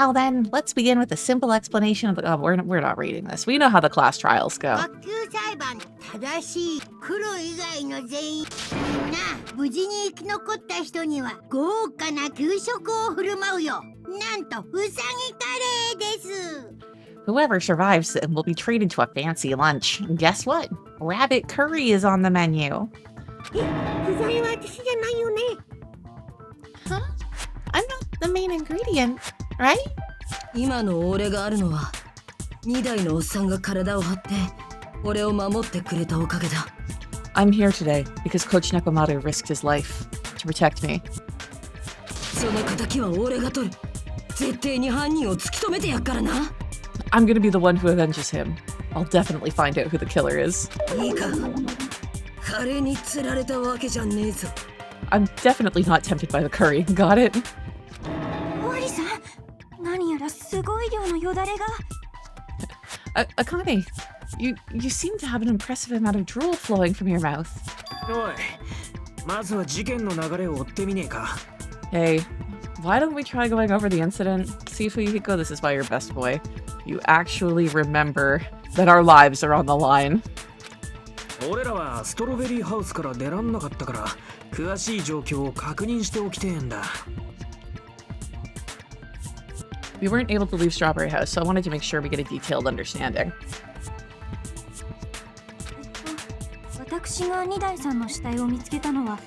Well then, let's begin with a simple explanation of the— oh, we're not reading this. We know how the class trials go. 学級裁判正しい黒以外の全員みんな無事に生き残った人には豪華な給食を振る舞うよ。なんとうさぎカレーです。 Whoever survives will be treated to a fancy lunch. Guess what? Rabbit curry is on the menu. 具材は私じゃないよね。 Huh? I'm not the main ingredient, right? 今の俺があるのは2代のおっさんが体を張って俺を守ってくれたおかげだ。 I'm here today because Coach Nekomaru risked his life to protect me. その仇は俺が取る。絶対に犯人を突き止めてやっからな。 I'm gonna be the one who avenges him. I'll definitely find out who the killer is. いいか、カレーに釣られたわけじゃねえぞ。 I'm definitely not tempted by the curry. Got it? 終わりさん、何やらすごい量のよだれが。Akane, you seem to have an impressive amount of drool flowing from your mouth. おい、まずは事件の流れを追ってみねえか。 Hey, why don't we try going over the incident? See if Fuyuhiko, this is why you're best boy. You actually remember that our lives are on the line. 俺らはストロベリーハウスから出らんなかったから詳しい状況を確認しておきてえんだ。 We weren't able to leave Strawberry House, so I wanted to make sure we get a detailed understanding. 私が2代さんの死体を見つけたのは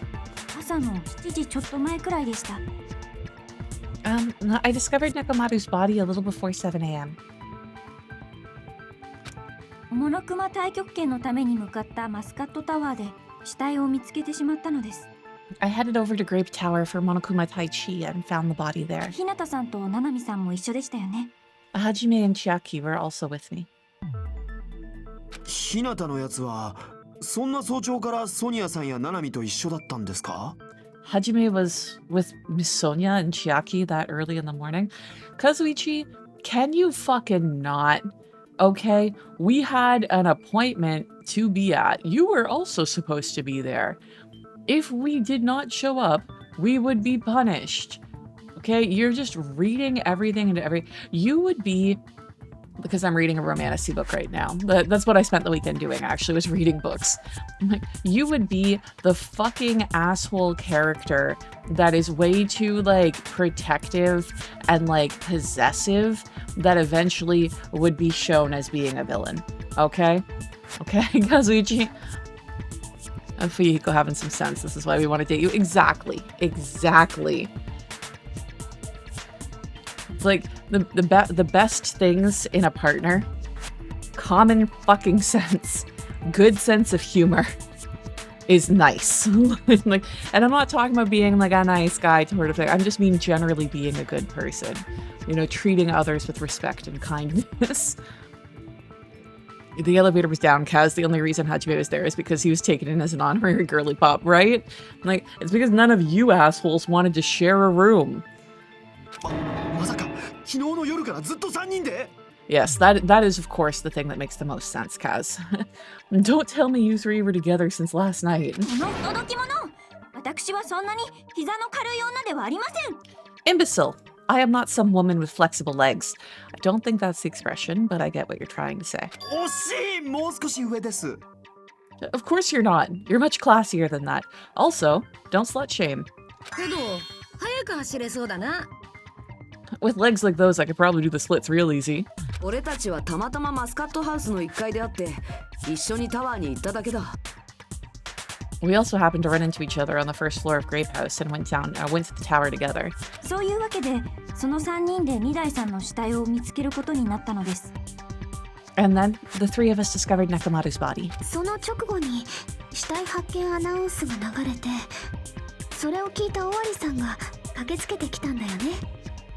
朝の7時ちょっと前くらいでした。 I discovered Nekomaru's body a little before 7 a.m. モノクマ太極拳のために向かったマスカットタワーで死体を見つけてしまったのです。 I headed over to Grape Tower for Monokuma Tai Chi and found the body there. ひなたさんとななみさんも一緒でしたよね。 Hajime and Chiaki were also with me. ひなたのやつはそんな早朝からソニアさんやナナミと一緒だったんですか？ Hajime was with Miss Sonia and Chiaki that early in the morning. Kazuichi, can you fucking not? Okay, we had an appointment to be at. You were also supposed to be there. If we did not show up, we would be punished. Okay, you're just reading everything into you would be, because I'm reading a romantasy book right now. That's what I spent the weekend doing, actually, was reading books. Like, you would be the fucking asshole character that is way too, like, protective and, like, possessive that eventually would be shown as being a villain. Okay? Okay, Kazuichi? And Fuyuhiko having some sense. This is why we want to date you. Exactly. Exactly. It's like the best things in a partner. Common fucking sense. Good sense of humor is nice. Like, and I'm not talking about being like a nice guy sort of thing. I'm just mean generally being a good person. You know, treating others with respect and kindness. The elevator was down, Kaz. The only reason Hajime was there is because he was taken in as an honorary girly pop, right? Like, it's because none of you assholes wanted to share a room. Yes, that is of course the thing that makes the most sense, Kaz. Don't tell me you three were together since last night. Imbecile. I am not some woman with flexible legs. I don't think that's the expression, but I get what you're trying to say. Of course you're not. You're much classier than that. Also, don't slut shame. With legs like those, I could probably do the splits real easy. We also happened to run into each other on the first floor of Grape House and went to the tower together. And then, the three of us discovered Nekomaru's body.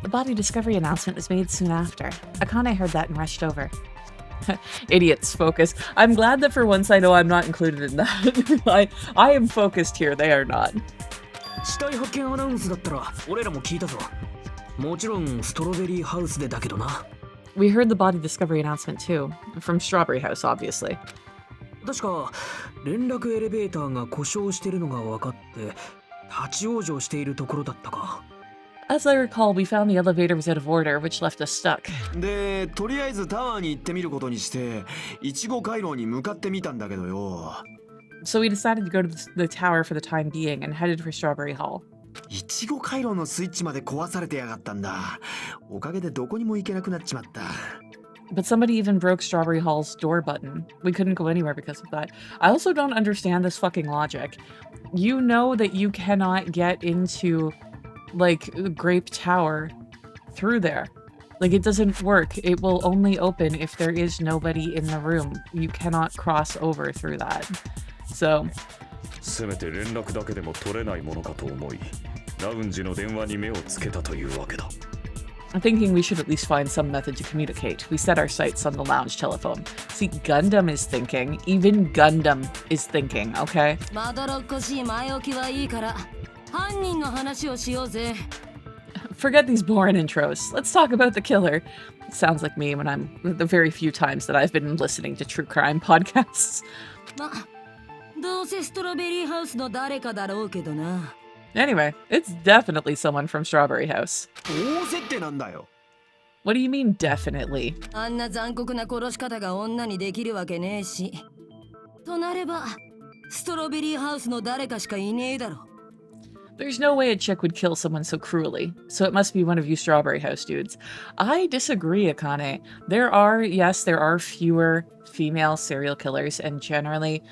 The body discovery announcement was made soon after. Akane heard that and rushed over. Idiots, focus. I'm glad that for once I know I'm not included in that. I am focused here, they are not. We heard the body discovery announcement too. From Strawberry House, obviously. As I recall, we found the elevator was out of order, which left us stuck. で、とりあえずタワーに行ってみることにして、いちご回廊に向かってみたんだけどよ。So we decided to go to the tower for the time being and headed for Strawberry Hall. いちご回廊のスイッチまで壊されてやがったんだ。おかげでどこにも行けなくなっちまった。But somebody even broke Strawberry Hall's door button. We couldn't go anywhere because of that. I also don't understand this fucking logic. You know that you cannot get into, like, Grape Tower through there. Like, it doesn't work. It will only open if there is nobody in the room. You cannot cross over through that. So... せめて連絡だけでも取れないものかと思い、ラウンジの電話に目をつけたというわけだ。I'm thinking we should at least find some method to communicate. We set our sights on the lounge telephone. See, Gundam is thinking. Even Gundam is thinking, okay? まどろっこしい前置きはいいから、犯人の話をしようぜ。Forget these boring intros. Let's talk about the killer. It sounds like me when the very few times that I've been listening to true crime podcasts. ま、どうせストロベリーハウスの誰かだろうけどな。Anyway, it's definitely someone from Strawberry House. 大設定なんだよ。What do you mean, definitely? あんな残酷な殺し方が女にできるわけねえし。となれば、ストロベリーハウスの誰かしかいねえだろ。There's no way a chick would kill someone so cruelly, so it must be one of you Strawberry House dudes. I disagree, Akane. There are fewer female serial killers, and generally,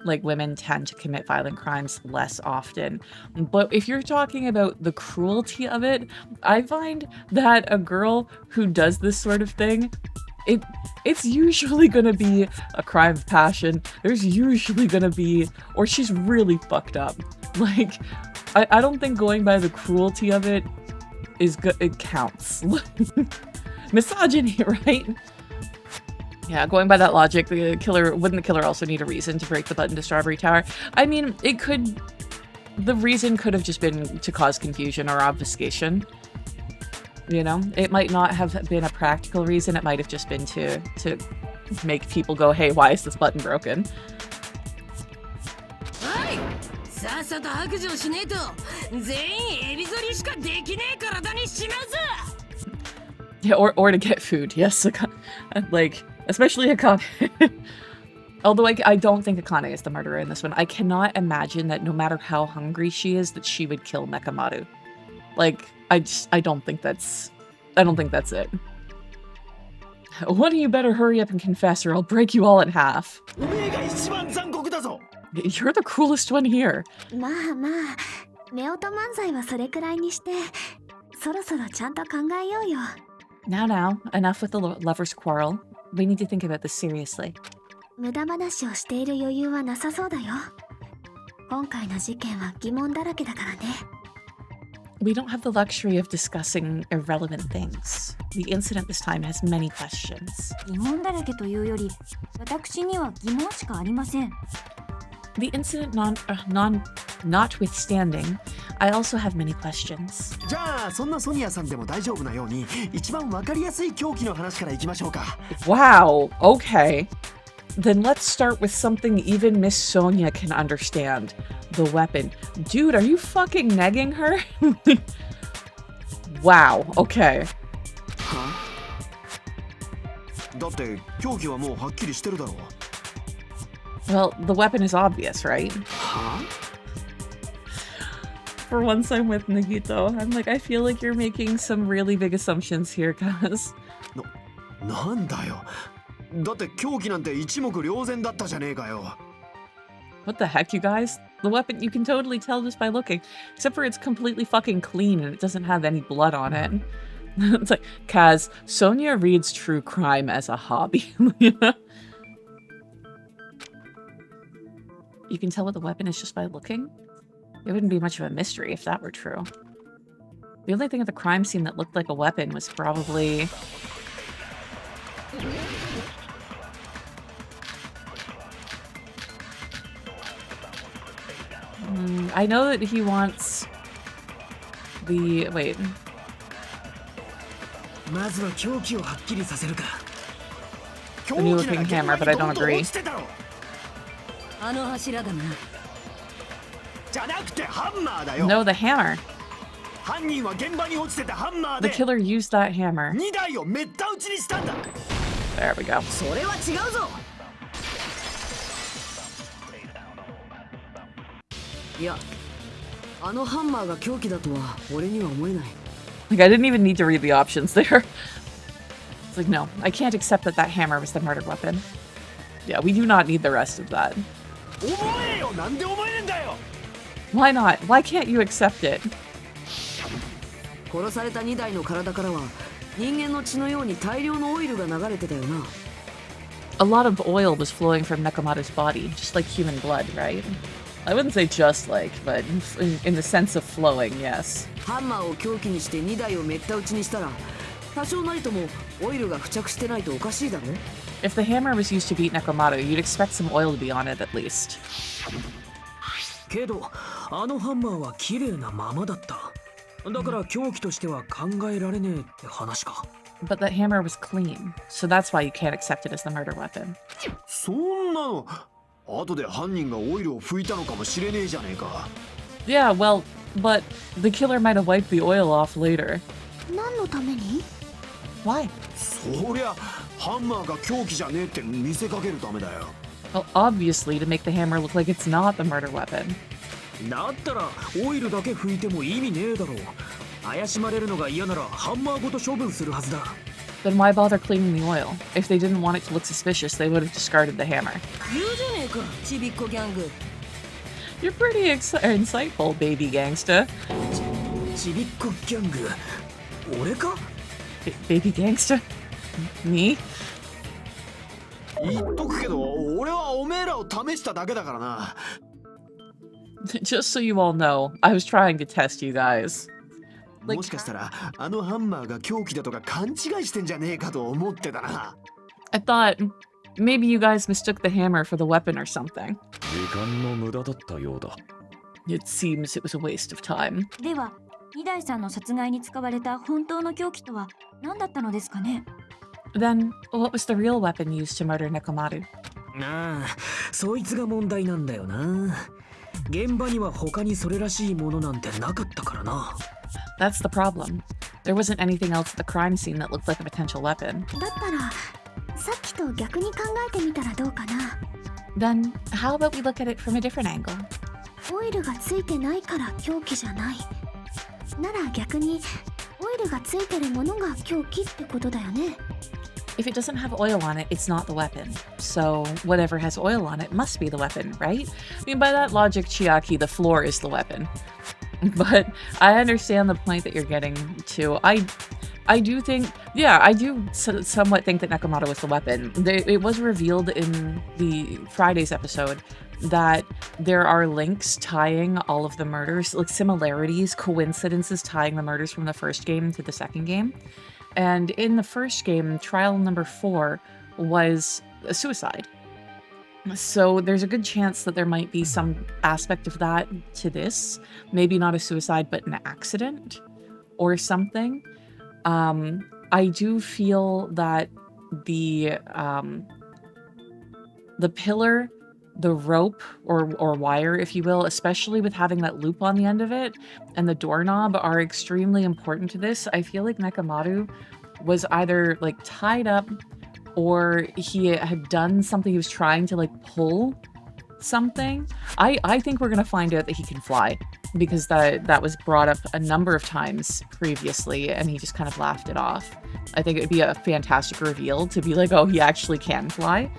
like, women tend to commit violent crimes less often. But if you're talking about the cruelty of it, I find that a girl who does this sort of thing, it's usually gonna be a crime of passion. There's usually gonna be, or she's really fucked up. Like, I don't think going by the cruelty of it is good. It counts. Misogyny, right? Yeah, going by that logic, wouldn't the killer also need a reason to break the button to Strawberry Tower? I mean, the reason could have just been to cause confusion or obfuscation. You know, it might not have been a practical reason. It might have just been to make people go, hey, why is this button broken? さっさと白状しねえと全員エビ反りしかできねえ体にしまうぞ Yeah, or to get food. Yes, like, especially Akane. Although I don't think Akane is the murderer in this one. I cannot imagine that no matter how hungry she is, that she would kill Mekamaru. Like, I don't think that's it. One of you better hurry up and confess or I'll break you all in half. おめえが一番残酷だぞ。 You're the cruelest one here. まあまあ、夫婦漫才はそれくらいにして、そろそろちゃんと考えようよ。Now, enough with the lovers' quarrel. We need to think about this seriously. 無駄話をしている余裕はなさそうだよ。今回の事件は疑問だらけだからね。We don't have the luxury of discussing irrelevant things. The incident this time has many questions. 疑問だらけというより、私には疑問しかありません。The incident notwithstanding, I also have many questions. じゃあそんなソニアさんでも大丈夫なように一番わかりやすい凶器の話からいきましょうか。Wow, okay. Then let's start with something even Miss Sonia can understand. The weapon. Dude, are you fucking negging her? Wow, okay. は？だって凶器はもうはっきりしてるだろう。Well, the weapon is obvious, right? は？ For once I'm with Nagito. I'm like, I feel like you're making some really big assumptions here, cuz. なんだよ。だって凶器なんて一目瞭然だったじゃねえかよ。What the heck, you guys? The weapon, you can totally tell just by looking. Except for it's completely fucking clean and it doesn't have any blood on it. It's like, Kaz, Sonia reads true crime as a hobby. You can tell what the weapon is just by looking? It wouldn't be much of a mystery if that were true. The only thing at the crime scene that looked like a weapon was probably... I know that he wants the... wait. まずは凶器をはっきりさせるか。 The new looking hammer, but I don't agree. あの柱だな。じゃなくてハンマーだよ。 No, the hammer. 犯人は現場に落ちてたハンマー The で killer used that hammer. 2台をめった打ちにしたんだ。 There we go. それは違うぞ。いや、あのハンマーが凶器だとは俺には思えない。 Like, I didn't even need to read the options there. It's like, no, I can't accept that that hammer was the murder weapon. Yeah, we do not need the rest of that. 思えよ、なんで思えねえんだよ。 Why not? Why can't you accept it? 殺された2台の体からは人間の血のように大量のオイルが流れてたよな。 A lot of oil was flowing from Nekomaru's body, just like human blood, right? I wouldn't say just like, but in the sense of flowing, yes. ハンマーを凶器にして2台をめった打ちにしたら、多少なりともオイルが付着してないとおかしいだろ。 If the hammer was used to beat Nekomaru, you'd expect some oil to be on it at least. けどあのハンマーは綺麗なままだった。だから凶器としては考えられねえって話か。 But that hammer was clean, so that's why you can't accept it as the murder weapon. そんなの後で犯人がオイルを拭いたのかもしれねえじゃねえか。 Yeah, well, but the killer might have wiped the oil off later. 何のために？ Why? そりゃハンマーが凶器じゃねえって見せかけるためだよ。 Well, obviously to make the hammer look like it's not the murder weapon. だったらオイルだけ拭いても意味ねえだろう。怪しまれるのが嫌ならハンマーごと処分するはずだ。 Then why bother cleaning the oil? If they didn't want it to look suspicious, they would have discarded the hammer. 言うじゃねえか、ちびっこギャング。 You're pretty insightful, baby gangsta. ちびっこギャング。俺か？ Baby gangsta? Me? 言っとくけど、俺はおめえらを試しただけだからな。Just so you all know, I was trying to test you guys. もしかしたらあのハンマーが凶器だとか勘違いしてんじゃねえかと思ってたな。 I thought maybe you guys mistook the hammer for the weapon or something. 時間の無駄だったようだ。 It seems it was a waste of time. では、二代さんの殺害に使われた本当の凶器とは何だったのですかね？ Then, what was the real weapon used to murder Nekomaru? ああ、そいつが問題なんだよな。現場には他にそれらしいものなんてなかったからな。 That's the problem. There wasn't anything else at the crime scene that looked like a potential weapon. だったらさっきと逆に考えてみたらどうかな。 Then, how about we look at it from a different angle? オイルがついてないから凶器じゃない。なら逆にオイルがついてるものが凶器ってことだよね。 If it doesn't have oil on it, it's not the weapon. So, whatever has oil on it must be the weapon, right? I mean, by that logic, Chiaki, the floor is the weapon. But I understand the point that you're getting to. I do think, yeah, I do somewhat think that Nekomaru was the weapon. It was revealed in the Friday's episode that there are links tying all of the murders, like similarities, coincidences tying the murders from the first game to the second game. And in the first game, trial number 4 was a suicide. So there's a good chance that there might be some aspect of that to this. Maybe not a suicide, but an accident or something. I do feel that the pillar, the rope or wire, if you will, especially with having that loop on the end of it, and the doorknob are extremely important to this. I feel like Nekomaru was either like tied up or he had done something. He was trying to like pull something. I think we're gonna find out that he can fly, because that was brought up a number of times previously and he just kind of laughed it off. I think it would be a fantastic reveal to be like, oh, he actually can fly.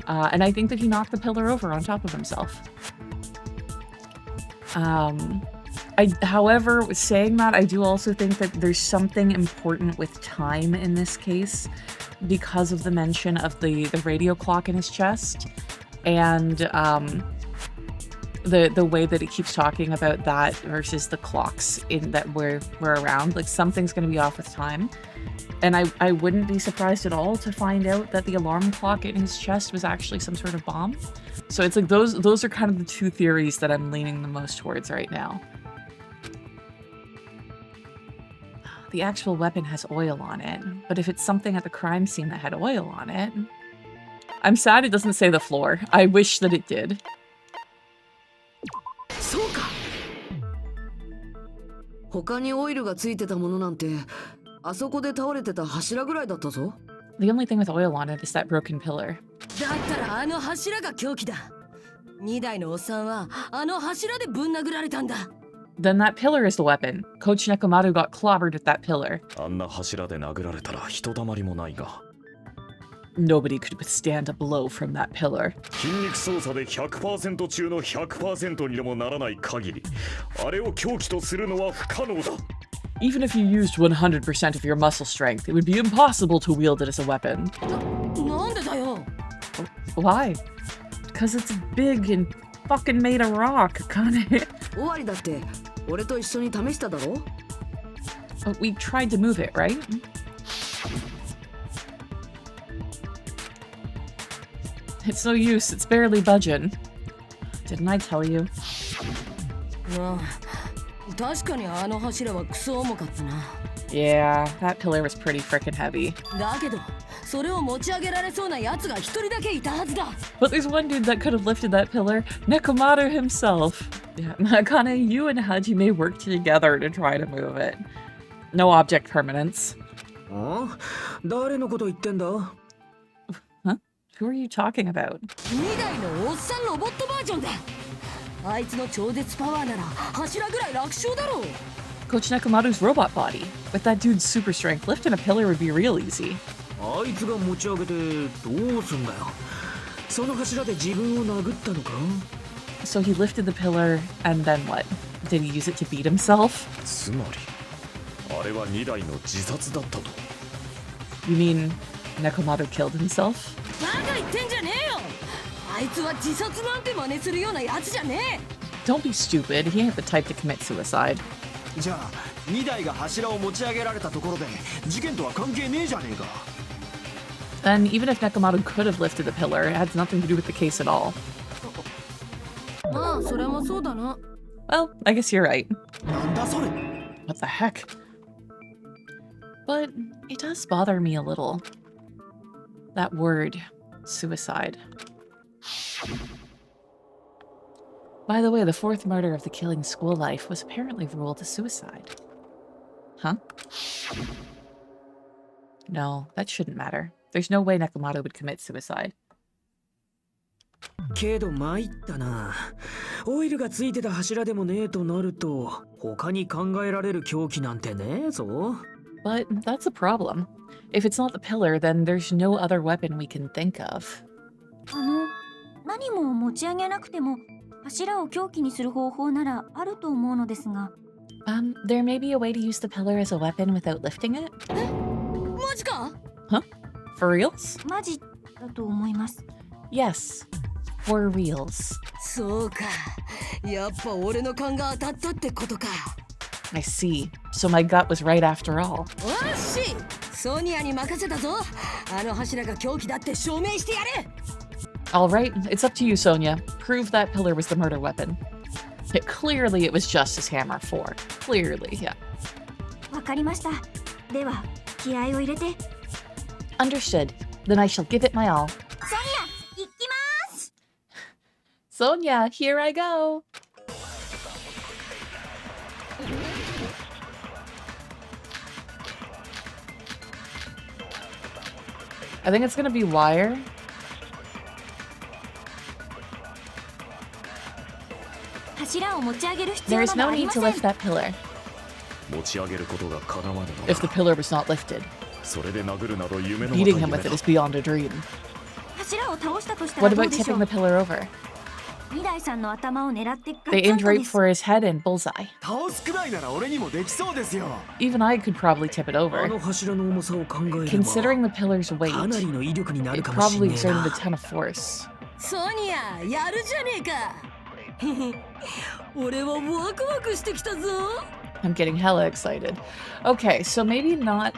And I think that he knocked the pillar over on top of himself. However, saying that, I do also think that there's something important with time in this case because of the mention of the radio clock in his chest and the way that it keeps talking about that versus the clocks in that we're around. Like, something's going to be off with time. And I wouldn't be surprised at all to find out that the alarm clock in his chest was actually some sort of bomb. So it's like those are kind of the two theories that I'm leaning the most towards right now. The actual weapon has oil on it, but if it's something at the crime scene that had oil on it... I'm sad it doesn't say the floor. I wish that it did. そうか。他にオイルがついてたものなんて、あそこで倒れてた柱ぐらいだったぞ。The only thing with oil on it is that broken pillar. だったらあの柱が凶器だ。2台のおっさんはあの柱でぶん殴られたんだ。Then that pillar is the weapon. Coach Nekomaru got clobbered with that pillar. あんな柱で殴られたらひとたまりもないが。 Nobody could withstand a blow from that pillar. 筋肉操作で 100% 中の 100% にでもならない限り、あれを凶器とするのは不可能だ。 Even if you used 100% of your muscle strength, it would be impossible to wield it as a weapon. なんでだよ。 Why? Because it's big and fucking made of rock, Kane. 終わりだって俺と一緒に試しただろ。 We tried to move it, right? It's no use, it's barely budging. Didn't I tell you? ああ、確かにあの柱はクソ重かったな。 Yeah, that pillar was pretty freaking heavy. だけど、それを持ち上げられそうなやつが一人だけいたはずだ。 But there's one dude that could have lifted that pillar, Nekomaru himself. Yeah, Akane, you and Hajime worked together to try to move it. No object permanence. あ？誰のこと言ってんだ？ Huh? Who are you talking about? 2台のおっさんロボットバージョンだ。あいつの超絶パワーなら柱ぐらい楽勝だろう。 Coach Nekomaru's robot body. With that dude's super strength, lifting a pillar would be real easy. あいつが持ち上げてどうすんだよ。その柱で自分を殴ったのか？ So he lifted the pillar, and then what? Did he use it to beat himself? つまり、あれは2台の自殺だったと。 You mean Nekomaru killed himself? バカ言ってんじゃねえよ。あいつは自殺なんて真似するようなやつじゃねえ。 Don't be stupid. He ain't the type to commit suicide. じゃあ2台が柱を持ち上げられたところで事件とは関係ねえじゃねえか。 Then, even if Nekomaru could have lifted the pillar, it has nothing to do with the case at all. まあそれもそうだな。 Well, I guess you're right. なんだそれ。 What the heck? But it does bother me a little. That word, suicide. By the way, the fourth murder of the killing school life was apparently ruled a suicide. Huh? No, that shouldn't matter. There's no way Nekomaru would commit suicide. けど参ったな。オイルがついてた柱でもねえとなると、他に考えられる凶器なんてねえぞ。 But that's a problem. If it's not the pillar, then there's no other weapon we can think of. 何も持ち上げなくても柱を凶器にする方法ならあると思うのですが。There may be a way to use the pillar as a weapon without lifting it? マジか？ Huh? For reals? マジだと思います。 Yes. For reals. そうか。やっぱ俺の勘が当たったってことか。 I see. So my gut was right after all. おっし！ソニアに任せたぞ。あの柱が凶器だって証明してやれ。 All right, it's up to you, Sonia. Prove that pillar was the murder weapon. Clearly, it was just his hammer 4. Clearly, yeah. わかりました。では、気合を入れて。 Understood. Then I shall give it my all. ソニア、行きます。 Sonia, here I go. I think it's gonna be wire. There is no need to lift that pillar. 持ち上げることが叶わぬの If the か。 pillar was not lifted, それで殴るなど夢の beating ま him た with 夢 it だ is beyond a dream. 柱を倒したとした What らどう about でしょ tipping う。 the pillar over? 二台さんの頭を狙ってガ They ツン aimed と right です for his head and bullseye. 倒すくらいなら俺にもできそうですよ。 Even I could probably tip it あ over. の柱の重さを考えれば、 Considering the pillar's weight, かなりの威力になる it かもしれ probably ねえ exerted な a。ton of force. ソニア、やるじゃねえか。俺はワクワクしてきたぞ。 I'm getting hella excited. Okay, so maybe not...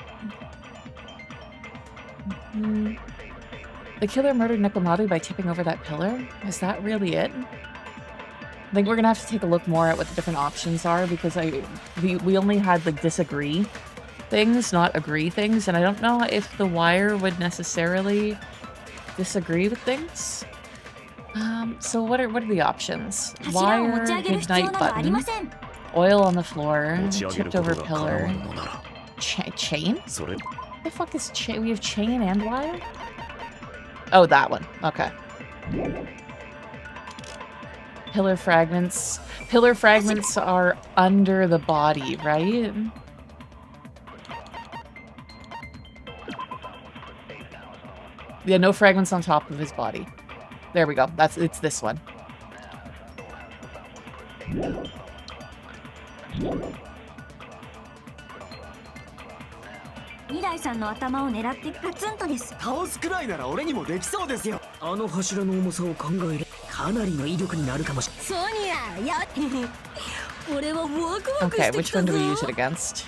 The killer murdered Nekomaru by tipping over that pillar? Is that really it? I think we're gonna have to take a look more at what the different options are because we only had like disagree things, not agree things, and I don't know if the wire would necessarily disagree with things. So what are the options? 柱を持 Wire, ち上げる必要 ignite などありま button. せん。Oil on the floor. 持ち上げる Tipped こと over が叶わ pillar. ぬのなら Chain? それ The fuck is chain? We have chain and wire? Oh, that one. Okay. Pillar fragments. Pillar fragments are under the body, right? Yeah, no fragments on top of his body. There we go. It's this one. 二代さんの頭を狙ってガツンとです。倒すくらいなら俺にもできそうですよ。あの柱の重さを考えれかなりの威力になるかもしれソニアや俺はワクワク Okay, してき which た one ぞ do we use it against?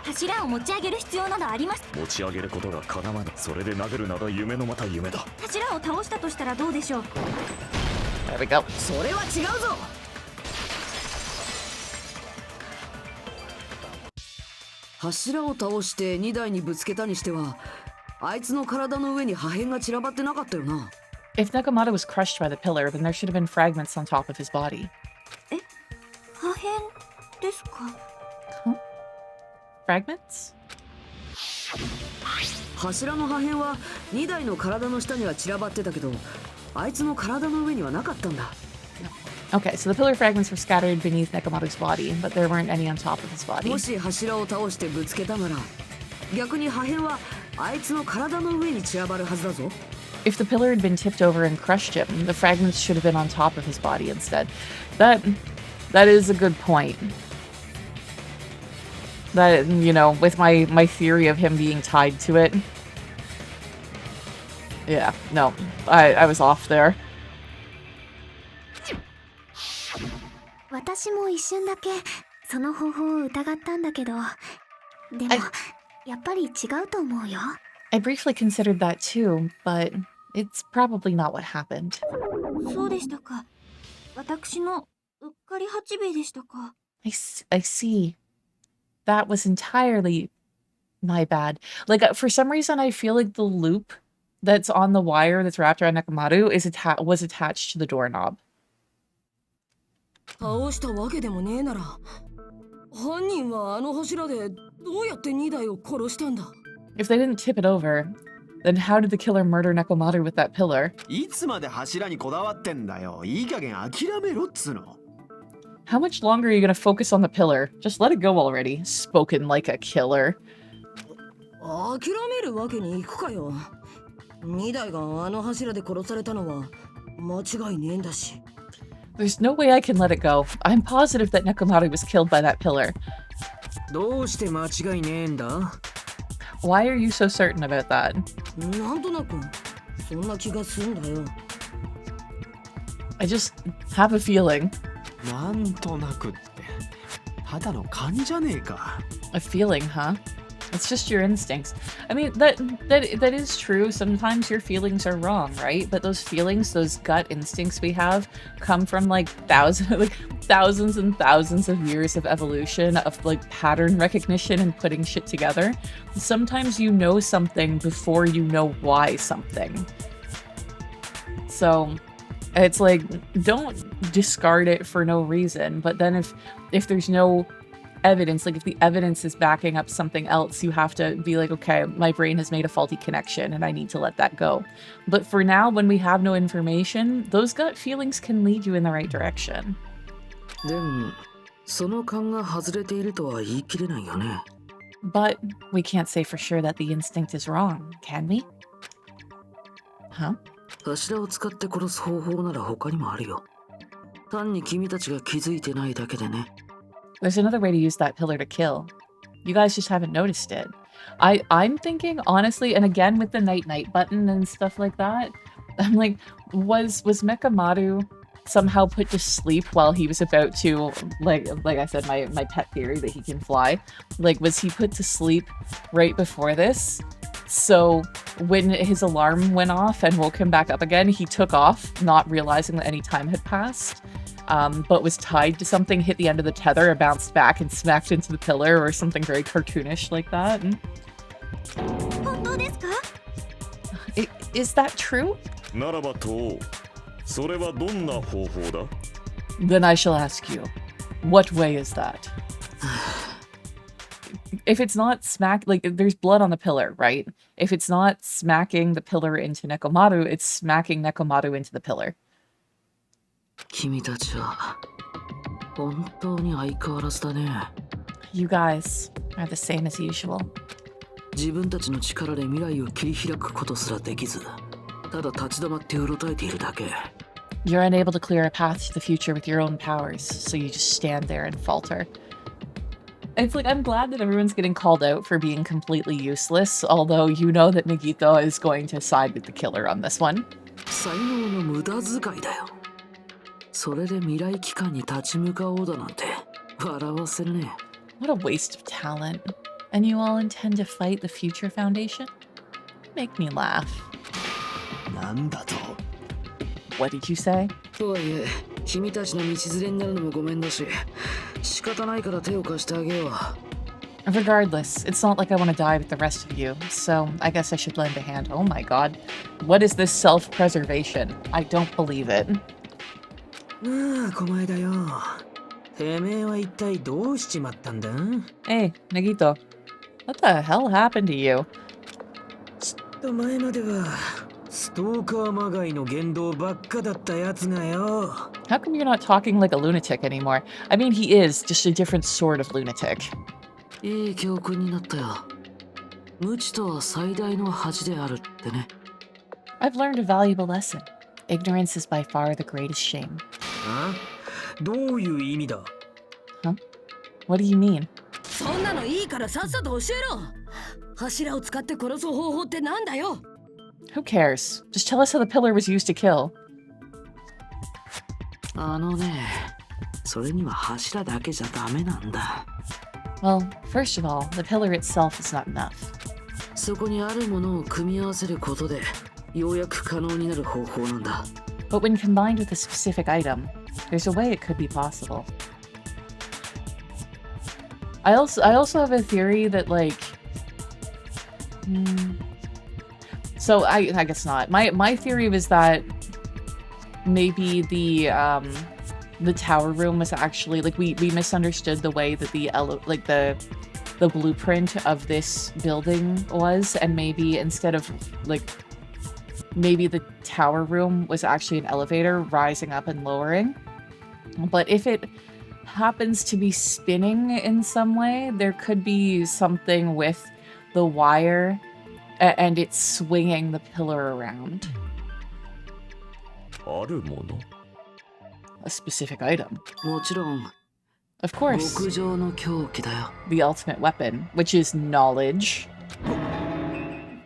柱を持ち上げる必要などあります。持ち上げることが叶わぬ。それで殴るなど夢のまた夢だ。柱を倒したとしたらどうでしょう。 There we go. それは違うぞ。柱を倒して2台にぶつけたにしては、あいつの体の上に破片が散らばってなかったよな。 If Nekomato was crushed by the pillar, then there should have been fragments on top of his body. 破片ですか。 Fragments? 柱の破片は2台の体の下には散らばってたけど、あいつの体の上にはなかったんだ。 Okay, so the pillar fragments were scattered beneath Nekomato's body, but there weren't any on top of his body. もし柱を倒してぶつけたなら、逆に破片はあいつの体の上に散らばるはずだぞ。 If the pillar had been tipped over and crushed him, the fragments should have been on top of his body instead. That is a good point. That, you know, with my theory of him being tied to it. Yeah, no, I was off there. 私も一瞬だけその方法を疑ったんだけど、でもやっぱり違うと思うよ。I briefly considered that too, but it's probably not what happened. そうでしたか。私のうっかり八兵衛でしたか。I see. That was entirely my bad. Like, for some reason, I feel like the loop that's on the wire that's wrapped around Nekomaru was attached to the doorknob. 倒したわけでもねえなら、犯人はあの柱でどうやって2台を殺したんだ。 If they didn't tip it over, then how did the killer murder Nekomaru with that pillar? いつまで柱にこだわってんだよ。いい加減諦めろっつの。 How much longer are you gonna focus on the pillar? Just let it go already. Spoken like a killer. 諦めるわけにいくかよ。2台があの柱で殺されたのは間違いねえんだし。 There's no way I can let it go. I'm positive that Nekomaru was killed by that pillar. どうして間違いねえんだ？ Why are you so certain about that? なんとなくそんな気がするんだよ。I just have a feeling. なんとなくってただの勘じゃねえか。 A feeling, huh? It's just your instincts. I mean, that is true. Sometimes your feelings are wrong, right? But those feelings, those gut instincts we have, come from like thousands and thousands of years of evolution, of like pattern recognition and putting shit together. Sometimes you know something before you know why something. So it's like, don't discard it for no reason. But then if there's no evidence, like if the evidence is backing up something else, you have to be like, okay, my brain has made a faulty connection and I need to let that go. But for now, when we have no information, those gut feelings can lead you in the right direction. でも、その勘が外れているとは言い切れないよね。 But we can't say for sure that the instinct is wrong, can we? Huh? 柱を使って殺す方法なら他にもあるよ。単に君たちが気づいてないだけでね。 There's another way to use that pillar to kill. You guys just haven't noticed it. I'm thinking, honestly, and again with the night-night button and stuff like that, I'm like, was Mekamaru somehow put to sleep while he was about to, like I said, my pet theory that he can fly, like, was he put to sleep right before this? So when his alarm went off and woke him back up again, he took off, not realizing that any time had passed. But was tied to something, hit the end of the tether, bounced back and smacked into the pillar or something very cartoonish like that. 本当ですか？ Is that true? ならばと、それはどんな方法だ？ Then I shall ask you, what way is that? If it's not like, there's blood on the pillar, right? If it's not smacking the pillar into Nekomaru, it's smacking Nekomaru into the pillar. 君たちは本当に相変わらずだね。 You guys are the same as usual. 自分たちの力で未来を切り開くことすらできず、ただ立ち止まってうろたえているだけ。 You're unable to clear a path to the future with your own powers, so you just stand there and falter. It's like, I'm glad that everyone's getting called out for being completely useless, although you know that Nagito is going to side with the killer on this one. 才能の無駄遣いだよ。それで未来機関に立ち向かおうだなんて笑わせるね。 What a waste of talent. And you all intend to fight the Future Foundation? Make me laugh. なんだと。 What did you say? とはいえ、君たちの道連れになるのもごめんだし、仕方ないから手を貸してあげよう。 Regardless, it's not like I want to die with the rest of you, so I guess I should lend a hand. Oh my god. What is this self-preservation? I don't believe it. ああ、狛江だよ。てめえは一体どうしちまったんだ？ Hey, Nagito. What the hell happened to you? ちょっと前まではストーカーまがいの言動ばっかだったやつがよ。 How come you're not talking like a lunatic anymore? I mean, he is, just a different sort of lunatic. いい教訓になったよ。無知とは最大の恥であるってね。 I've learned a valuable lesson. Ignorance is by far the greatest shame. あ？どういう意味だ？ What do you mean? そんなのいいからさっさと教えろ。柱を使って殺す方法ってなんだよ。 Who cares? Just tell us how the pillar was used to kill. あのね、それには柱だけじゃダメなんだ。 Well, first of all, the pillar itself is not enough. そこにあるものを組み合わせることで、ようやく可能になる方法なんだ。 But when combined with a specific item, there's a way it could be possible. I also have a theory that, like... So, I guess not. My theory was that maybe the tower room was actually... Like, we misunderstood the way that the blueprint of this building was, and maybe instead of, like... Maybe the tower room was actually an elevator rising up and lowering. But if it happens to be spinning in some way, there could be something with the wire and it's swinging the pillar around. あるもの？ A specific item. もちろん、 Of course, 極上の凶器だよ。 the ultimate weapon, which is knowledge.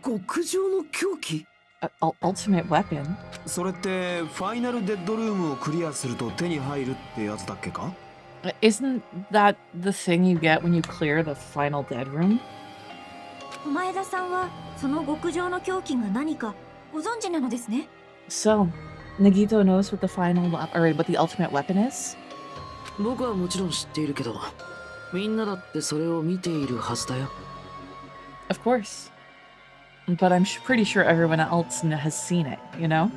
極上の凶器？ Ultimate weapon? それってファイナルデッドルームをクリアすると手に入るってやつだっけか？ Isn't that the thing you get when you clear the final dead room? 前田さんはその極上の凶器が何かご存知なのですね。 So, Nagito knows what the what the ultimate weapon is? 僕はもちろん知っているけど、みんなだってそれを見ているはずだよ。 Of course. But I'm pretty sure everyone else has seen it, you know?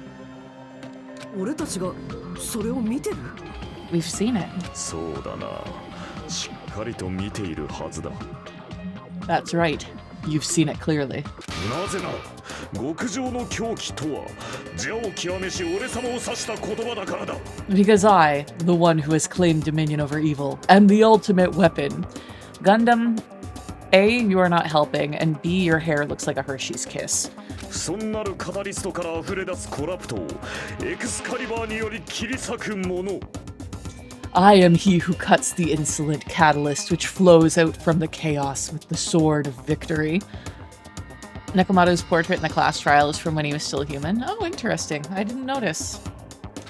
俺たちがそれを見てる？ We've seen it. そうだな。しっかりと見ているはずだ。 That's right. You've seen it clearly. なぜなら極上の狂気とは邪を極めし俺様を指した言葉だからだ。 Because I, the one who has claimed dominion over evil, am the ultimate weapon. Gundam, A, you are not helping, and B, your hair looks like a Hershey's kiss. そんなるカタリストから溢れ出すコラプトをエクスカリバーにより切り裂くもの。 I am he who cuts the insolent catalyst which flows out from the chaos with the sword of victory. Nekomaru's portrait in the class trial is from when he was still human. Oh, interesting. I didn't notice.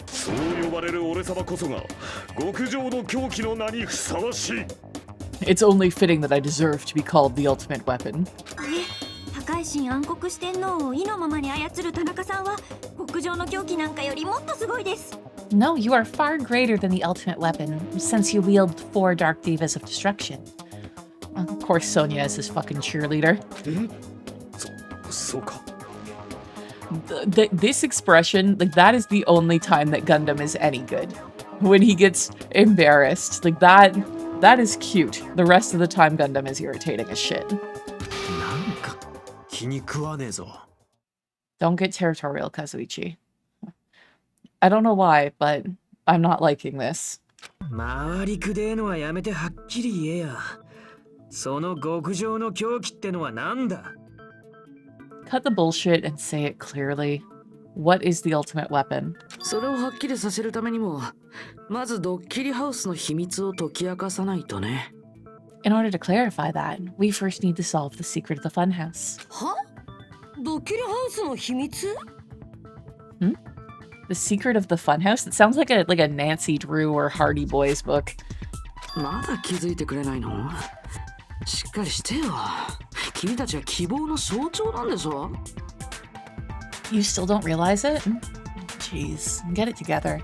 そう呼ばれる俺様こそが極上の狂気の名にふさわしい。 It's only fitting that I deserve to be called the ultimate weapon. 高い神暗黒四天王を意のままに操る田中さんは極上の狂気なんかよりもっとすごいです。 No, you are far greater than the ultimate weapon, since you wield 4 dark divas of destruction. Of course, Sonia is his fucking cheerleader. そうか。 This expression, like, that is the only time that Gundam is any good. when he gets embarrassed. Like, that is cute. The rest of the time, Gundam is irritating as shit. なんか気に食わねえぞ。 Don't get territorial, Kazuichi. I don't know why, but I'm not liking this. 回りくでえのはやめてはっきり言えや。その極上の狂気ってのはなんだ？ Cut the bullshit and say it clearly. What is the ultimate weapon? それをはっきりさせるためにも、まずドッキリハウスの秘密を解き明かさないとね。In order to clarify that, we first need to solve the secret of the funhouse. は？ドッキリハウスの秘密？ The secret of the funhouse? It sounds like a Nancy Drew or Hardy Boys book. まだ気づいてくれないの？しっかりしてよ。君たちは希望の象徴なんでしょ？ You still don't realize it? Jeez, get it together.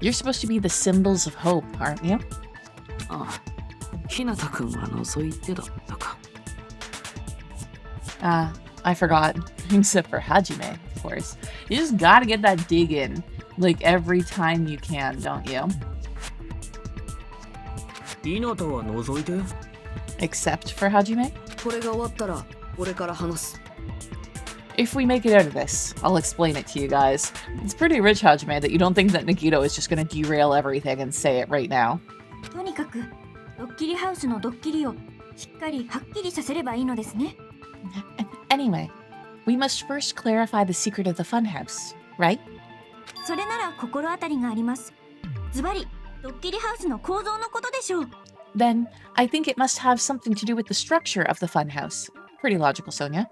You're supposed to be the symbols of hope, aren't you? ああ、ひなたくんは覗いてだったか。I forgot. Except for Hajime, of course. You just gotta get that dig in, like, every time you can, don't you? ひなたは覗いて？ Except for Hajime? これが終わったら、俺から話す。 If we make it out of this, I'll explain it to you guys. It's pretty rich, Hajime, that you don't think that Nagito is just gonna derail everything and say it right now. とにかくドッキリハウスのドッキリをしっかりはっきりさせればいいのですね。 Anyway, we must first clarify the secret of the funhouse, right? それなら心当たりがあります。ズバリドッキリハウスの構造のことでしょう。 Then, I think it must have something to do with the structure of the funhouse. Pretty logical, Sonia.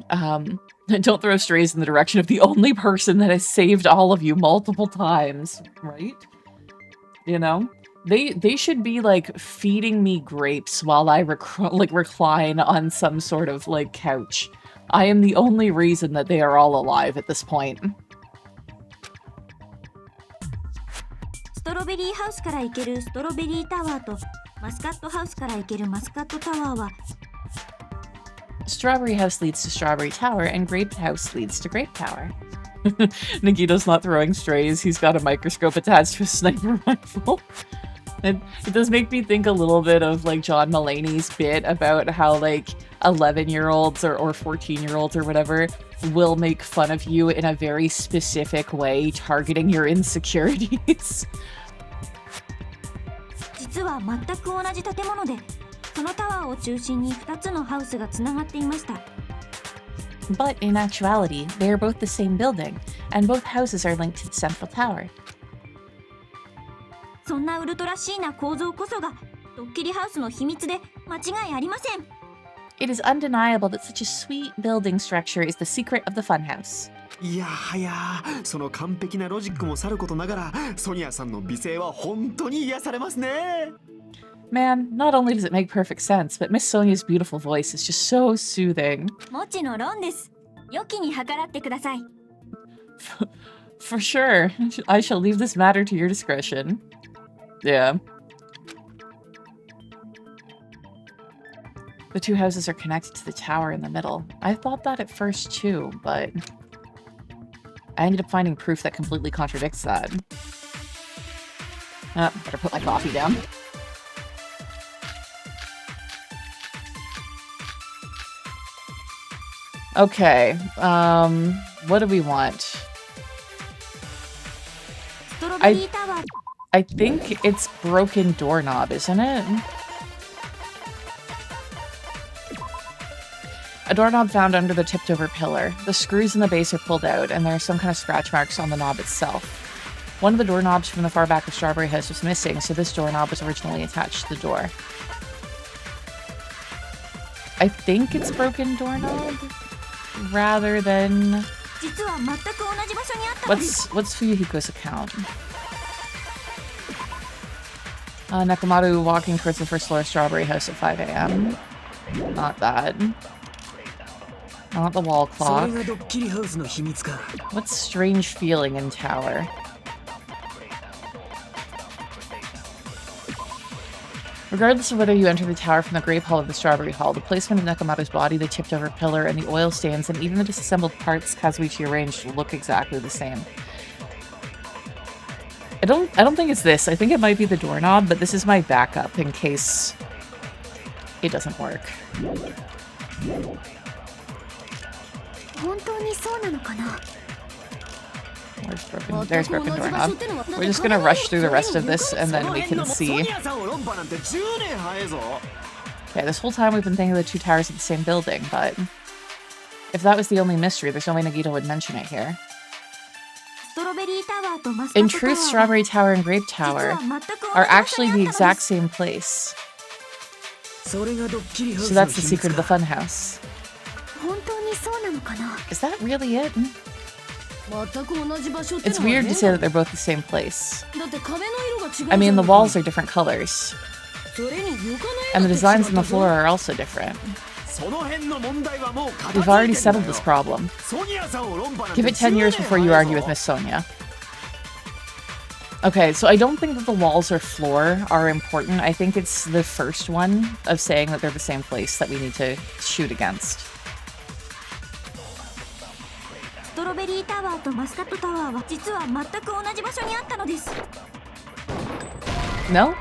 Don't throw strays in the direction of the only person that has saved all of you multiple times, right? You know? They should be, like, feeding me grapes while I recline on some sort of, like, couch. I am the only reason that they are all alive at this point. ストロベリーハウスから行けるストロベリータワーとマスカットハウスから行けるマスカットタワーは Strawberry House leads to Strawberry Tower, and Grape House leads to Grape Tower. Nagito's not throwing strays. He's got a microscope attached to a sniper rifle. It does make me think a little bit of, like, John Mulaney's bit about how, like, 11-year-olds or 14-year-olds or whatever will make fun of you in a very specific way, targeting your insecurities. 実は全く同じ建物でそのタワーを中心に2つのハウスがつながっていました。 But in actuality, they are both the same building, and both houses are linked to the central tower. そんなウルトラシーな構造こそがドッキリハウスの秘密で間違いありません。 It is undeniable that such a sweet building structure is the secret of the funhouse. いやはや、その完璧なロジックもさることながら、ソニアさんの美声は本当に癒されますね。 Man, not only does it make perfect sense, but Miss Sonia's beautiful voice is just so soothing. もちのろんです。良きに計らってください。For sure. I shall leave this matter to your discretion. Yeah. The two houses are connected to the tower in the middle. I thought that at first too, but I ended up finding proof that completely contradicts that. Better put my coffee down. Okay, what do we want? I think it's broken doorknob, isn't it? A doorknob found under the tipped-over pillar. The screws in the base are pulled out, and there are some kind of scratch marks on the knob itself. One of the doorknobs from the far back of Strawberry House was missing, so this doorknob was originally attached to the door. I think it's broken doorknob, rather than... What's Fuyuhiko's account? Nekomaru walking towards the first floor of Strawberry House at 5 a.m. Not that. Not the wall clock. What's strange feeling in tower? Regardless of whether you enter the tower from the Grape Hall or the Strawberry Hall, the placement of Nekomaru's body, the tipped-over pillar, and the oil stains, and even the disassembled parts Kazuichi arranged look exactly the same. I don't think it's this. I think it might be the doorknob, but this is my backup in case it doesn't work. There's broken doorknob. We're just gonna rush through the rest of this and then we can see. Okay, this whole time we've been thinking of the two towers of the same building, but if that was the only mystery, there's no way Nagito would mention it here. In truth, Strawberry Tower and Grape Tower are actually the exact same place. So that's the secret of the funhouse. Is that really it? It's weird to say that they're both the same place. I mean, the walls are different colors. And the designs on the floor are also different. We've already settled this problem. Give it 10 years before you argue with Miss Sonia. Okay, so I don't think that the walls or floor are important. I think it's the first one of saying that they're the same place that we need to shoot against. No?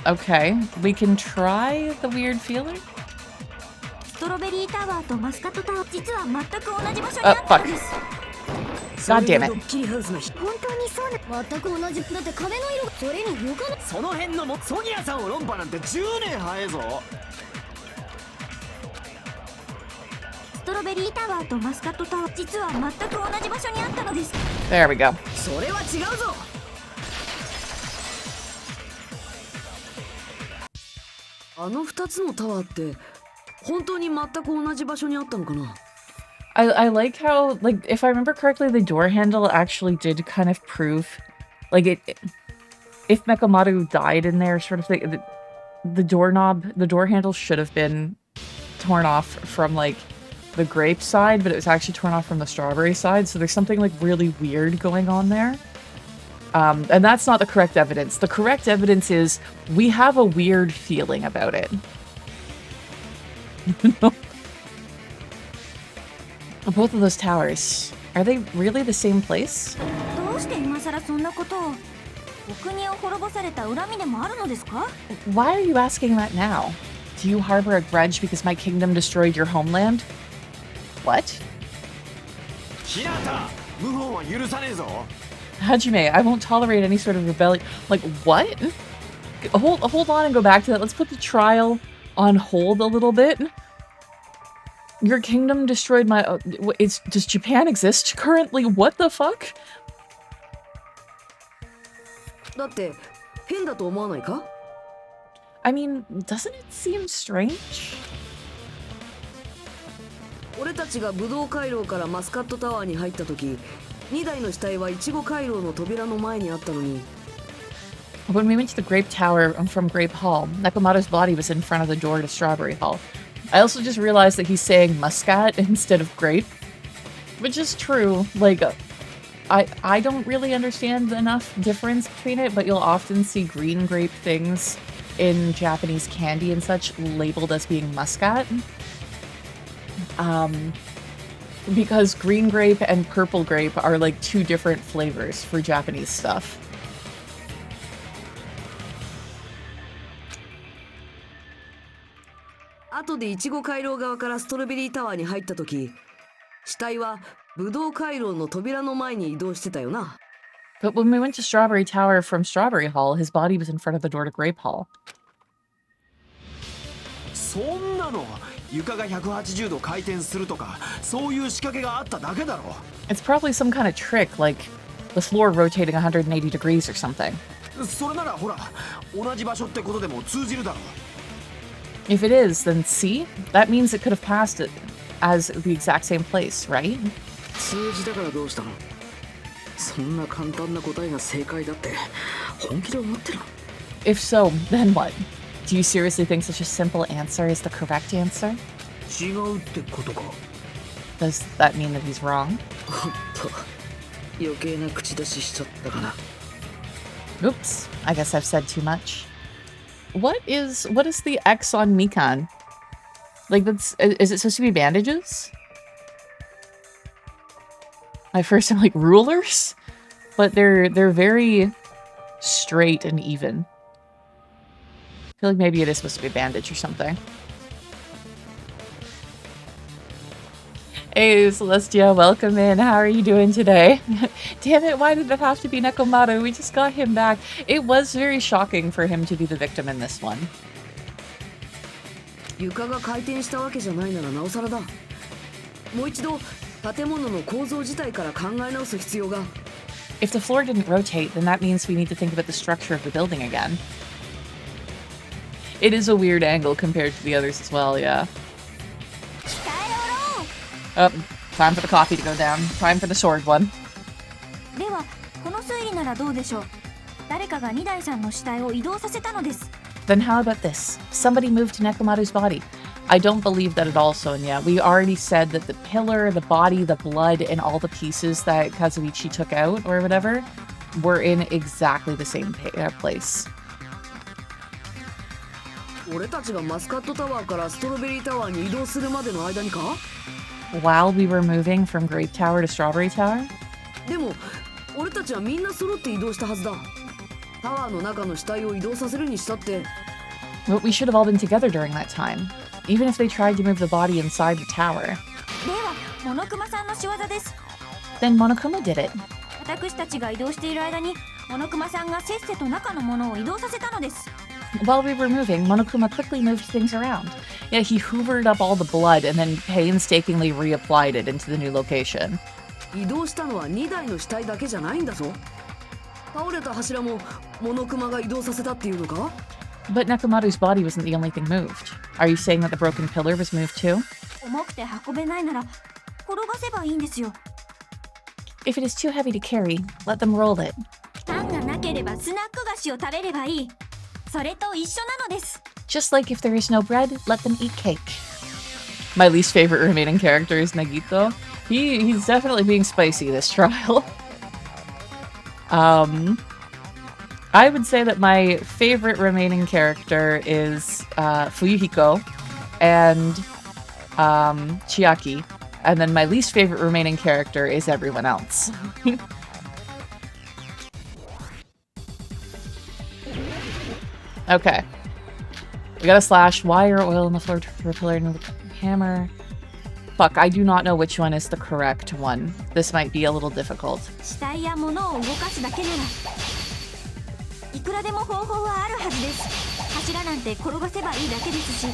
Okay, we can try the weird feeler. Oh, fuck. God damn it. There we go. あの2つのタワーって本当に全く同じ場所にあったのかな? I like how, like, if I remember correctly, the door handle actually did kind of prove, like, if Mekamaru died in there, sort of thing, the door handle should have been torn off from, like, the grape side, but it was actually torn off from the strawberry side, so there's something, like, really weird going on there. And that's not the correct evidence. The correct evidence is we have a weird feeling about it. Both of those towers, are they really the same place? Why are you asking that now? Do you harbor a grudge because my kingdom destroyed your homeland? What? Hajime, I won't tolerate any sort of rebellion. Like, what? Hold on and go back to that. Let's put the trial on hold a little bit. Your kingdom destroyed my... does Japan exist currently? What the fuck? だって変だと思わないか? I mean, doesn't it seem strange? 俺たちが武道回廊からマスカットタワーに入った時、2台の死体はイチゴ回廊の扉の前にあったのに。When we went to the Grape Tower from Grape Hall, Nekomaru's body was in front of the door to Strawberry Hall. I also just realized that he's saying muscat instead of grape, which is true. Like, I don't really understand enough difference between it, but you'll often see green grape things in Japanese candy and such labeled as being muscat. Because green grape and purple grape are like two different flavors for Japanese stuff. 後でイチゴ回廊側からストロベリータワーに入った時、死体はブドウ回廊の扉の前に移動してたよな。But when we went to Strawberry Tower from Strawberry Hall, his body was in front of the door to Grape Hall. そんなの床が180度回転するとかそういう仕掛けがあっただけだろ。 It's probably some kind of trick, like the floor rotating 180 degrees or something. それならほら同じ場所ってことでも通じるだろ。 If it is, then see? That means it could have passed it as the exact same place, right? 数字だからどうしたの? そんな簡単な答えが正解だって本気で思ってる? If so, then what? Do you seriously think such a simple answer is the correct answer? 違うってことか? Does that mean that he's wrong? おっと、余計な口出ししちゃったかな。 Oops, I guess I've said too much. What is the X on Mikan? Like, is it supposed to be bandages? At first I'm like, rulers? But they're very straight and even. I feel like maybe it is supposed to be a bandage or something. Hey, Celestia, welcome in. How are you doing today? Damn it, why did it have to be Nekomaru? We just got him back. It was very shocking for him to be the victim in this one. 床が回転したわけじゃないならなおさらだ。もう一度建物の構造自体から考え直す必要が。If the floor didn't rotate, then that means we need to think about the structure of the building again. It is a weird angle compared to the others as well, yeah. Oh, time for the coffee to go down. Time for the sword one. ではこの推理ならどうでしょう。誰かが2台さんの死体を移動させたのです。 Then how about this? Somebody moved Nekomaru's body. I don't believe that at all, Sonia. We already said that the pillar, the body, the blood, and all the pieces that Kazuichi took out, or whatever, were in exactly the same place. 俺たちがマスカットタワーからストロベリータワーに移動するまでの間にか While we were moving from Grape Tower to Strawberry Tower? でも俺たちはみんな揃って移動したはずだ。タワーの中の死体を移動させるにしたって。 But we should have all been together during that time. Even if they tried to move the body inside the tower. ではモノクマさんの仕業です。 Then Monokuma did it. 私たちが移動している間にモノクマさんがせっせと中のものを移動させたのです。 While we were moving, Monokuma quickly moved things around. Yeah, he hoovered up all the blood and then painstakingly reapplied it into the new location. 移動したのは2台の死体だけじゃないんだぞ。倒れた柱もモノクマが移動させたっていうのか But Nekomaru's body wasn't the only thing moved. Are you saying that the broken pillar was moved too? 重くて運べないなら転がせばいいんですよ。 If it is too heavy to carry, let them roll it. パンがなければスナック菓子を食べればいい。それと一緒なのです。 Just like if there is no bread, let them eat cake. My least favorite remaining character is Nagito. He's definitely being spicy this trial. I would say that my favorite remaining character is Fuyuhiko and Chiaki. And then my least favorite remaining character is everyone else. Okay. We got a slash, wire, oil on the floor for a pillar, and a hammer. Fuck, I do not know which one is the correct one. This might be a little difficult. 死体や物を動かすだけならいくらでも方法はあるはずです。柱なんて転がせばいいだけですし、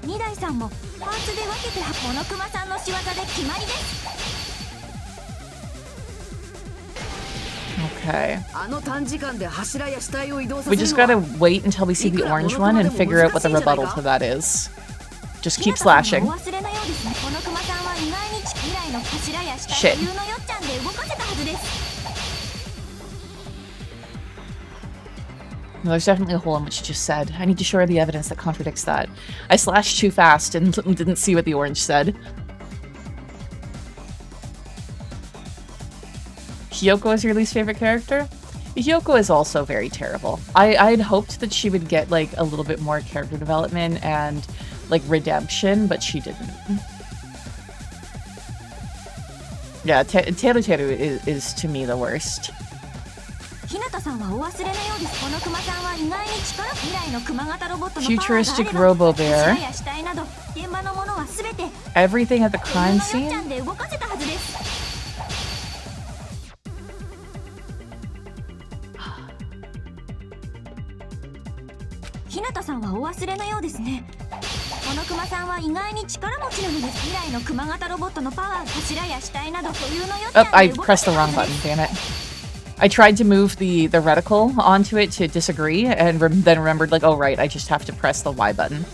2台さんもパーツで分けてモノクマさんの仕業で決まりです。 Okay. あの短時間で柱や死体を移動させ We る just のは gotta wait until we see the orange one and figure out what the rebuttal to that is. Just keep slashing. お忘れのようですね。モノクマさんは意外に未来の柱や死体を有のよっちゃんで動かせたはずです。 No, there's definitely a hole in what you just said. I need to show her the evidence that contradicts that. I slashed too fast and didn't see what the orange said. Hiyoko is your least favorite character? Hiyoko is also very terrible. I'd hoped that she would get like a little bit more character development and like redemption, but she didn't. Yeah, Teru Teru is to me the worst. 日向さんはお忘れのようです。モノクマさんは意外に力未来の熊型ロボットのパワーがあれば Futuristic Robo Bear. 柱や死体など現場のものはすべて Everything at the crime 有のよっちゃ scene? んで動かせたはずです。 日向さんはお忘れのようですね。モノクマさんは意外に力持ちなのです。未来の熊型ロボットのパワー、柱や死体など固有のよっちゃん Oh, I で動か pressed せ the たは wrong ずで button, す。 damn it. I tried to move the reticle onto it to disagree, and then remembered, like, oh right, I just have to press the Y button.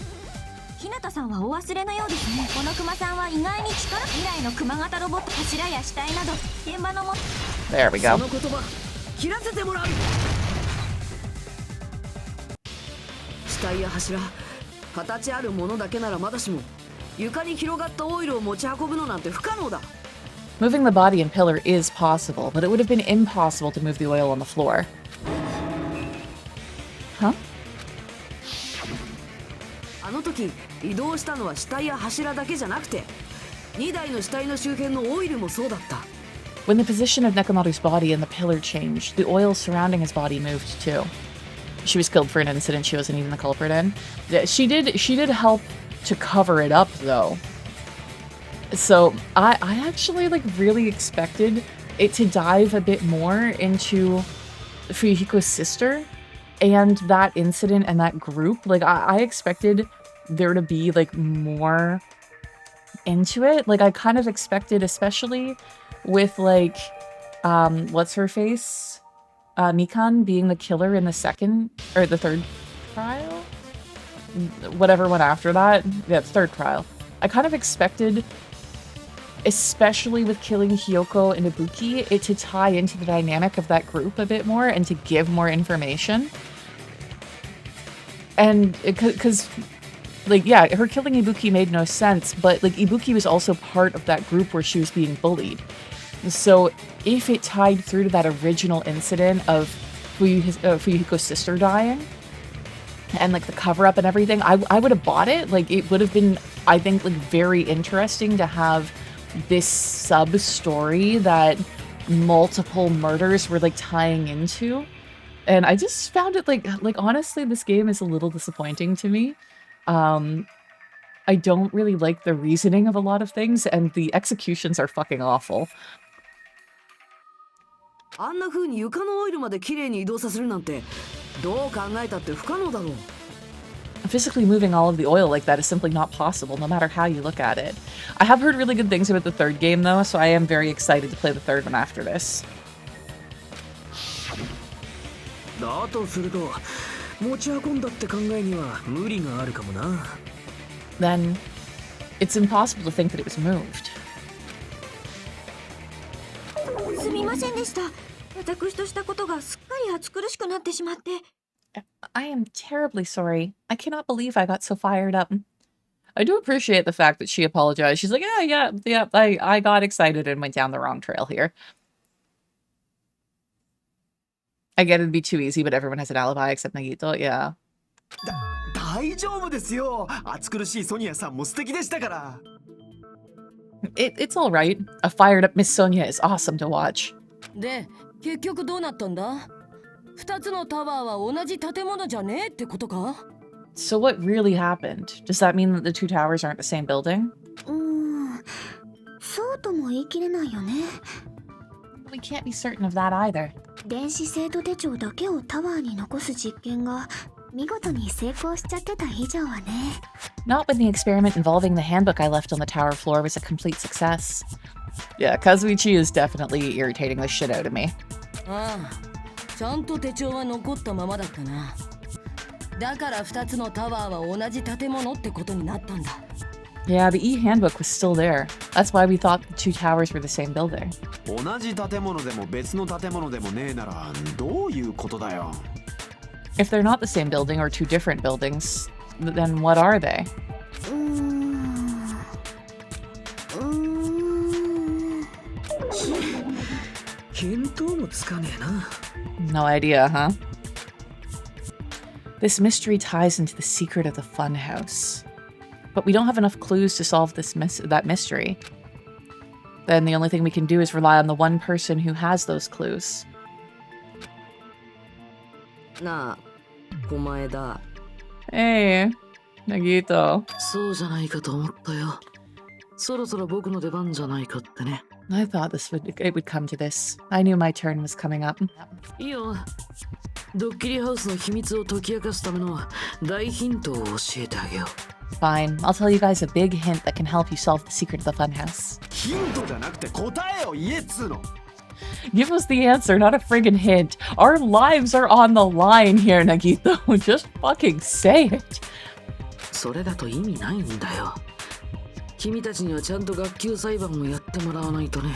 日向さんはお忘れのようですね。モノクマさんは意外に力未来の熊型ロボット、柱や死体など現場のも There we go. その言葉切らせてもらう。死体や柱形あるものだけならまだしも床に広がったオイルを持ち運ぶのなんて不可能だ。 Moving the body and pillar is possible, but it would have been impossible to move the oil on the floor. Huh? の時移動したのは死体や柱だけじゃなくて2台の死体の周辺のオイルもそうだった。 When the position of Nekomaru's body in the pillar changed, the oil surrounding his body moved too. She was killed for an incident she wasn't even the culprit in. Yeah, she did help to cover it up though. So I actually like really expected it to dive a bit more into Fuyuhiko's sister and that incident and that group. Like I expected there to be like more into it. Like I kind of expected, especially with like what's her face? Mikan being the killer in the second or the third trial? Whatever went after that. Yeah, the third trial. I kind of expected, especially with killing Hiyoko and Ibuki, it to tie into the dynamic of that group a bit more and to give more information. And because, like, yeah, her killing Ibuki made no sense, but, like, Ibuki was also part of that group where she was being bullied. So if it tied through to that original incident of Fuyuhiko's sister dying, and, like, the cover-up and everything, I would have bought it. Like, it would have been, I think, like, very interesting to have this sub-story that multiple murders were, like, tying into. And I just found it, like honestly, this game is a little disappointing to me. I don't really like the reasoning of a lot of things, and the executions are fucking awful. あんな風に床のオイルまで綺麗に移動させるなんてどう考えたって不可能だろう。 Physically moving all of the oil like that is simply not possible, no matter how you look at it. I have heard really good things about the third game, though, so I am very excited to play the third one after this. だとすると持ち運んだって考えには無理があるかもな。 Then it's impossible to think that it was moved. すみませんでした。私としたことがすっかり暑苦しくなってしまって。 I am terribly sorry. I cannot believe I got so fired up. I do appreciate the fact that she apologized. She's like, yeah, I got excited and went down the wrong trail here. I get it'd be too easy, but everyone has an alibi except Nagito, yeah. 大丈夫ですよ。暑苦しいソニアさんも素敵でしたから。It's all right. A fired up Miss Sonia is awesome to watch. で、結局どうなったんだ？二つのタワーは同じ建物じゃねえってことか？ So what really happened? Does that mean that the two towers aren't the same building? そうとも言い切れないよね。 We can't be certain of that either. 電子生徒手帳だけをタワーに残す実験が見事に成功しちゃってた以上はね。 Not when the experiment involving the handbook I left on the tower floor was a complete success. Yeah, Kazuichi is definitely irritating the shit out of me. ああ。ちゃんと手帳は残ったままだったな。だから2つのタワーは同じ建物ってことになったんだ。Yeah, the E-handbook was still there. That's why we thought the two towers were the same building. 同じ建物でも別の建物でもねえならどういうことだよ。If they're not the same building or two different buildings, then what are they? 見当もつかねえな。 No idea, huh? This mystery ties into the secret of the funhouse. But we don't have enough clues to solve that mystery. Then the only thing we can do is rely on the one person who has those clues. なあ、お前だ。 Hey, Nagito. そうじゃないかと思ったよ。そろそろ僕の出番じゃないかってね。 I thought it would come to this. I knew my turn was coming up. いいよ。ドッキリハウスの秘密を解き明かすための大ヒントを教えてあげよう。 Fine, I'll tell you guys a big hint that can help you solve the secret of the funhouse. ヒントじゃなくて答えを言えっつーの。 Give us the answer, not a friggin' hint. Our lives are on the line here, Nagito. Just fucking say it. それだと意味ないんだよ。君たちにはちゃんと学級裁判をやってもらわないとね。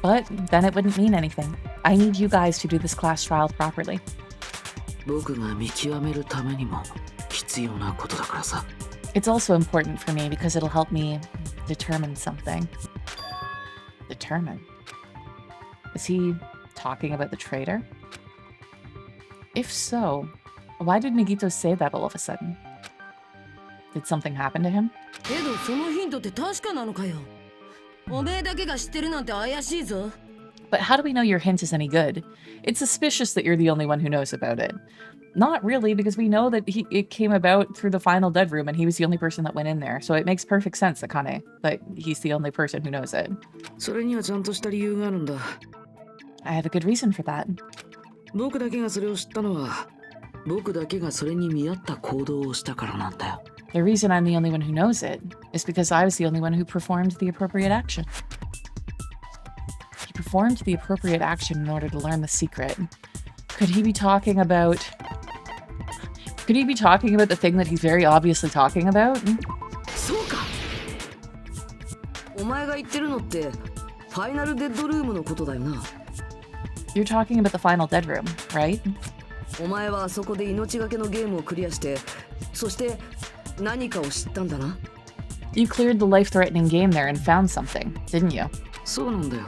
But then it wouldn't mean anything. I need you guys to do this class trial properly. 僕が見極めるためにも必要なことだからさ。 It's also important for me because it'll help me determine something. Determine? Is he talking about the traitor? If so, why did Nagito say that all of a sudden? Did something happen to him? けどそのヒントって確かなのかよ。おめえだけが知ってるなんて怪しいぞ。 But how do we know your hint is any good? It's suspicious that you're the only one who knows about it. Not really, because we know that it came about through the final dead room and he was the only person that went in there. So it makes perfect sense, Akane, that he's the only person who knows it. それにはちゃんとした理由があるんだ。 I have a good reason for that. 僕だけがそれを知ったのは、僕だけがそれに見合った行動をしたからなんだよ。 The reason I'm the only one who knows it is because I was the only one who performed the appropriate action. He performed the appropriate action in order to learn the secret. Could he be talking about the thing that he's very obviously talking about? そうか。お前が言ってるのってファイナルデッドルームのことだよな。 You're talking about the final dead room, right? お前はあそこで命がけのゲームをクリアして、そして何かを知ったんだな。 You cleared the life-threatening game there and found something, didn't you? そうなんだよ。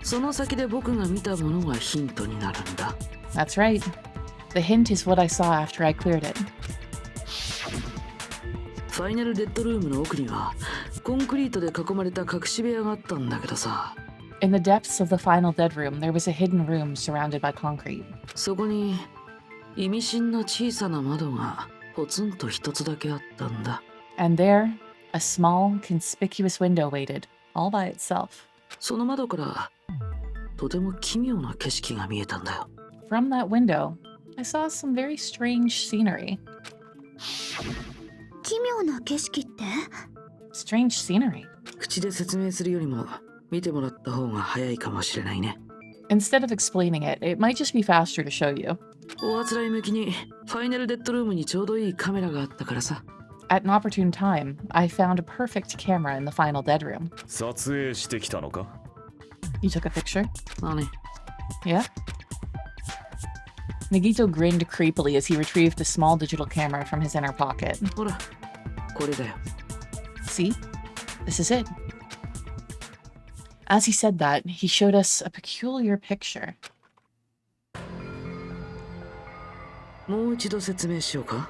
その先で僕が見たものがヒントになるんだ。 That's right. The hint is what I saw after I cleared it. ファイナルデッドルームの奥にはコンクリートで囲まれた隠し部屋があったんだけどさ。 In the depths of the final dead room, there was a hidden room surrounded by concrete. そこに意味深な小さな窓がポツンと一つだけあったんだ。 And there, a small, conspicuous window waited, all by itself. その窓からとても奇妙な景色が見えたんだよ。 From that window, I saw some very strange scenery. 奇妙な景色って？ Strange scenery. 口で説明するよりも見てもらった方が早いかもしれないね。 Instead of explaining it, it might just be faster to show you. おあつらい向きにファイナルデッドルームにちょうどいいカメラがあったからさ。 At an opportune time, I found a perfect camera in the final dead room. 撮影してきたのか？ You took a picture? 何？ Yeah? Nagito grinned creepily as he retrieved a small digital camera from his inner pocket. ほら、これだよ。 See? This is it. As he said that, he showed us a peculiar picture. もう一度説明しようか。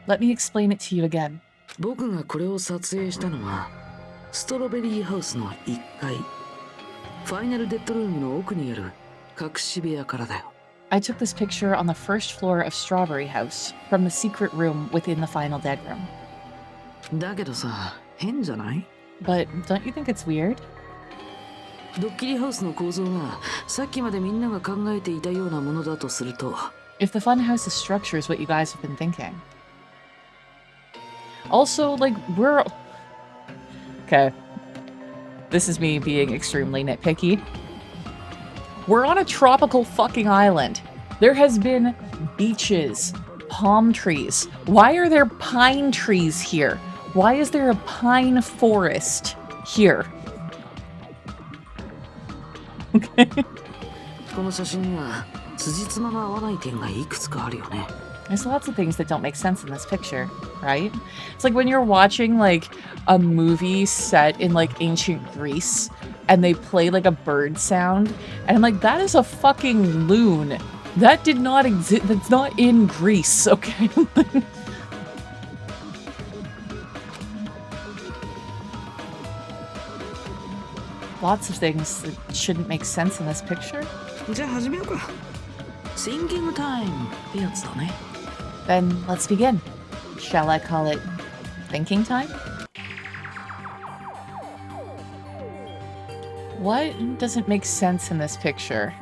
Let me explain it to you again. 僕がこれを撮影したのはストロベリーハウスの1階ファイナルデッドルームの奥にある隠し部屋からだよ。 I took this picture on the first floor of Strawberry House, from the secret room within the final dead room. だけどさ、変じゃない？ But don't you think it's weird? ドッキリハウスの構造がさっきまでみんなが考えていたようなものだとすると、 If the funhouse's structure is what you guys have been thinking. Also, like, we're... Okay. This is me being extremely nitpicky. We're on a tropical fucking island. There has been beaches, palm trees. Why are there pine trees here? Why is there a pine forest here? Okay. この写真には辻褄が合わない点がいくつかあるよね。 There's lots of things that don't make sense in this picture, right? It's like when you're watching like a movie set in like ancient Greece and they play like a bird sound and I'm like, that is a fucking loon. That did not exist. That's not in Greece, okay? Lots of things that shouldn't make sense in this picture. じゃあ始めようか。Thinking time ってやつだね。 Then let's begin. Shall I call it thinking time? What doesn't make sense in this picture?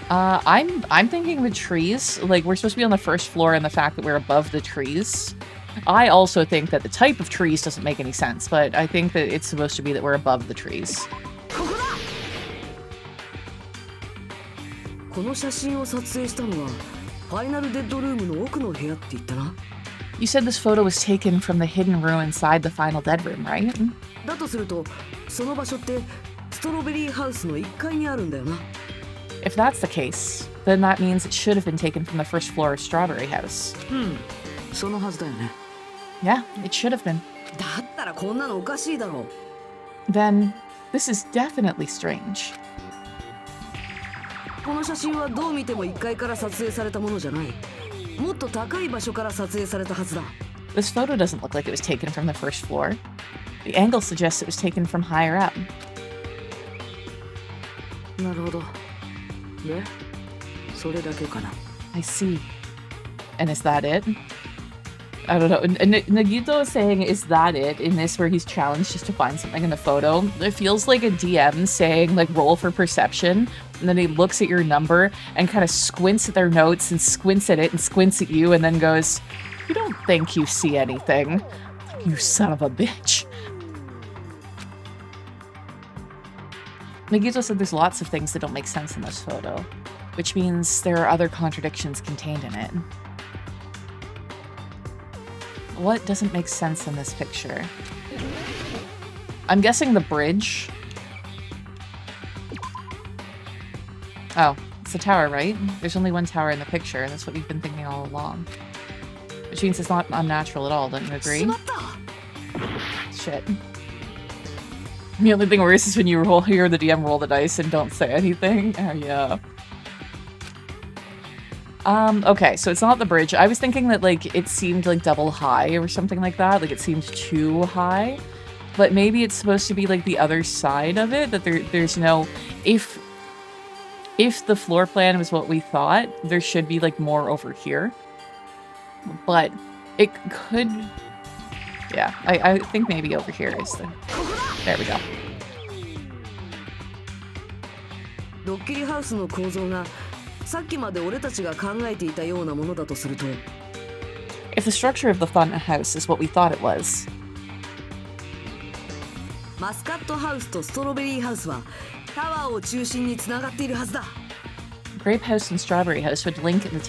I'm thinking the trees. Like, we're supposed to be on the first floor and the fact that we're above the trees. I also think that the type of trees doesn't make any sense, but I think that it's supposed to be that we're above the trees. この写真を撮影したのはファイナルデッドルームの奥の部屋って言ったな。 You said this photo was taken from the hidden room inside the final dead room, right? だとするとその場所ってストロベリーハウスの1階にあるんだよな。 If that's the case, then that means it should have been taken from the first floor of Strawberry House. そのはずだよね。 Yeah, it should have been. だったらこんなのおかしいだろう。 Then, this is definitely strange. この写真はどう見ても1階から撮影されたものじゃない。もっと高い場所から撮影されたはずだ。 This photo doesn't look like it was taken from the first floor. The angle suggests it was taken from higher up. なるほど。で、それだけかな。I see. And is that it? I don't know. Nagito is saying, is that it? In this where he's challenged just to find something in the photo. It feels like a DM saying, like, roll for perception. And then he looks at your number and kind of squints at their notes and squints at it and squints at you and then goes, you don't think you see anything. You son of a bitch. Nagito said there's lots of things that don't make sense in this photo, which means there are other contradictions contained in it. What doesn't make sense in this picture? I'm guessing the bridge. Oh, it's the tower, right? There's only one tower in the picture, and that's what we've been thinking all along. Which means it's not unnatural at all, don't you agree? Shit. The only thing worse is when you hear the DM roll the dice and don't say anything. Oh, yeah. Okay, so it's not the bridge. I was thinking that, like, it seemed, like, double high or something like that. Like, it seemed too high. But maybe it's supposed to be, like, the other side of it. That there's no... If the floor plan was what we thought, there should be, like, more over here. But it could... Yeah, I think maybe over here is the... There we go. ドッキリハウスの構造がさっきまで俺たちが考えていたようなものだとすると If the structure of the fun house is what we thought it was, マスカットハウスとストロベリーハウスはタワーを中心につながっているはずだ Grape House and Strawberry House would link in the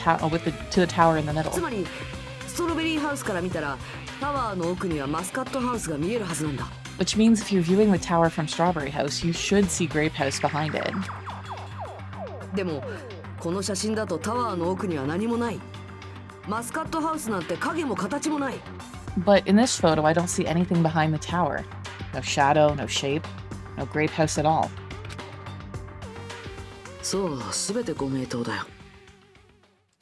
to the tower in the middle. つまりストロベリーハウスから見たらタワーの奥にはマスカットハウスが見えるはずなんだ Which means if you're viewing the tower from Strawberry House, you should see Grape House behind it. でもこの写真だとタワーの奥には何もないマスカットハウスなんて影も形もない But in this photo, I don't see anything behind the tower. No shadow, no shape, no Grape House at all. そう、すべてご名答だよ。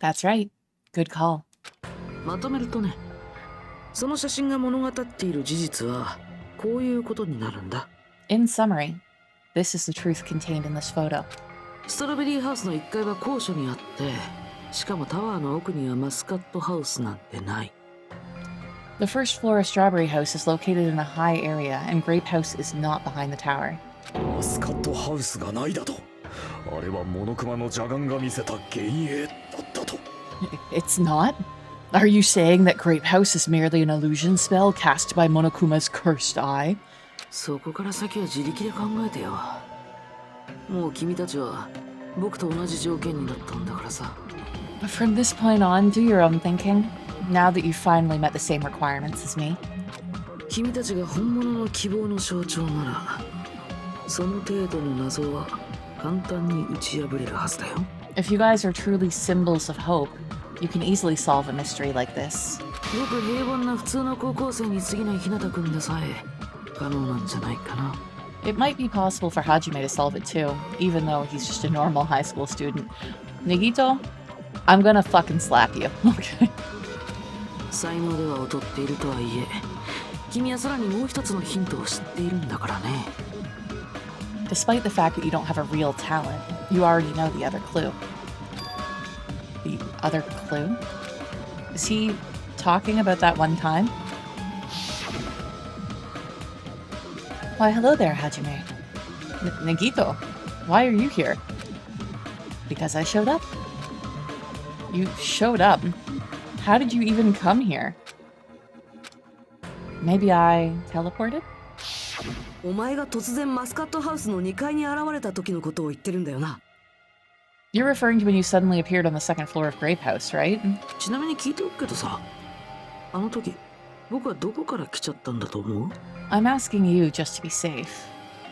That's right. Good call. まとめるとね、その写真が物語っている事実はこういうことになるんだ。 In summary, this is the truth contained in this photo. ストロベリーハウスの1階は高所にあって、しかもタワーの奥にはマスカットハウスなんてない。 The first floor of Strawberry House is located in a high area, and Grape House is not behind the tower. マスカットハウスがないだと。あれはモノクマの邪眼が見せた幻影だったと。It's not? Are you saying that Grape House is merely an illusion spell cast by Monokuma's cursed eye? そこから先は自力で考えてよ。もう君たちは僕と同じ条件になったんだからさ。But from this point on, do your own thinking. Now that you've finally met the same requirements as me. 君たちが本物の希望の象徴なら、その程度の謎は簡単に打ち破れるはずだよ。If you guys are truly symbols of hope, you can easily solve a mystery like this. よく平凡な普通の高校生に過ぎない日向くんでさえ可能なんじゃないかな。It might be possible for Hajime to solve it too, even though he's just a normal high school student. Nagito, I'm gonna fucking slap you, okay? 才能では劣っているとはいえ、君はさらにもう一つのヒントを知っているんだからね。Despite the fact that you don't have a real talent, you already know the other clue. The other clue? Is he talking about that one time? Why, hello there, Hajime. Nagito, why are you here? Because I showed up. You showed up? How did you even come here? Maybe I teleported? お前が突然マスカットハウスの2階に現れた時のことを言ってるんだよな。You're referring to when you suddenly appeared on the second floor of Grape House, right? ちなみに聞いておくけどさ、あの時僕はどこから来ちゃったんだと思う？ I'm asking you just to be safe.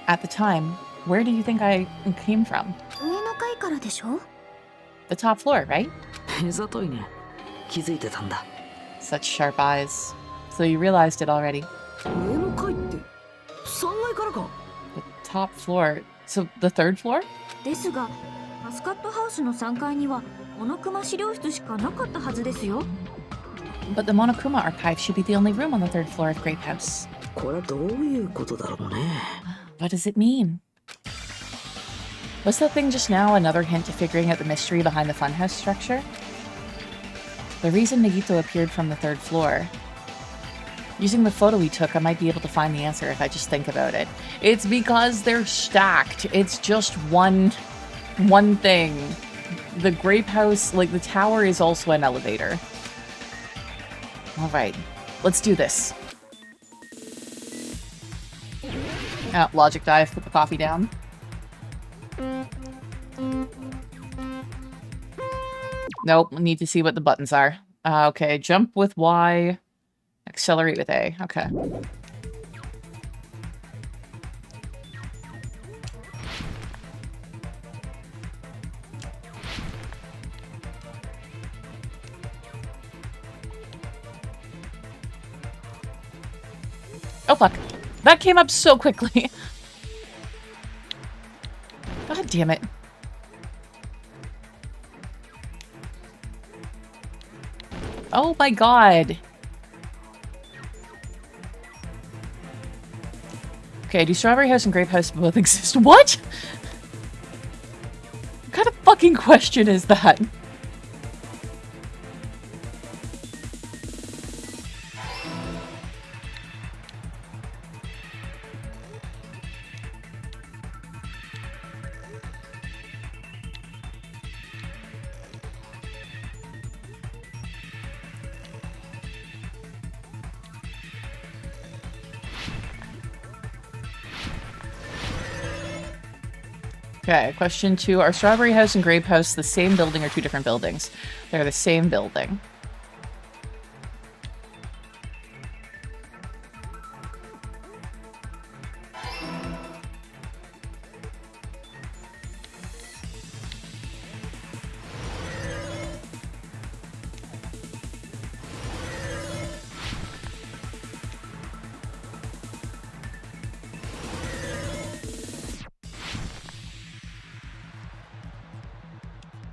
At the time, where do you think I came from? 上の階からでしょ？ The top floor, right? 目ざといね。気づいてたんだ。Such sharp eyes. So you realized it already. 上の階って3階からか。 The top floor. So the third floor? ですがマスカットハウスの3階にはモノクマ資料室しかなかったはずですよ。 But the Monokuma archive should be the only room on the third floor of Grape House. これはどういうことだろうね。What does it mean? Was the thing just now another hint to figuring out the mystery behind the funhouse structure? The reason Nagito appeared from the third floor. Using the photo we took, I might be able to find the answer if I just think about it. It's because they're stacked. It's just one thing. The Grape House, like the tower, is also an elevator. Alright, let's do this. Logic dive, put the coffee down. Nope, need to see what the buttons are. Okay, jump with Y, accelerate with A. Okay. Oh fuck. That came up so quickly. God damn it. Oh my god. Okay, do Strawberry House and Grape House both exist? What? What kind of fucking question is that? Okay, question 2. Are Strawberry House and Grape House the same building or two different buildings? They're the same building.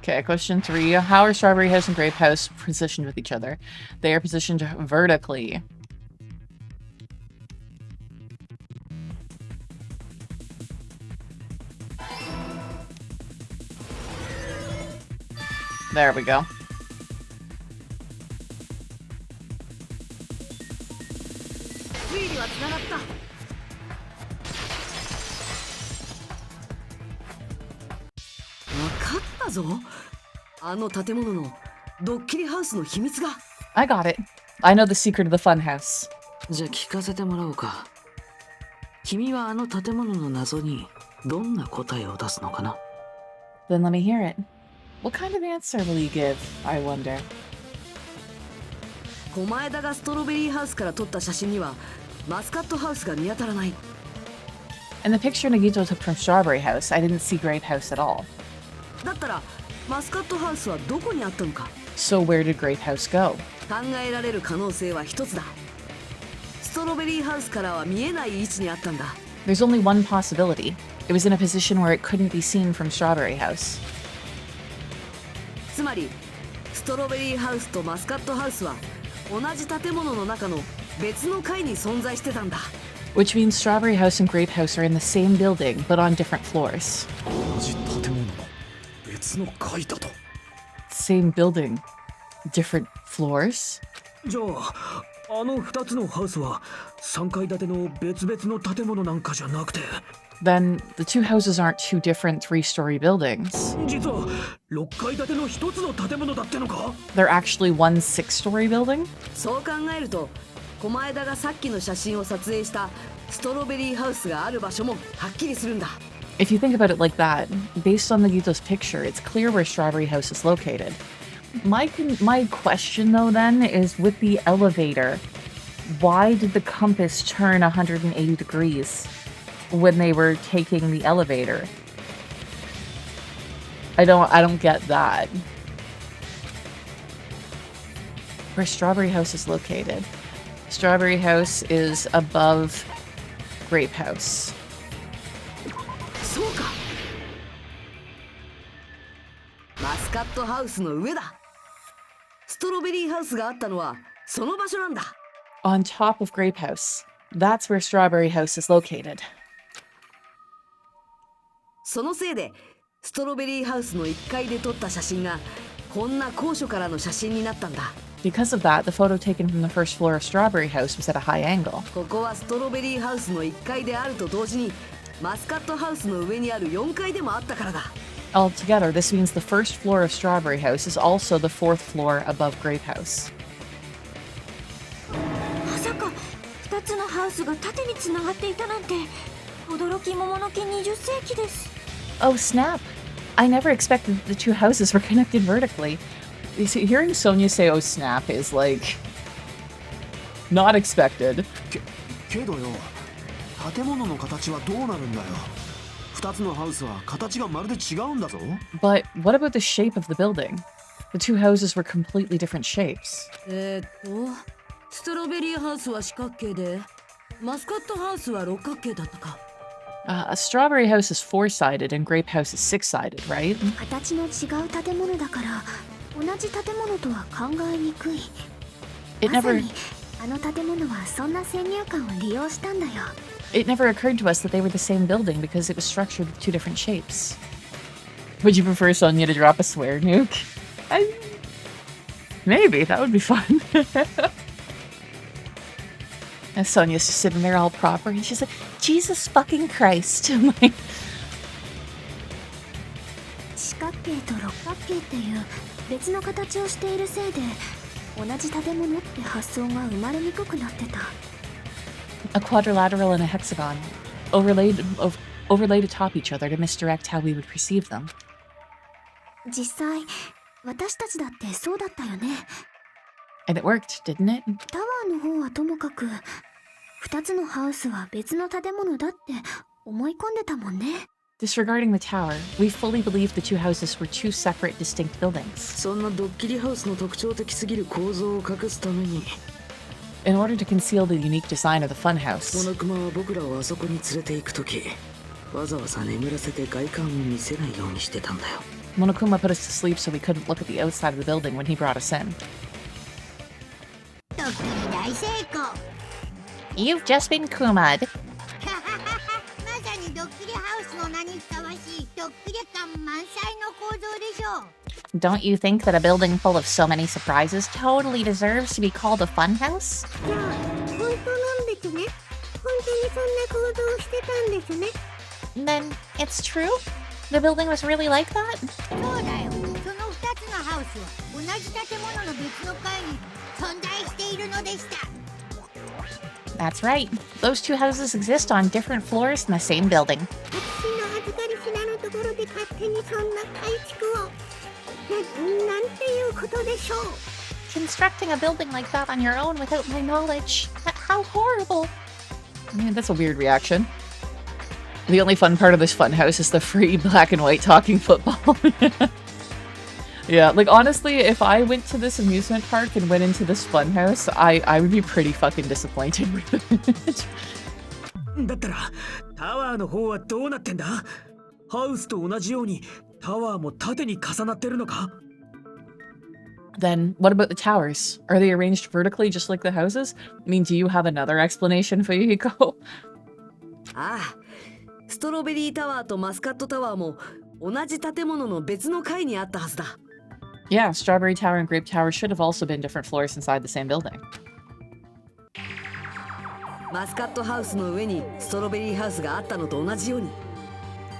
Okay, question 3. How are Strawberry House and Grape House positioned with each other? They are positioned vertically. There we go. I got it. I know the secret of the funhouse. じゃあ聞かせてもらおうか。君はあの建物の謎にどんな答えを出すのかな？ Then let me hear it. What kind of answer will you give, I wonder? 狛枝がストロベリーハウスから撮った写真にはマスカットハウスが見当たらない。 In the picture Nagito took from Strawberry House, I didn't see Grape House at all. だったらマスカットハウスはどこにあったのか。 So where did Grape House go? 考えられる可能性は一つだ。ストロベリーハウスからは見えない位置にあったんだ。 There's only one possibility. It was in a position where it couldn't be seen from Strawberry House. つまりストロベリーハウスとマスカットハウスは同じ建物の中の別の階に存在してたんだ。 Which means Strawberry House and Grape House are in the same building, but on different floors. 同じ建物の別の階だと。 Same building, different floors? じゃあ、あの2つのハウスは3階建ての別々の建物なんかじゃなくて。 Then the two houses aren't two different three-story buildings. 実は6階建ての1つの建物だってのか？ They're actually one six-story building? そう考えると狛枝がさっきの写真を撮影したストロベリーハウスがある場所もはっきりするんだ。 If you think about it like that, based on Nagito's picture, it's clear where Strawberry House is located. My question, though, then, is with the elevator, why did the compass turn 180 degrees when they were taking the elevator? I don't get that. Where Strawberry House is located. Strawberry House is above Grape House. そうか。マスカットハウスの上だ。ストロベリーハウスがあったのはその場所なんだ。 On top of Grape House. That's where Strawberry House is located. そのせいでストロベリーハウスの1階で撮った写真がこんな高所からの写真になったんだ。 Because of that, the photo taken from the first floor of Strawberry House was at a high angle. ここはストロベリーハウスの1階であると同時にマスカットハウスの上にある4階でもあったからだ。 Altogether, this means the first floor of Strawberry House is also the fourth floor above Grape House. まさか2つのハウスが縦につながっていたなんて驚き桃の木20世紀です。 Oh, snap! I never expected the two houses were connected vertically. Hearing Sonia say, oh, snap, is like... not expected. けどよ、建物の形はどうなるんだよ。2つのハウスは形がまるで違うんだぞ。 But what about the shape of the building? The two houses were completely different shapes. ストロベリーハウスは四角形でマスカットハウスは六角形だったか。A Strawberry House is four-sided and Grape House is six-sided, right? 形の違う建物だから同じ建物とは考えにくい。 It まさ never... にあの建物はそんな先入観を利用したんだよ。 It never occurred to us that they were the same building because it was structured with two different shapes. Would you prefer Sonia to drop a swear nuke? Maybe, that would be fun. And Sonia's just sitting there all proper and she's like, Jesus fucking Christ. I'm like, 四角形と六角形っていう別の形をしているせいで同じ建物って発想が生まれにくくなってた。 a quadrilateral and a hexagon, overlaid atop each other to misdirect how we would perceive them. 実際私たちだってそうだったよね。 And it worked, didn't it? タワーの方はともかく2つのハウスは別の建物だって思い込んでたもんね。 Disregarding the tower, we fully believed the two houses were two separate, distinct buildings. そんなドッキリハウスの特徴的すぎる構造を隠すために In order to conceal the unique design of the funhouse, モノクマは僕らをあそこに連れて行くときわざわざ眠らせて外観を見せないようにしてたんだよ。 Monokuma put us to sleep so we couldn't look at the outside of the building when he brought us in. ドッキリ大成功。 You've just been Kuma'd. まさにドッキリハウスの名にふさわしいドッキリ感満載の構造でしょう。 Don't you think that a building full of so many surprises totally deserves to be called a funhouse? じゃあ本当なんですね。本当にそんな構造をしてたんですね。 Then it's true? The building was really like that? そうだよ。その2つのハウスは同じ建物の別の階に存在しているのでした。 That's right. Those two houses exist on different floors in the same building. 私の預かり知らぬところで勝手にそんな改築を。なんていうことでしょう。 Constructing a building like that on your own without my knowledge. How horrible. Man, that's a weird reaction. The only fun part of this funhouse is the free black and white talking football. Yeah, like honestly, if I went to this amusement park and went into this funhouse, I would be pretty fucking disappointed with it. だったらタワーの方はどうなってんだ？ハウスと同じようにタワーも縦に重なってるのか？ Then what about the towers? Are they arranged vertically just like the houses? I mean, do you have another explanation, Fuyuhiko? ああ、ストロベリータワーとマスカットタワーも同じ建物の別の階にあったはずだ。 Yeah, Strawberry Tower and Grape Tower should have also been different floors inside the same building. マスカットハウスの上にストロベリーハウスがあったのと同じように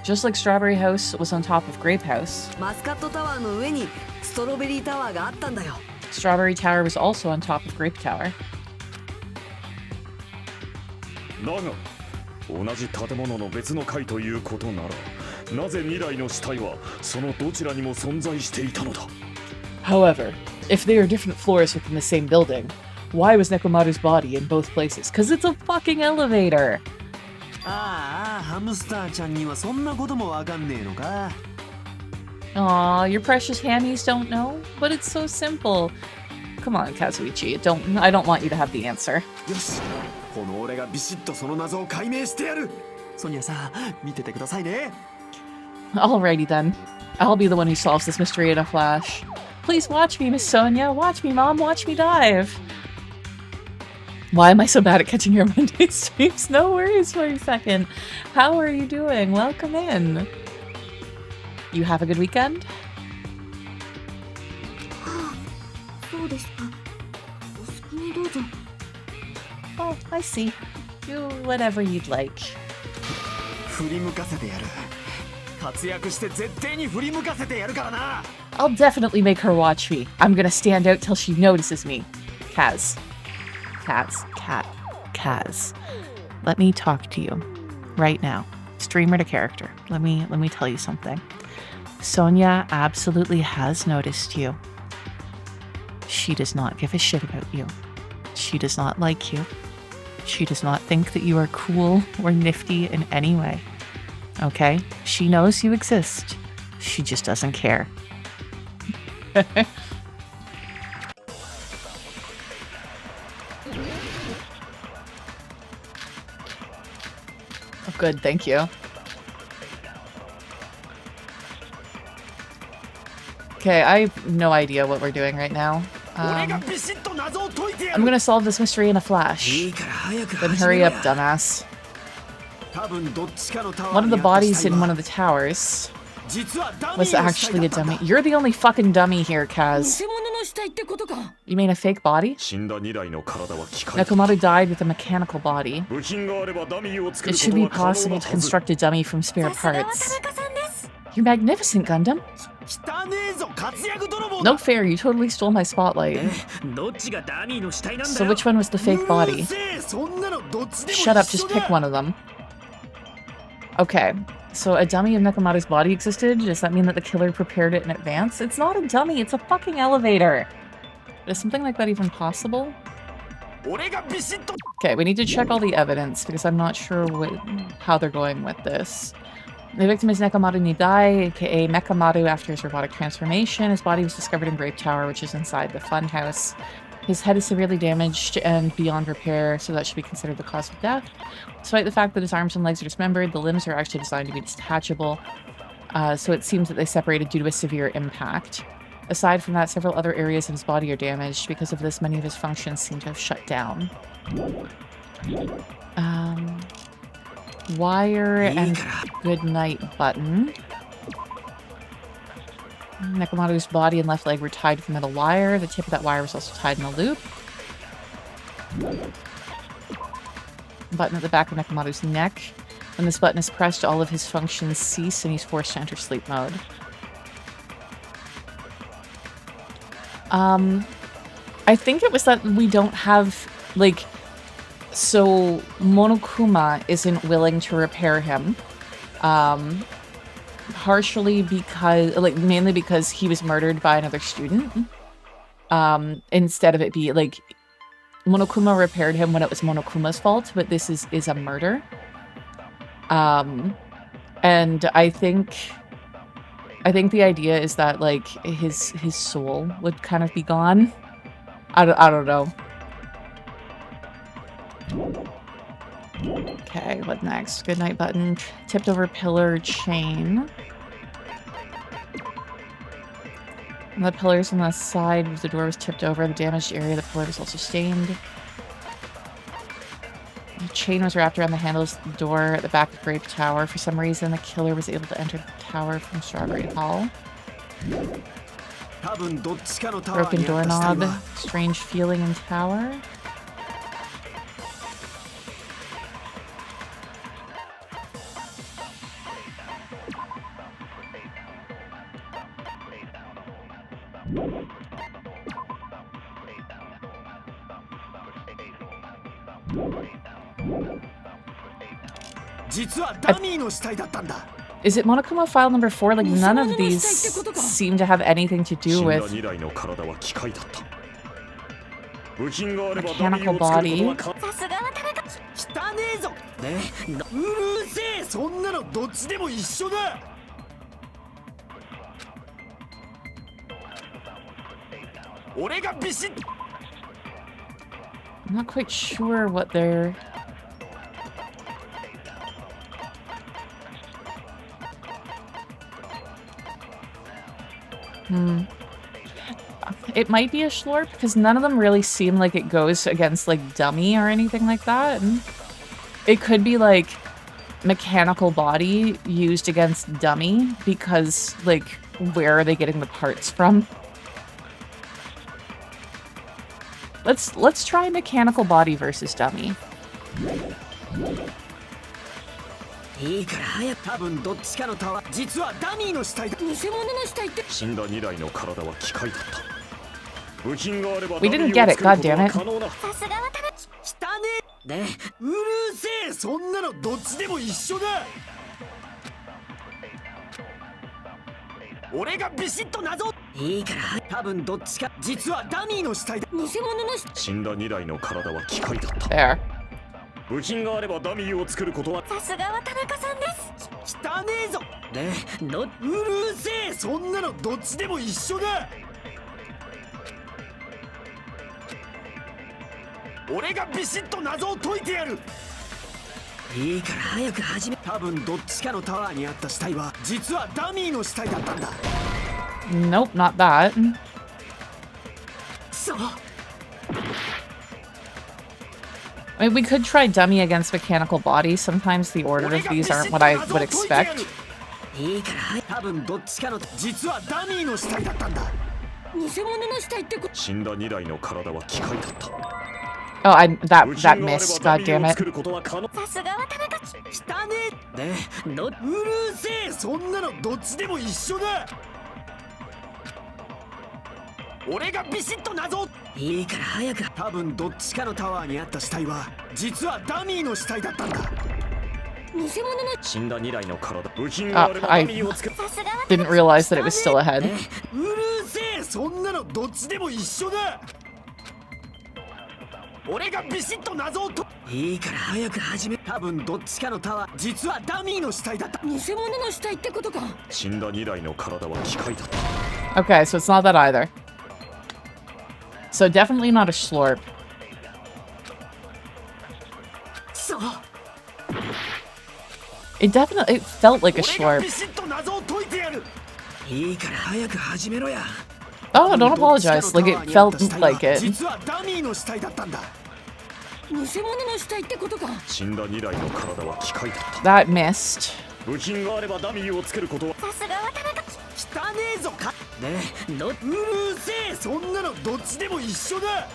Just like Strawberry House was on top of Grape House, マスカットタワーの上にストロベリータワーがあったんだよ。 Strawberry Tower was also on top of Grape Tower. だが同じ建物の別の階ということならなぜ2台の死体はそのどちらにも存在していたのだ。 However, if they are different floors within the same building, why was Nekomaru's body in both places? Because it's a fucking elevator! ああ、ハムスターちゃんにはそんなこともわかんねえのか。 Aw, your precious hammies don't know? But it's so simple. Come on, Kazuichi. I don't want you to have the answer. よし、この俺がビシッとその謎を解明してやる。ソニアさん、見ててくださいね。 Alrighty then. I'll be the one who solves this mystery in a flash. Please watch me, Miss Sonia. Watch me, Mom. Watch me dive. Why am I so bad at catching your Monday streams? No worries for a second. How are you doing? Welcome in. You have a good weekend? そうですか。お好きにどうぞ。 Oh, I see. Do whatever you'd like. 振り向かせてやる。活躍して絶対に振り向かせてやるからな。 I'll definitely make her watch me. I'm gonna stand out till she notices me. Kaz. Let me talk to you. Right now. Streamer to character. Let me tell you something. Sonia absolutely has noticed you. She does not give a shit about you. She does not like you. She does not think that you are cool or nifty in any way. Okay? She knows you exist. She just doesn't care. Oh, good, thank you. Okay, I have no idea what we're doing right now. I'm gonna solve this mystery in a flash. Then hurry up, dumbass. One of the bodies in one of the towers was actually a dummy. You're the only fucking dummy here, Kaz. You mean a fake body? Nekomaru died with a mechanical body. It should be possible to construct a dummy from spare parts. You're magnificent, Gundam. No fair, you totally stole my spotlight. So which one was the fake body? Shut up, just pick one of them. Okay, so a dummy of Nekomaru's body existed? Does that mean that the killer prepared it in advance? It's not a dummy, it's a fucking elevator. Is something like that even possible? Okay, we need to check all the evidence because I'm not sure how they're going with this. The victim is Nekomaru Nidai, aka Mekamaru, after his robotic transformation. His body was discovered in Grape Tower, which is inside the funhouse. His head is severely damaged and beyond repair, so that should be considered the cause of death. Despite the fact that his arms and legs are dismembered, the limbs are actually designed to be detachable, so it seems that they separated due to a severe impact. Aside from that, several other areas of his body are damaged. Because of this, many of his functions seem to have shut down. Wire and good night button. Nekomaru's body and left leg were tied with a metal wire. The tip of that wire was also tied in a loop. Button at the back of Nekomaru's neck. When this button is pressed, all of his functions cease and he's forced to enter sleep mode. I think it was that we don't have, like... So, Monokuma isn't willing to repair him. Partially because, like, mainly because he was murdered by another student. Instead of it being, like, Monokuma repaired him when it was Monokuma's fault, but this is a murder. And I think the idea is that, like, his soul would kind of be gone. I don't know. Okay, what next? Goodnight button. Tipped over pillar chain. And the pillars on the side of the door was tipped over. The damaged area of the pillar was also stained. The chain was wrapped around the handles of the door at the back of Grape Tower. For some reason, the killer was able to enter the tower from Strawberry Hall. Broken doorknob. Strange feeling in tower. Is it Monokuma file number 4? Like, none of these seem to have anything to do with mechanical body. I'm not quite sure what they're... It might be a Schlorp, because none of them really seem like it goes against, like, dummy or anything like that. It could be, like, mechanical body used against dummy, because, like, where are they getting the parts from? Let's try mechanical body versus dummy. いいから早く。多分どっちかのタワー実はダミーの死体だ。偽物の死体って。死んだ2台の体は機械だった。部品があれば We didn't get it, god damn it. さすがはただ汚ねえ。ねうるせえ、そんなのどっちでも一緒だ。俺がビシッと謎。いいから多分どっちか実はダミーの死体だ。偽物の死体。死んだ2台の体は機械だった。 There. 部品があればダミーを作ることは。さすがは田中さんです。汚ねえぞ。ねうるせえ、そんなのどっちでも一緒だ。俺がビシッと謎を解いてやる。いいから早く始め。多分どっちかのタワーにあった死体は実はダミーの死体だったんだ。 Nope, not that. そう。 I mean, we could try dummy against mechanical body. Sometimes the order of these aren't what I would expect. いいから多分どっちかの実はダミーの死体だったんだ。偽物の死体って死んだ2台の体は機械だった。 Oh, that missed. God damn it. さすがは田中汚ねえ。うるせえ、そんなのどっちでも一緒だ。俺がビシッと謎を。いいから早く。多分どっちかのタワーにあった死体は実はダミーの死体だったんだ。偽物の死んだ2台の体部品があればダミーを作る。 Didn't realize that it was still ahead. うるせえ、そんなのどっちでも一緒だ。俺がビシッと謎をいいから早く始め。多分どっちかのタワー実はダミーの死体だった。偽物の死体ってことか。死んだ2台の体は機械だった。 Okay, so it's not that either. So definitely not a Schlorp. そう。 It felt like a 俺が Schlorp. ビシッと謎を解いてやる。いいから早く始めろや。 Oh, don't apologize. Like, it felt like it. 実はダミーの死体だったんだ。偽物の死体ってことか。死んだ2台の体は機械だった。 That missed. 部品があればダミーを作ることは。さすがは田中汚ねえぞか。うるせえ、そんなのどっちでも一緒だ。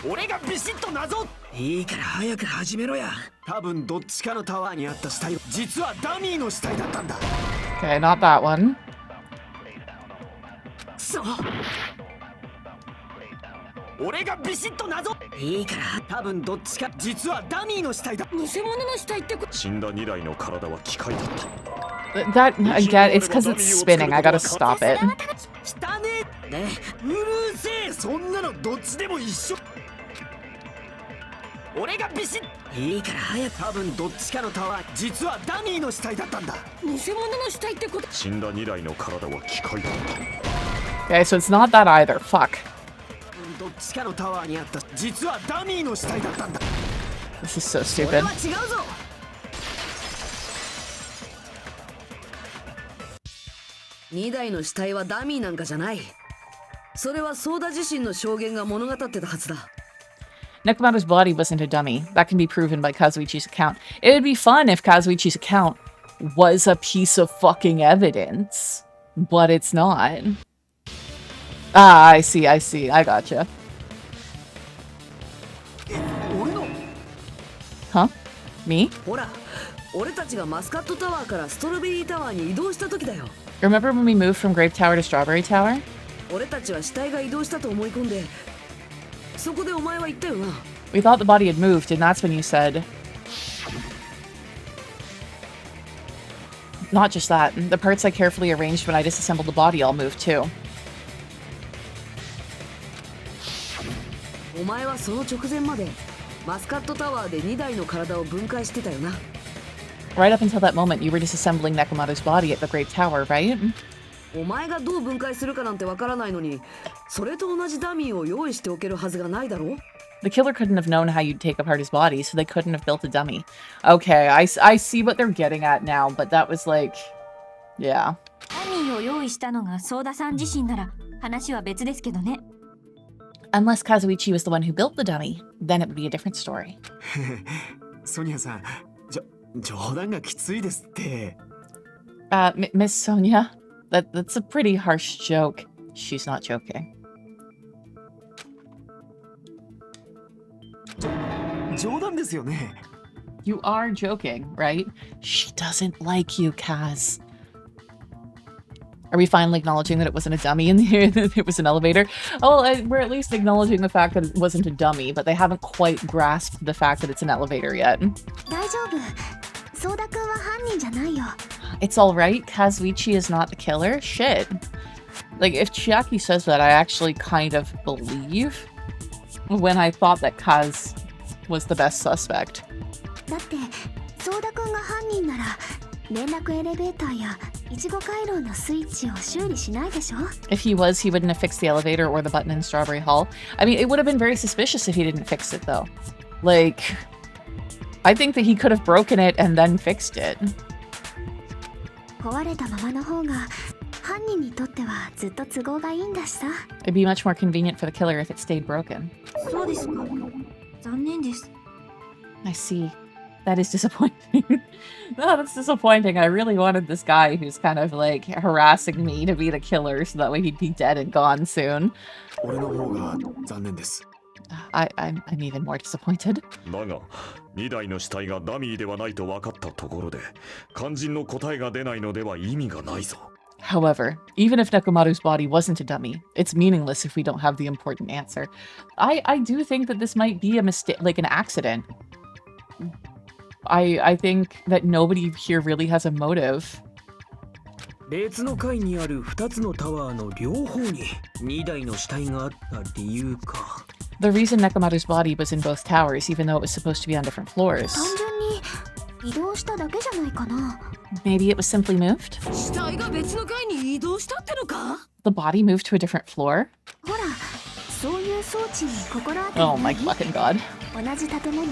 俺がビシッと謎を。いいから早く始めろや。多分どっちかのタワーにあった死体は実はダミーの死体だったんだ。 Okay, not that one. そう。俺がビシッと謎。いいから多分どっちか実はダミーの死体だ。偽物の死体ってこと。死んだ2台の体は機械だった。 That, again, it's because it's spinning. I gotta stop it. 汚ねえ。うるせえ、そんなのどっちでも一緒。俺がビシッ。いいから早く。多分どっちかのタワー実はダミーの死体だったんだ。偽物の死体ってこと。死んだ2台の体は機械だった。 Okay, so it's not that either. Fuck. どっちかのタワーにあった実はダミーの死体だったんだ。 This is so 俺 stupid. は違うぞ。2台の死体はダミーなんかじゃない。それはソーダ自身の証言が物語ってたはずだ。 Nekomaru's body wasn't a dummy. That can be proven by Kazuichi's account. It would be fun if Kazuichi's account was a piece of fucking evidence. But it's not. Ah, I see. I gotcha. Huh? Me? ほら、俺たちがマスカットタワーからストロベリータワーに移動した時だよ。 Remember when we moved from Grape Tower to Strawberry Tower? 俺たちは死体が移動したと思い込んで、そこでお前は言ったよな。 We thought the body had moved, and that's when you said... Not just that. The parts I carefully arranged when I disassembled the body all moved too. お前はその直前までマスカットタワーで2台の体を分解してたよな。 Right up until that moment, you were disassembling Nekomaru's body at the Grape Tower, right? お前がどう分解するかなんてわからないのに、それと同じダミーを用意しておけるはずがないだろう。 The killer couldn't have known how you'd take apart his body, so they couldn't have built a dummy. Okay, I see what they're getting at now, but that was like... Yeah. ダミーを用意したのがソーダさん自身なら話は別ですけどね。 Unless Kazuichi was the one who built the dummy, then it would be a different story. ソニアさん、冗談がきついですって。Miss Sonia, that's a pretty harsh joke. She's not joking. 冗談ですよね。You are joking, right? She doesn't like you, Kaz. Are we finally acknowledging that it wasn't a dummy in here? It was an elevator? Oh, we're at least acknowledging the fact that it wasn't a dummy, but they haven't quite grasped the fact that it's an elevator yet. 大丈夫。ソーダくんは犯人じゃないよ。 It's alright, Kazuichi is not the killer? Shit. Like, if Chiaki says that, I actually kind of believe when I thought that Kaz was the best suspect. だってソーダくんが犯人なら連絡エレベーターやいちご回廊のスイッチを修理しないでしょ。 If he was, he wouldn't have fixed the elevator or the button in Strawberry Hall. I mean, it would have been very suspicious if he didn't fix it, though. Like, I think that he could have broken it and then fixed it. 壊れたままの方が犯人にとってはずっと都合がいいんだしさ。 It'd be much more convenient for the killer if it stayed broken. そうですか。残念です。 I see. That is disappointing. Oh, that's disappointing. I really wanted this guy who's kind of like harassing me to be the killer so that way he'd be dead and gone soon. 俺の方が残念です。I'm even more disappointed. だが2台の死体がダミーではないと分かったところで肝心の答えが出ないのでは意味がないぞ。 However, even if Nekomaru's body wasn't a dummy, it's meaningless if we don't have the important answer. I do think that this might be a mistake, like an accident. I think that nobody here really has a motive. 別の階にある2つのタワーの両方に2台の死体があった理由か。 The reason Nekomaru's body was in both towers, even though it was supposed to be on different floors. 単純に移動しただけじゃないかな。 Maybe it was simply moved? 死体が別の階に移動したってのか？ The body moved to a different floor? ほら、そういう装置に心当たり Oh な my い？ fucking god. 同じ建物の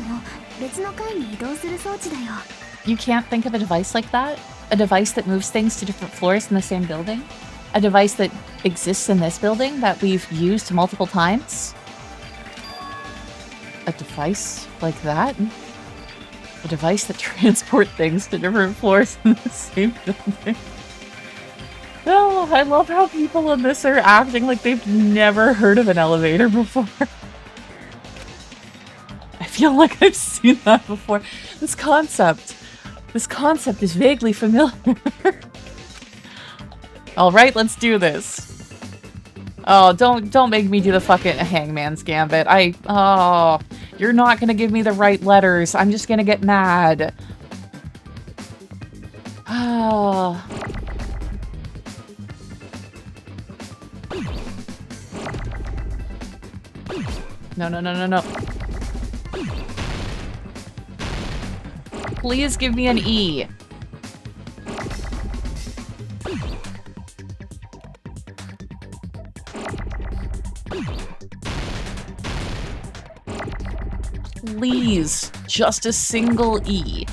別の階に移動する装置だよ。 You can't think of a device like that? A device that moves things to different floors in the same building? A device that exists in this building that we've used multiple times? A device like that? A device that transports things to different floors in the same building? Oh, I love how people in this are acting like they've never heard of an elevator before. I feel like I've seen that before. This concept is vaguely familiar. All right, let's do this. Oh, don't make me do the fucking Hangman's Gambit. You're not gonna give me the right letters. I'm just gonna get mad. Oh. No. Please give me an E. Please, just a single E.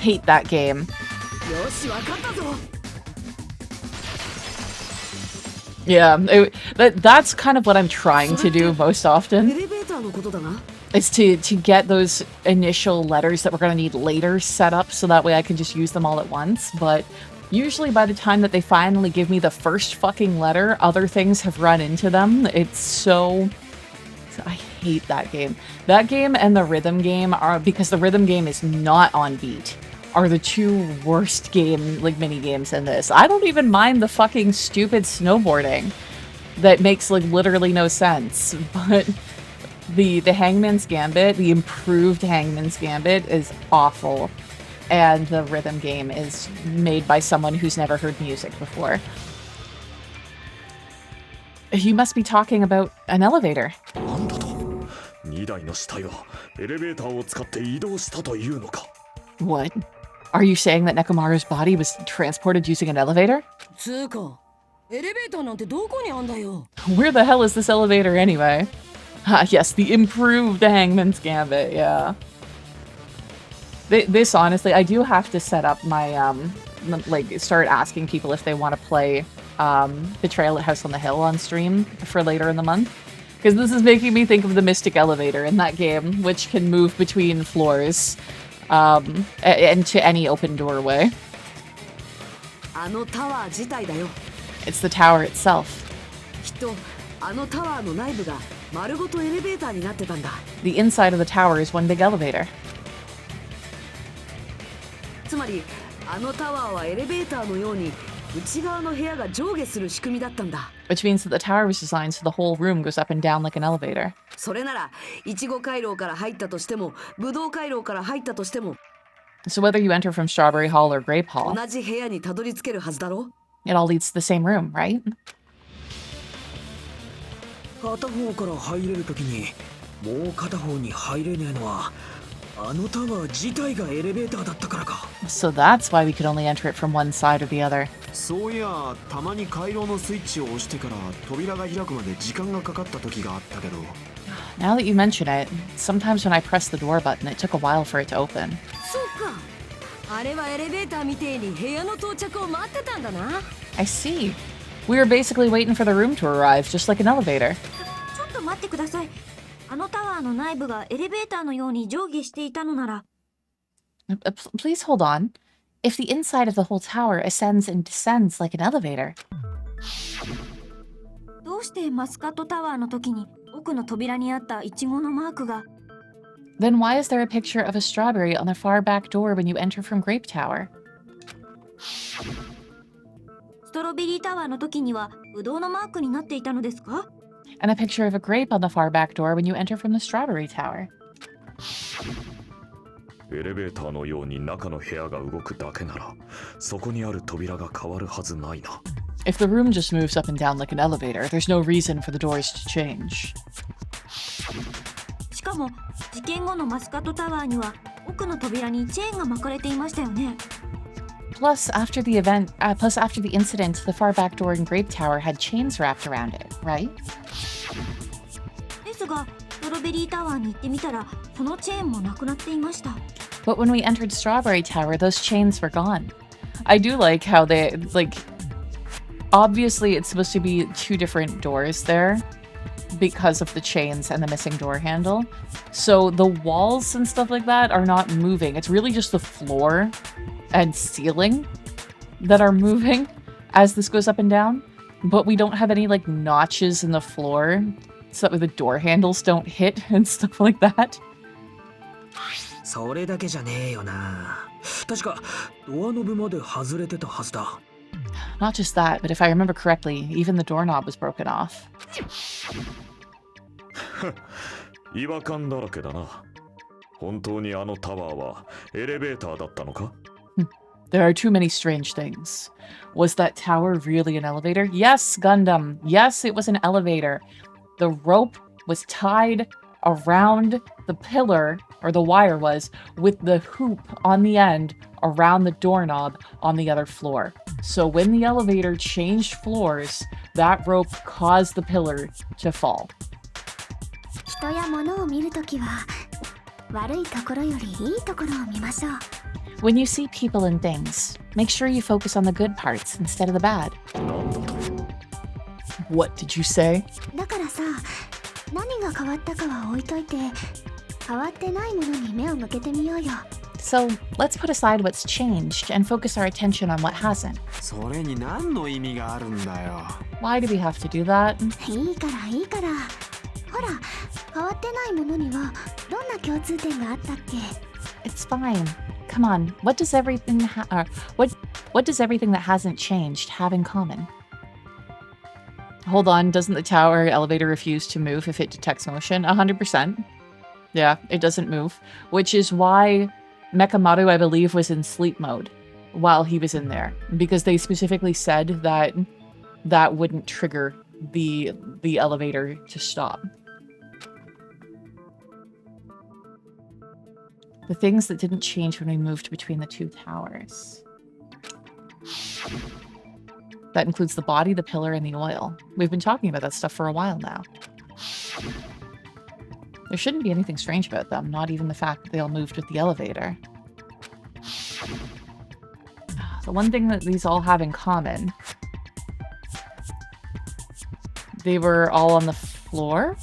Hate that game. よし、わかったぞ。 Yeah, that's kind of what I'm trying to do most エ often, レベーターのことだな。 is to get those initial letters that we're going to need later set up so that way I can just use them all at once. But usually by the time that they finally give me the first fucking letter, other things have run into them. It's so... I hate that game. That game and the rhythm game are, because the rhythm game is not on beat, are the two worst mini games in this. I don't even mind the fucking stupid snowboarding that makes literally no sense, but the Hangman's Gambit, the improved Hangman's Gambit is awful, and the rhythm game is made by someone who's never heard music before. He must be talking about an elevator. なんだと2台の死体はエレベーターを使って移動したというのか What? Are you saying that Nekomaru's body was transported using an elevator? つうかエレベーターなんてどこにあんだよ。 Where the hell is this elevator anyway? Ah, yes, the improved Hangman's Gambit, yeah. This, honestly, I do have to set up my, like, start asking people if they want to play, Betrayal at House on the Hill on stream for later in the month. Because this is making me think of the Mystic Elevator in that game, which can move between floors, and to any open doorway. あのタワー自体だよ。 It's the tower itself. きっとあのタワーの内部が丸ごとエレベーターになってたんだ。 The inside of the tower is one big elevator. つまりあのタワーはエレベーターのように内側の部屋が上下する仕組みだったんだ。 Which means that the tower was designed so the whole room goes up and down like an elevator. それならイチゴ回廊から入ったとしてもブドウ回廊から入ったとしても So whether you enter from Strawberry Hall or Grape Hall, 同じ部屋にたどり着けるはずだろ。 it all leads to the same room, right? 片方から入れるときにもう片方に入れねえのはあのタワー自体がエレベーターだったからか。 So that's why we could only enter it from one side or the other. そういやたまに回廊のスイッチを押してから扉が開くまで時間がかかった時があったけど Now that you mention it, sometimes when I pressed the door button, it took a while for it to open. そうか。あれはエレベーターみてえに部屋の到着を待ってたんだな。 I see. We were basically waiting for the room to arrive, just like an elevator. ちょっと待ってください。あのタワーの内部がエレベーターのように上下していたのなら、 Please hold on. If the inside of the whole tower ascends and descends like an elevator, どうしてマスカットタワーの時に奥の扉にあったイチゴのマークが then why is there a picture of a strawberry on the far back door when you enter from Grape Tower? ストロベリータワーの時にはブドウのマークになっていたのですか？ And a picture of a grape on the far back door when you enter from the Strawberry Tower. エレベーターのように中の部屋が動くだけならそこにある扉が変わるはずないな If the room just moves up and down like an elevator, there's no reason for the doors to change. しかも事件後のマスカットタワーには奥の扉にチェーンが巻かれていましたよね。 Plus, after the incident, the far back door in Grape Tower had chains wrapped around it, right? ですがストロベリータワーに行ってみたらそのチェーンもなくなっていました。 But when we entered Strawberry Tower, those chains were gone. I do like how they, like, obviously it's supposed to be two different doors there because of the chains and the missing door handle. So the walls and stuff like that are not moving. It's really just the floor and ceiling that are moving as this goes up and down. But we don't have any, like, notches in the floor so that the door handles don't hit and stuff like that. それだけじゃねえよな。確かドアノブまで外れてたはずだ。 Not just that, but if I remember correctly, even the doorknob was broken off. 違和感だらけだな本当にあのタワーはエレベーターだったのか There are too many strange things. Was that tower really an elevator? Yes, Gundam. Yes, it was an elevator. The rope was tied around the pillar, or the wire was, with the hoop on the end around the doorknob on the other floor. So when the elevator changed floors, that rope caused the pillar to fall. 人や物を見るときは悪いところよりいいところを見ましょう。 When you see people and things, make sure you focus on the good parts instead of the bad. What did you say? だからさ、何が変わったかは置いといて、変わってないものに目を向けてみようよ。 So, let's put aside what's changed and focus our attention on what hasn't. それに何の意味があるんだよ Why do we have to do that? いいからいいから。ほら、変わってないものにはどんな共通点があったっけ？ It's fine. Come on, what does everything what does everything that hasn't changed have in common? Hold on, doesn't the tower elevator refuse to move if it detects motion? 100%. Yeah, it doesn't move. Which is why Mekamaru, I believe, was in sleep mode while he was in there. Because they specifically said that that wouldn't trigger the elevator to stop. The things that didn't change when we moved between the two towers. That includes the body, the pillar, and the oil. We've been talking about that stuff for a while now. There shouldn't be anything strange about them, not even the fact that they all moved with the elevator. The one thing that these all have in common, they were all on the floor?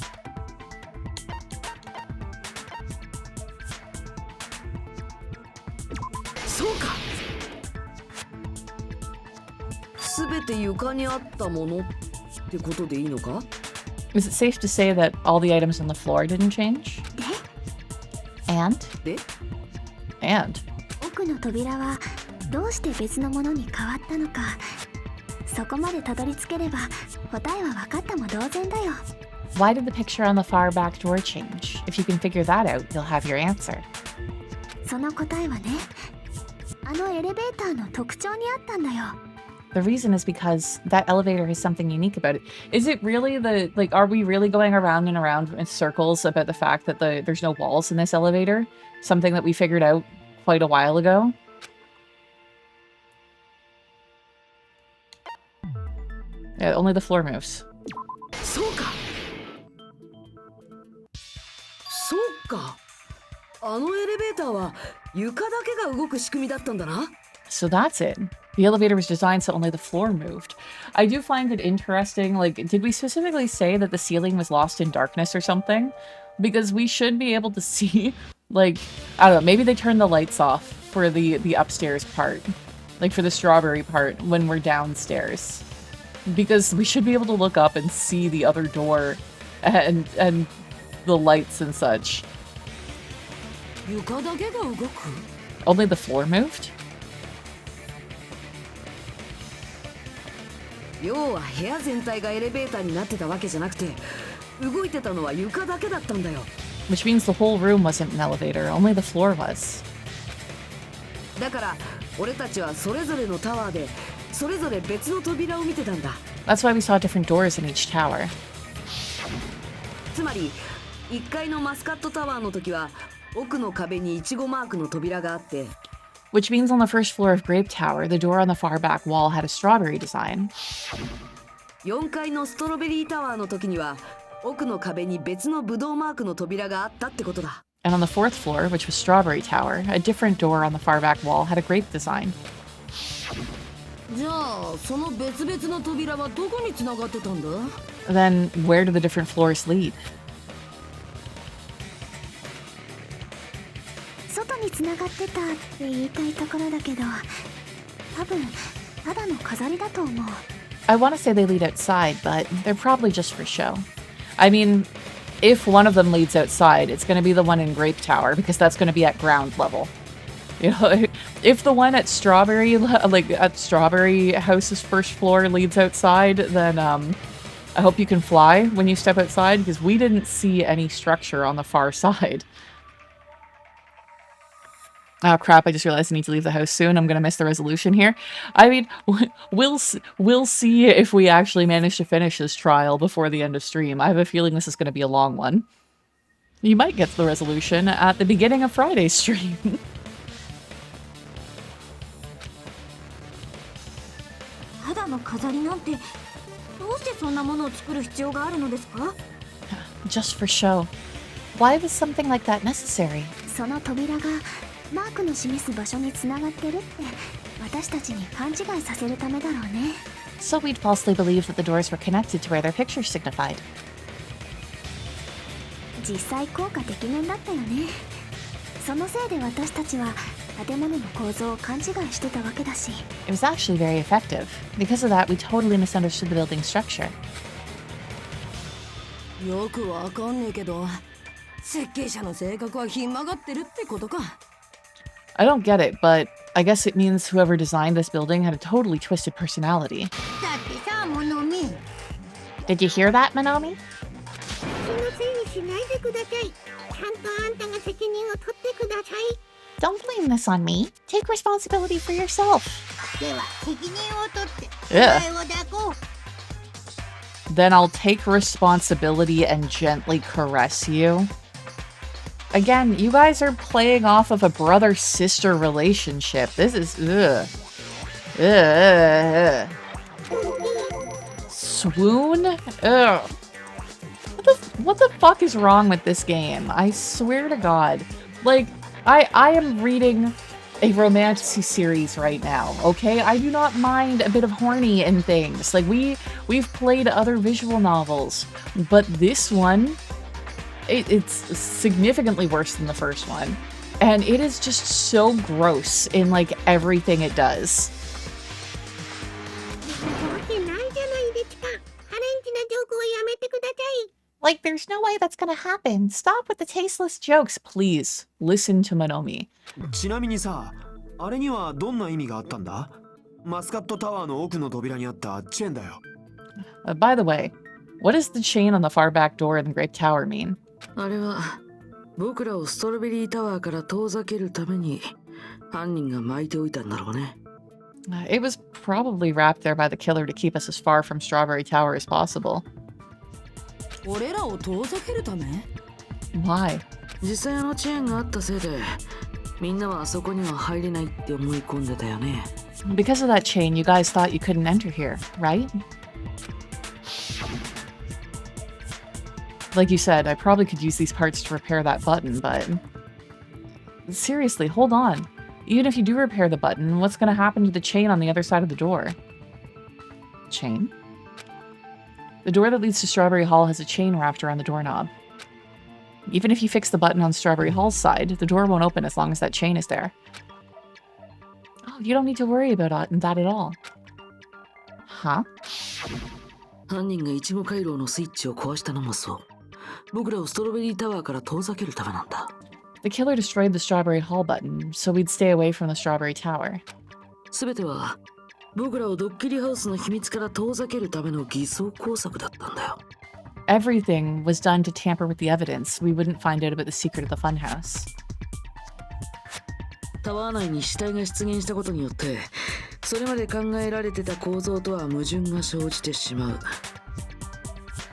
Is it safe to say that all the items on the floor didn't change? And? 奥の扉はどうして別のものに変わったのか、そこまでたどり着ければ答えは分かったも同然だよ。 Why did the picture on the far back door change? If you can figure that out, you'll have your answer. その答えはね、あのエレベーターの特徴にあったんだよ。 The reason is because that elevator has something unique about it. Is it really the, like, are we really going around and around in circles about the fact that there's no walls in this elevator? Something that we figured out quite a while ago? Yeah, only the floor moves. そうか。あのエレベーターは床だけが動く仕組みだったんだな。 So that's it. The elevator was designed so only the floor moved. I do find it interesting, like, did we specifically say that the ceiling was lost in darkness or something? Because we should be able to see, like, I don't know, maybe they turned the lights off for the upstairs part. Like, for the strawberry part when we're downstairs. Because we should be able to look up and see the other door and the lights and such. 床だけが動く? Only the floor moved? 要は部屋全体がエレベーターになってたわけじゃなくて、動いてたのは床だけだったんだよ。 Which means the whole room wasn't an elevator, only the floor was. だから俺たちはそれぞれのタワーでそれぞれ別の扉を見てたんだ。 That's why we saw different doors in each tower. つまり1階のマスカットタワーの時は奥の壁にイチゴマークの扉があって、 Which means on the first floor of Grape Tower, the door on the far back wall had a strawberry design. 4階のストロベリータワーの時には奥の壁に別のブドウマークの扉があったってことだ。 And on the fourth floor, which was Strawberry Tower, a different door on the far back wall had a grape design. じゃあその別々の扉はどこに繋がってたんだ? Then where do the different floors lead? 外に繋がってたって言いたいところだけど、多分ただの飾りだと思う。 I want to say they lead outside, but they're probably just for show. I mean, if one of them leads outside, it's going to be the one in Grape Tower, because that's going to be at ground level. You know, if the one at Strawberry, like at Strawberry House's first floor leads outside, then I hope you can fly when you step outside, because we didn't see any structure on the far side. Oh crap, I just realized I need to leave the house soon. I'm gonna miss the resolution here. I mean, we'll see if we actually manage to finish this trial before the end of stream. I have a feeling this is gonna be a long one. You might get to the resolution at the beginning of Friday's stream. ただの飾りなんて、どうしてそんなものを作る必要があるのですか? Just for show. Why was something like that necessary? その扉がマークの示す場所に繋がってるって私たちに勘違いさせるためだろうね。 So we'd falsely believe that the doors were connected to where their pictures signified. 実際効果てきめんだったよね。そのせいで私たちは建物の構造を勘違いしてたわけだし。 It was actually very effective. Because of that, we totally misunderstood the building's structure. よくわかんねえけど、設計者の性格はひん曲がってるってことか。 I don't get it, but I guess it means whoever designed this building had a totally twisted personality. だってさ、モノミ。 Did you hear that, Monomi? そのせいにしないでください。ちゃんとあんたが責任を取ってください。 Don't blame this on me. Take responsibility for yourself. では責任を取ってYeah. 答えを抱こ then I'll take responsibility and gently caress you. Again, you guys are playing off of a brother-sister relationship. This is ugh. Ugh. Swoon? Ugh. What the fuck is wrong with this game? I swear to God. Like, I am reading a romance series right now, okay? I do not mind a bit of horny and things. Like, we've played other visual novels, but this one, it's significantly worse than the first one. And it is just so gross in, like, everything it does. Like, there's no way that's gonna happen. Stop with the tasteless jokes, please. Listen to Monomi. ちなみにさ、あれにはどんな意味があったんだ？マスカットタワーの奥の扉にあったチェーンだよ。By the way, what does the chain on the far back door in the Great Tower mean? あれは僕らをストロベリータワーから遠ざけるために犯人が巻いておいたんだろうね。It was probably wrapped there by the killer to keep us as far from Strawberry Tower as possible. 俺らを遠ざけるため？ Why? 実際あのチェーンがあったせいでみんなはあそこには入れないって思い込んでたよね。Because of that chain, you guys thought you couldn't enter here, right? Like you said, I probably could use these parts to repair that button, but... Seriously, hold on. Even if you do repair the button, what's gonna happen to the chain on the other side of the door? Chain? The door that leads to Strawberry Hall has a chain wrapped around the doorknob. Even if you fix the button on Strawberry Hall's side, the door won't open as long as that chain is there. Oh, you don't need to worry about that at all. Huh? 犯人がイチゴ回廊のスイッチを壊したのもそう。僕らをストロベリータワーから遠ざけるためなんだ。The killer destroyed the Strawberry Hall button, so we'd stay away from the Strawberry Tower. すべては僕らをドッキリハウスの秘密から遠ざけるための偽装工作だったんだよ。Everything was done to tamper with the evidence. We wouldn't find out about the secret of the funhouse. タワー内に死体が出現したことによって、それまで考えられてた構造とは矛盾が生じてしまう。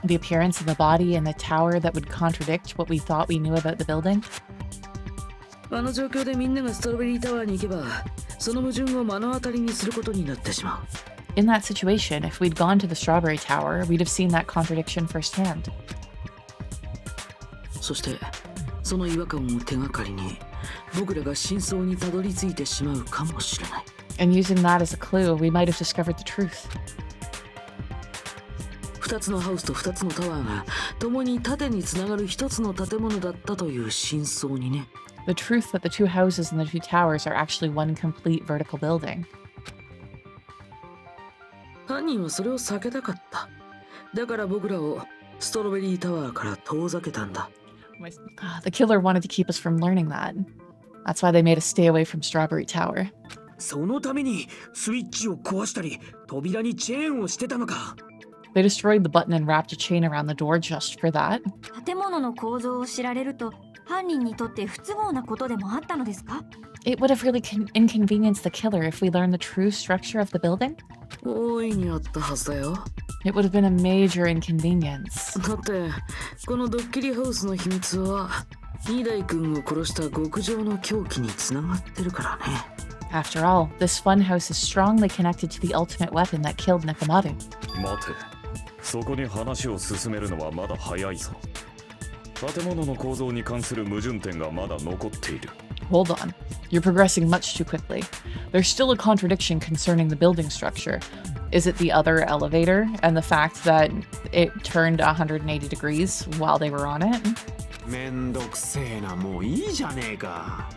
The appearance of the body in the tower that would contradict what we thought we knew about the building. あの状況でみんながストロベリータワーに行けば、その矛盾を目の当たりにすることになってしまう。In that situation, if we'd gone to the Strawberry Tower, we'd have seen that contradiction firsthand. そして、その違和感を手がかりに、僕らが真相にたどり着いてしまうかもしれない。And using that as a clue, we might have discovered the truth. 2つのハウスと2つのタワーが共に縦につながる1つの建物だったという真相にね。The truth that the two houses and the two towers are actually one complete vertical building. 犯人はそれを避けたかった。だから僕らをストロベリータワーから遠ざけたんだ。The killer wanted to keep us from learning that. That's why they made us stay away from Strawberry Tower. そのためにスイッチを壊したり扉にチェーンをしてたのか。They destroyed the button and wrapped a chain around the door just for that. 建物の構造を知られると犯人にとって不都合なことでもあったのですか？ It would have really inconvenienced the killer if we learned the true structure of the building. 大いにあったはずだよ。It would have been a major inconvenience. だってこのドッキリハウスの秘密は二代君を殺した極上の凶器につながってるからね。After all, this funhouse is strongly connected to the ultimate weapon that killed Nekomaru. 待て、そこに話を進めるのはまだ早いぞ。建物の構造に関する矛盾点がまだ残っている。Hold on. You're progressing much too quickly. There's still a contradiction concerning the building structure. Is it the other elevator and the fact that it turned 180 degrees while they were on it? めんどくせえな、もういいじゃねえか。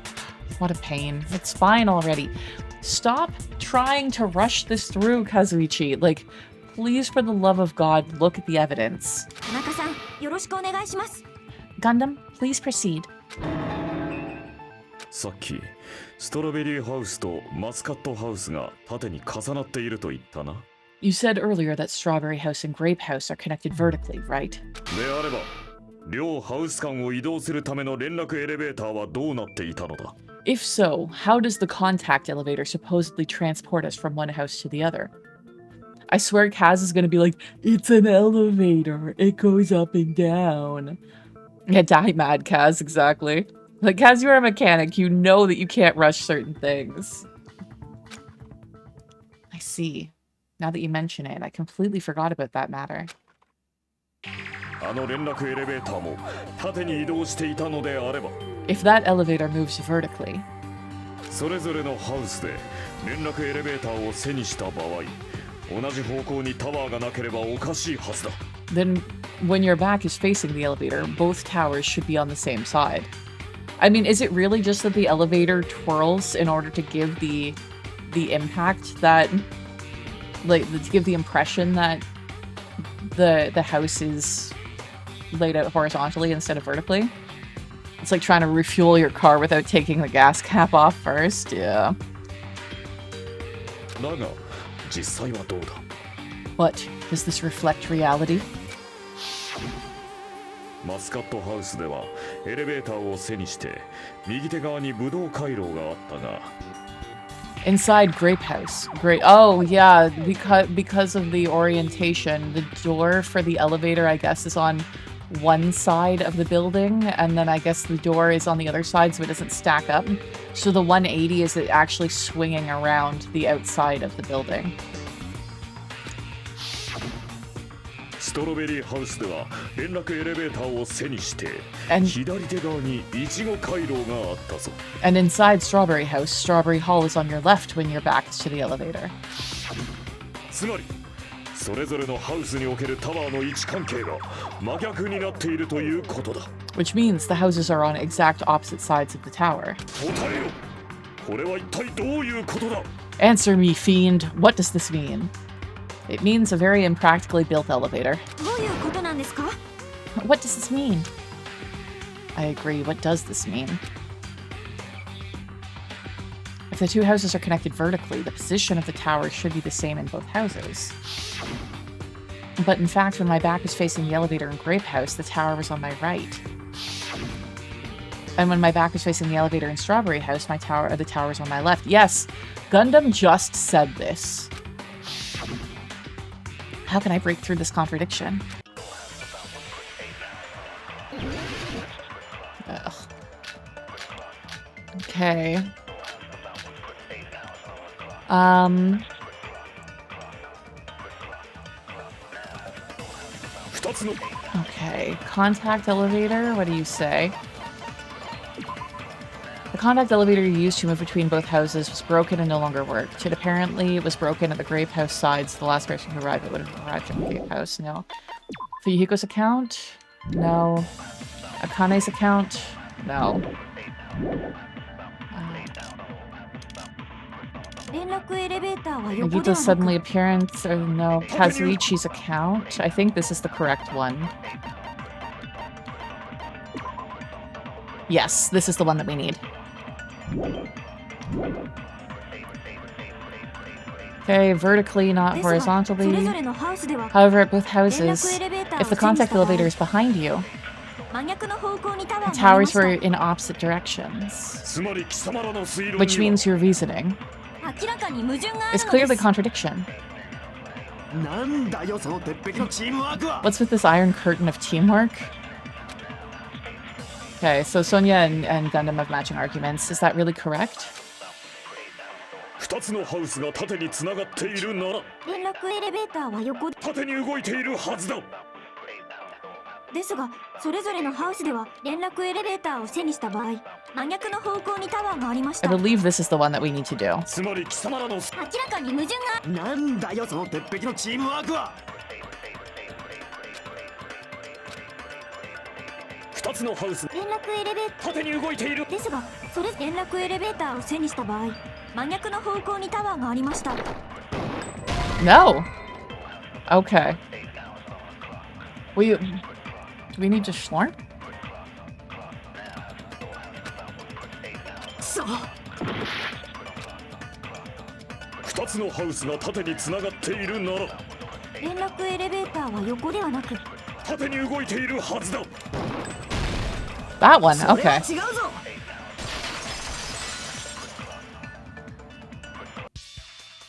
What a pain. It's fine already. Stop trying to rush this through, Kazuichi. Like, please, for the love of God, look at the evidence. 田中さん、よろしくお願いします。Gundam, please proceed. さっきストロベリーハウスとマスカットハウスが縦に重なっていると言ったな。You said earlier that Strawberry House and Grape House are connected vertically, right? であれば、両ハウス間を移動するための連絡エレベーターはどうなっていたのだ？ If so, how does the contact elevator supposedly transport us from one house to the other? I swear Kaz is gonna be like, it's an elevator. It goes up and down. Yeah, die mad, Kaz, exactly. Like, Kaz, you're a mechanic. You know that you can't rush certain things. I see. Now that you mention it, I completely forgot about that matter. あの連絡エレベーターも縦に移動していたのであれば If that elevator moves vertically, それぞれのハウスで連絡エレベーターを背にした場合同じ方向にタワーがなければおかしいはずだ then when your back is facing the elevator, both towers should be on the same side. I mean, is it really just that the elevator twirls in order to give the impact that, like, to give the impression that the house is laid out horizontally instead of vertically? It's like trying to refuel your car without taking the gas cap off first. Yeah. だが実際はどうだ But does this reflect reality? マスカットハウスではエレベーターを背にして右手側にブドウ回廊があったが Inside Grape House. Great. Oh, yeah, because of the orientation, the door for the elevator, I guess, is on one side of the building, and then I guess the door is on the other side, so it doesn't stack up. So the 180 is actually swinging around the outside of the building. ストロベリーハウスでは連絡エレベーターを背にして And- 左手側にイチゴ回廊があったぞ And inside Strawberry House, Strawberry Hall is on your left when your back is to the elevator. つまりそれぞれのハウスにおけるタワーの位置関係が真逆になっているということだ Which means the houses are on exact opposite sides of the tower. 答えよこれは一体どういうことだ Answer me, fiend. What does this mean? It means a very impractically built elevator. どういうことなんですか？ What does this mean? I agree. What does this mean? If the two houses are connected vertically, the position of the tower should be the same in both houses. But in fact, when my back was facing the elevator in Grape House, the tower was on my right. And when my back was facing the elevator in Strawberry House, the tower was on my left. Yes, Gundam just said this. How can I break through this contradiction? Ugh. Okay. Okay. Contact elevator, what do you say? The contact elevator you used to move between both houses was broken and no longer worked. It apparently was broken at the Grape House sides. The last person who arrived, it would have arrived at the Grape House. No. Fuyuhiko's account? No. Akane's account? No. 連絡エレベーターは横で Nagita's はな suddenly く appearance, or no. Kazuichi's account? I think this is the correct one. Yes, this is the one that we need. Okay, vertically, not ですが、それ horizontally. ぞれのハウスでは However, at both 連絡 houses, エレベータ if ー the を背にし contact た場合 elevator is behind you, 真逆の方向にタワ the ーがありま towers した were in opposite directions. つまり貴様らの推論に Which は means your reasoning 明らかに矛盾があ is るの clearly です contradiction. なんだよその鉄壁のチームワークは What's with this iron curtain of teamwork? Okay, so Sonia and Gundam have matching arguments. Is that really correct? 2つのハウスが縦につながっているなら連絡エレベーターは横縦に動いているはずだですがそれぞれのハウスでは連絡エレベーターを背にした場合真逆の方向にタワーがありまし I た believe this is the one that we need to do. つまり貴様らの明らかに矛盾がなんだよその鉄壁のチームワークは2つのハウス連絡エレベータ縦に動いているーですがそれ連絡エレベーターを背にした場合真逆の方向にタワーがありました No! Okay. Do we need to schlorn? 2つのハウスが縦につながっているなら連絡エレベーターは横ではなく縦に動いているはずだ That one, それは okay. 違うぞ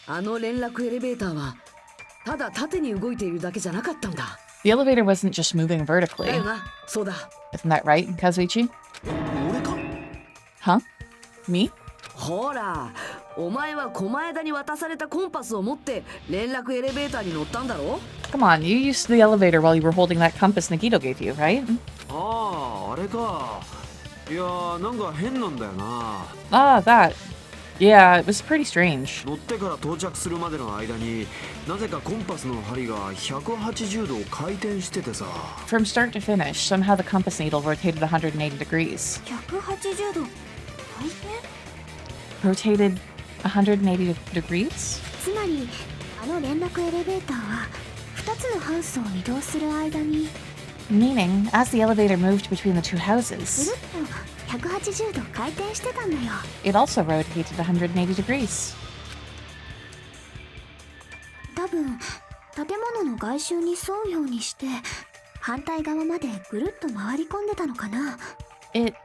あの連絡エレベーターはただ縦に動いているだけじゃなかったんだ。 The elevator wasn't just moving vertically. だよな。そうだ。 Isn't that right, Kazuichi? 俺か？ Huh? Me? ほら、お前は狛枝に渡されたコンパスを持って連絡エレベーターに乗ったんだろ？ Come on, you used the elevator while you were holding that compass Nagito gave you, right? ああ、あれか。いやー、なんか変なんだよな。 Ah, that. Yeah, it was pretty strange. 乗ってから到着するまでの間になぜかコンパスの針が180度回転しててさ。 From start to finish, somehow the compass needle rotated 180 degrees. 180度回転 Rotated 180 degrees? つまりあの連絡エレベーターは2つのハウスを移動する間に Meaning, as the elevator moved between the two ぐ houses, るっと180度回転してたんだよ。 it also rotated 180 degrees. 多分建物の外周に沿うようにして反対側までぐるっと回り込んでたのかな。 It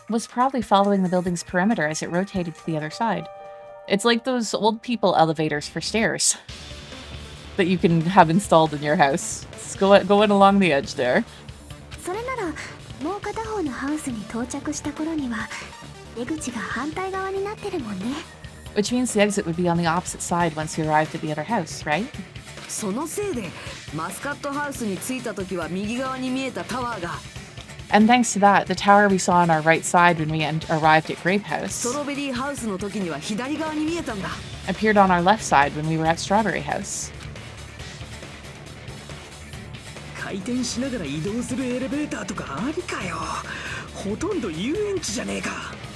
was probably following the building's perimeter as it rotated to the other side. It's like those old people elevators for stairs that you can have installed in your house. It's going along the edge there. それならもう片方のハウスに到着した頃には出口が反対側になってるもんね。 Which means the exit would be on the opposite side once you arrived at the other house, right? そのせいでマスカットハウスに着いた時は右側に見えたタワーが And thanks to that, the tower we saw on our right side when we arrived at Grape スト House ロベリーハウスの時には左側に見えたんだ。 appeared on our left side when we were at Strawberry House. 回転しながら移動するエレベーターとかありかよ。ほとんど遊園地じゃねえか。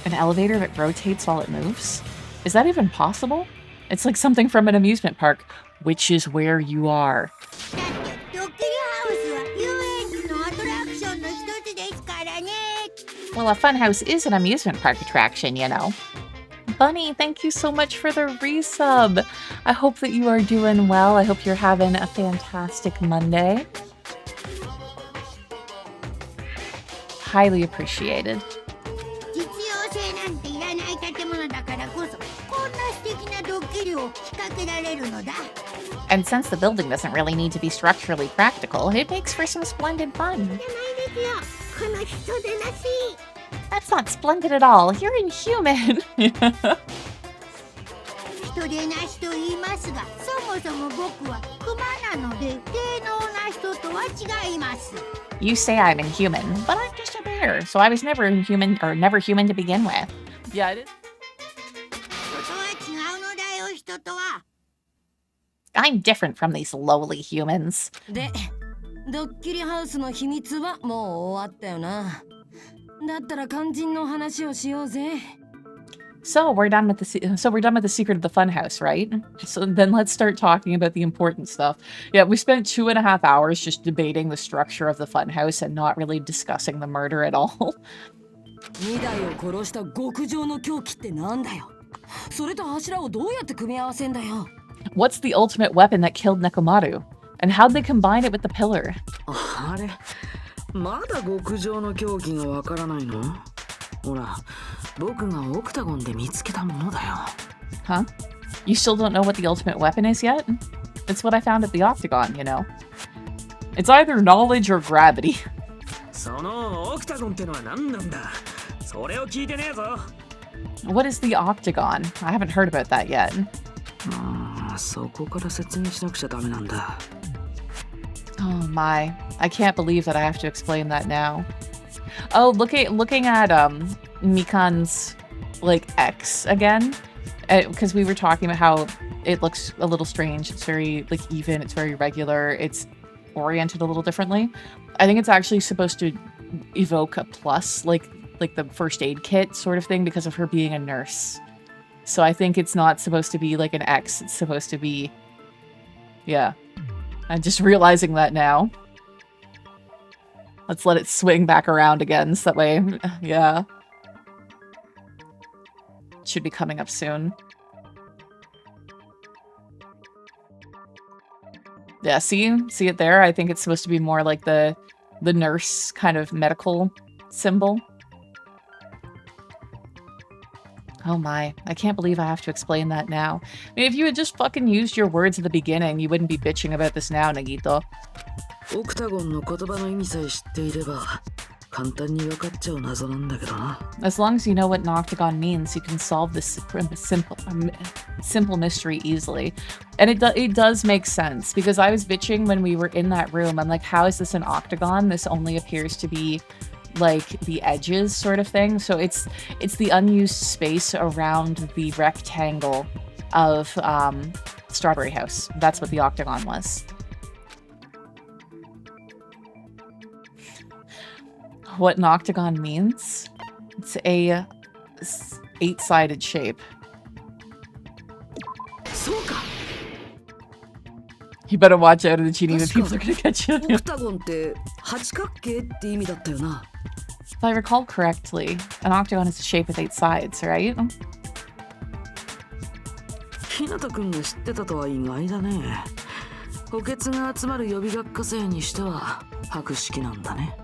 An elevator that rotates while it moves? Is that even possible? It's like something from an amusement park, which is where you are. だってドッキリハウスは遊園地のアトラクションの一つですからね。 Well, a funhouse is an amusement park attraction, you know. Bunny, thank you so much for the resub. I hope that you are doing well. I hope you're having a fantastic Monday. Highly appreciated. 実用性なんていらない建物だからこそこんな素敵なドッキリを仕掛けられるのだ。 And since the building doesn't really need to be structurally practical, it makes for some splendid fun. じゃないですよ。この人でなし。 That's not splendid at all. You're inhuman. 人でなしと言いますが、そもそも僕はクマなので低能な人とは違います。 You say I'm inhuman, but I'm just a bear, so I was never inhuman or never human to begin with. Yeah, it is. 人とは違うのだよ、人とは。 I'm different from these lowly humans. で、ドッキリハウスの秘密はもう終わったよな。だったら肝心の話をしようぜ。 So we're done with the secret of the funhouse, right? So then let's start talking about the important stuff. Yeah, we spent 2.5 hours just debating the structure of the funhouse and not really discussing the murder at all. 2台を殺した極上の凶器ってなんだよ。それと柱をどうやって組み合わせんだよ。 What's the ultimate weapon that killed Nekomaru? And how'd they combine it with the pillar? あれまだ極上の凶器がわからないの？ほら、僕がオクタゴンで見つけたものだよ。 Huh? You still don't know what the ultimate weapon is yet? It's what I found at the Octagon, you know. It's either knowledge or gravity. そのオクタゴンってのは何なんだ。それを聞いてねえぞ。 What is the Octagon? I haven't heard about that yet. そこから説明しなくちゃダメなんだ。 Oh my. I can't believe that I have to explain that now. Oh, looking at Mikan's like X again, because we were talking about how it looks a little strange. It's very like even, it's very regular, it's oriented a little differently. I think it's actually supposed to evoke a plus, like the first aid kit sort of thing, because of her being a nurse. So I think it's not supposed to be like an X, it's supposed to be, yeah. I'm just realizing that now. Let's let it swing back around again, so that way, yeah. Should be coming up soon. Yeah, see it there? I think it's supposed to be more like the nurse kind of medical symbol. Oh my, I can't believe I have to explain that now. I mean, if you had just fucking used your words at the beginning, you wouldn't be bitching about this now, Nagito. オクタゴンの言葉の意味さえ知っていれば簡単に分かっちゃう謎なんだけどな。 As long as you know what an octagon means, you can solve this simple mystery easily. And it does make sense, because I was bitching when we were in that room. I'm like, how is this an octagon? This only appears to be like the edges sort of thing. So it's the unused space around the rectangle of Strawberry House. That's what the octagon was. What an octagon means? It's a 8-sided shape. You better watch out of the cheating, the people are gonna catch you. オクタゴンって八角形って意味だったよな。 If I recall correctly, an octagon is a shape with 8 sides, right? ひなたくんが知ってたとは意外だね。補欠が集まる予備学科生にしては博識なんだね。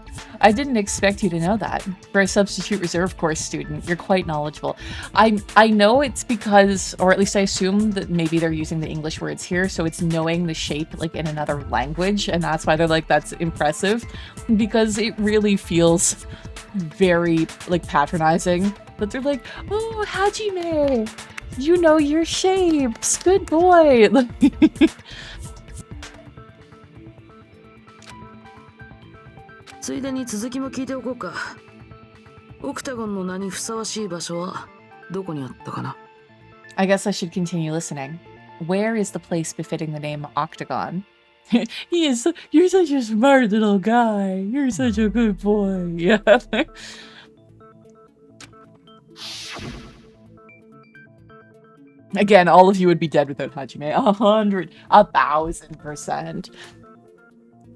I didn't expect you to know that. For a substitute reserve course student, you're quite knowledgeable. I know it's because, or at least I assume that maybe they're using the English words here, so it's knowing the shape like in another language, and that's why they're like, that's impressive, because it really feels very like patronizing. But they're like, oh, Hajime, you know your shapes, good boy. ついでに続きも聞いておこうか。オクタゴンの名にふさわしい場所はどこにあったかな？ I guess I should continue listening. Where is the place befitting the name Octagon? You're such a smart little guy. You're such a good boy. Yeah. Again, all of you would be dead without Hajime. 1,000%.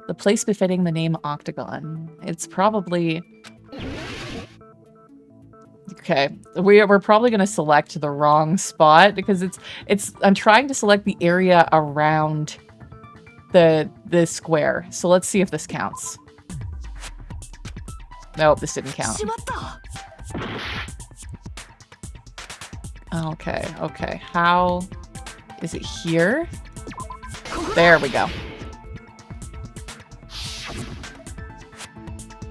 The place befitting the name Octagon. It's probably... Okay, we're probably going to select the wrong spot, because I'm trying to select the area around the square. So let's see if this counts. Nope, this didn't count. Okay. How is it here? There we go.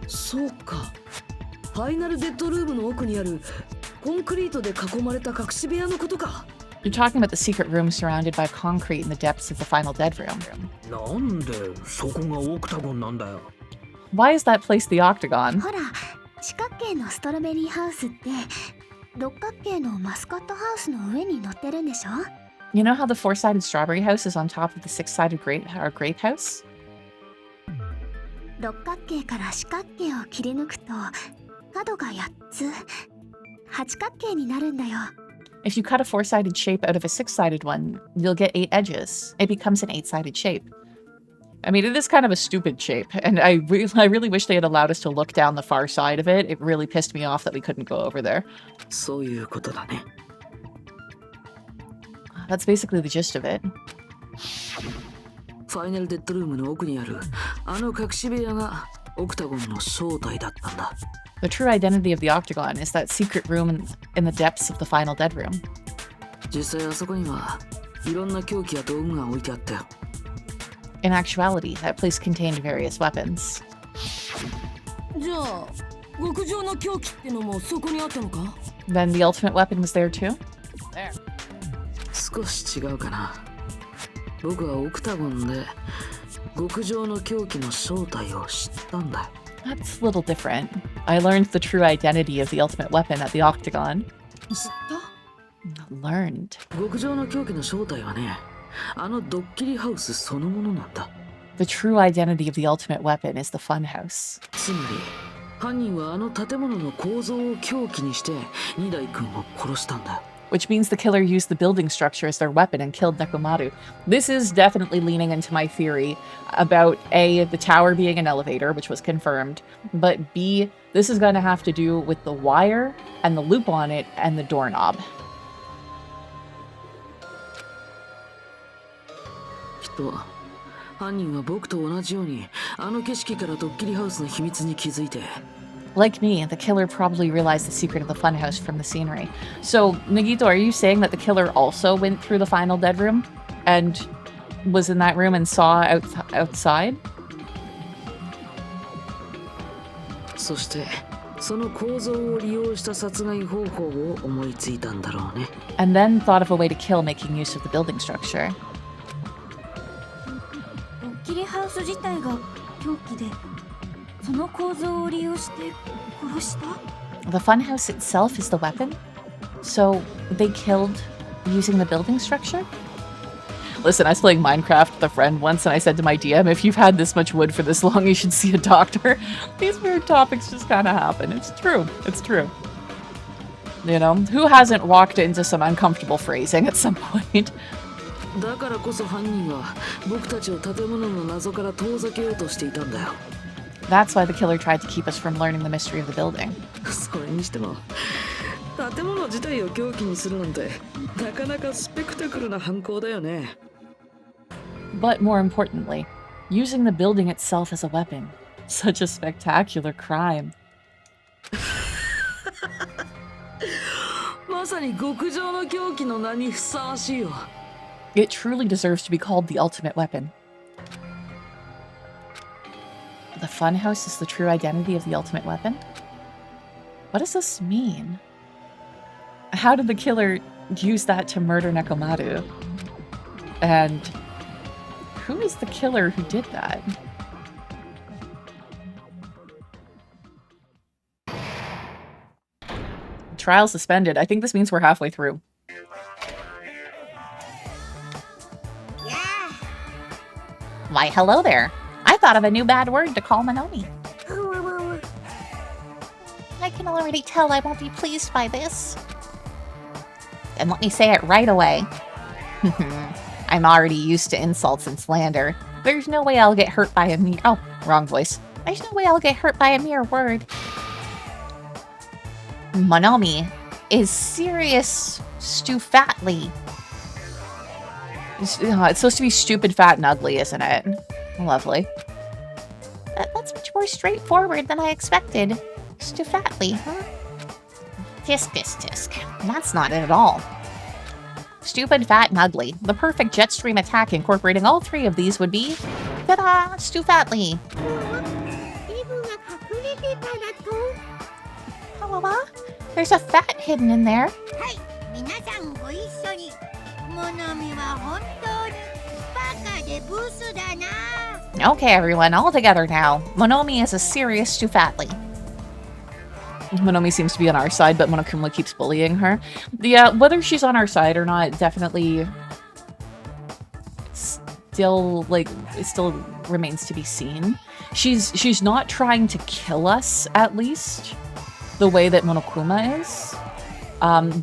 そうか。ファイナルデッドルームの奥にあるコンクリートで囲まれた隠し部屋のことか。You're talking about the secret room surrounded by concrete in the depths of the final dead room. なんでそこがオクタゴンなんだよ。 Why is that place the octagon? ほら、四角形のストロベリーハウスって六角形のマスカットハウスの上に乗ってるんでしょ？ You know how the 4-sided strawberry house is on top of the 6-sided grape house? 六角形から四角形を切り抜くと角が8つ、八角形になるんだよ。 If you cut a 4-sided shape out of a 6-sided one, you'll get 8 edges. It becomes an 8-sided shape. I mean, it is kind of a stupid shape, and I really wish they had allowed us to look down the far side of it. It really pissed me off that we couldn't go over there. そういうことだね。 That's basically the gist of it. ファイナルデッドルームの奥にあるあの隠し部屋がオクタゴンの正体だったんだ。 The true identity of the octagon is that secret room in the depths of the final dead room. 実際あそこにはいろんな凶器や道具が置いてあったよ。 In actuality, that place contained various weapons. じゃあ極上の凶器ってのもそこにあったのか？ Then the ultimate weapon was there too? There. 少し違うかな。僕はオクタゴンで極上の凶器の正体を知ったんだよ。 That's a little different. I learned the true identity of the ultimate weapon at the octagon. 知った？ Learned. 極上の凶器の正体はね、あのドッキリハウスそのものなんだ。 The true identity of the ultimate weapon is the funhouse. つまり犯人はあの建物の構造を凶器にして二代君を殺したんだよ。 Which means the killer used the building structure as their weapon and killed Nekomaru. This is definitely leaning into my theory about A, the tower being an elevator, which was confirmed, but B, this is going to have to do with the wire and the loop on it and the doorknob. きっと犯人は僕と同じようにあの景色からドッキリハウスの秘密に気づいて Like me, the killer probably realized the secret of the funhouse from the scenery. So, Nagito, are you saying that the killer also went through the final dead room and was in that room and saw outside? そしてその構造を利用した殺害方法を思いついたんだろうね。 And then thought of a way to kill making use of the building structure. ドッキリハウス自体が凶器で、その構造を利用して殺した？ The funhouse itself is the weapon? So they killed using the building structure? Listen, I was playing Minecraft with a friend once and I said to my DM, if you've had this much wood for this long, you should see a doctor. These weird topics just kind of happen. It's true. It's true. You know, who hasn't walked into some uncomfortable phrasing at some point? だからこそ犯人は僕たちを建物の謎から遠ざけようとしていたんだよ。 That's why the killer tried to keep us from learning the mystery of the building. それにしても建物自体を凶器にするなんてなかなかスペクタクルな犯行だよね。 But more importantly, using the building itself as a weapon. Such a spectacular crime. まさに極上の凶器の名にふさわしいよ。 It truly deserves to be called the ultimate weapon. The funhouse is the true identity of the ultimate weapon? What does this mean? How did the killer use that to murder Nekomaru? And who is the killer who did that? Trial suspended. I think this means we're halfway through. Yeah. Why, hello there. I thought of a new bad word to call Monomi. I can already tell I won't be pleased by this. Then let me say it right away. I'm already used to insults and slander. There's no way I'll get hurt by a mere— oh, wrong voice. There's no way I'll get hurt by a mere word. Monomi is serious stufatly. It's supposed to be stupid, fat, and ugly, isn't it? Lovely. That's much more straightforward than I expected. Stufatly, huh? Tisk. That's not it at all. Stupid, fat, and ugly. The perfect jet stream attack incorporating all three of these would be— ta-da! Stufatly. Hello? There's a fat hidden in there. Hey, 皆さんご一緒に。モノミは本当にバカでブスだな。 Okay, everyone, all together now. Monomi is a serious stufatly. Monomi seems to be on our side, but Monokuma keeps bullying her. Yeah, whether she's on our side or not, definitely still remains to be seen. She's not trying to kill us, at least, the way that Monokuma is.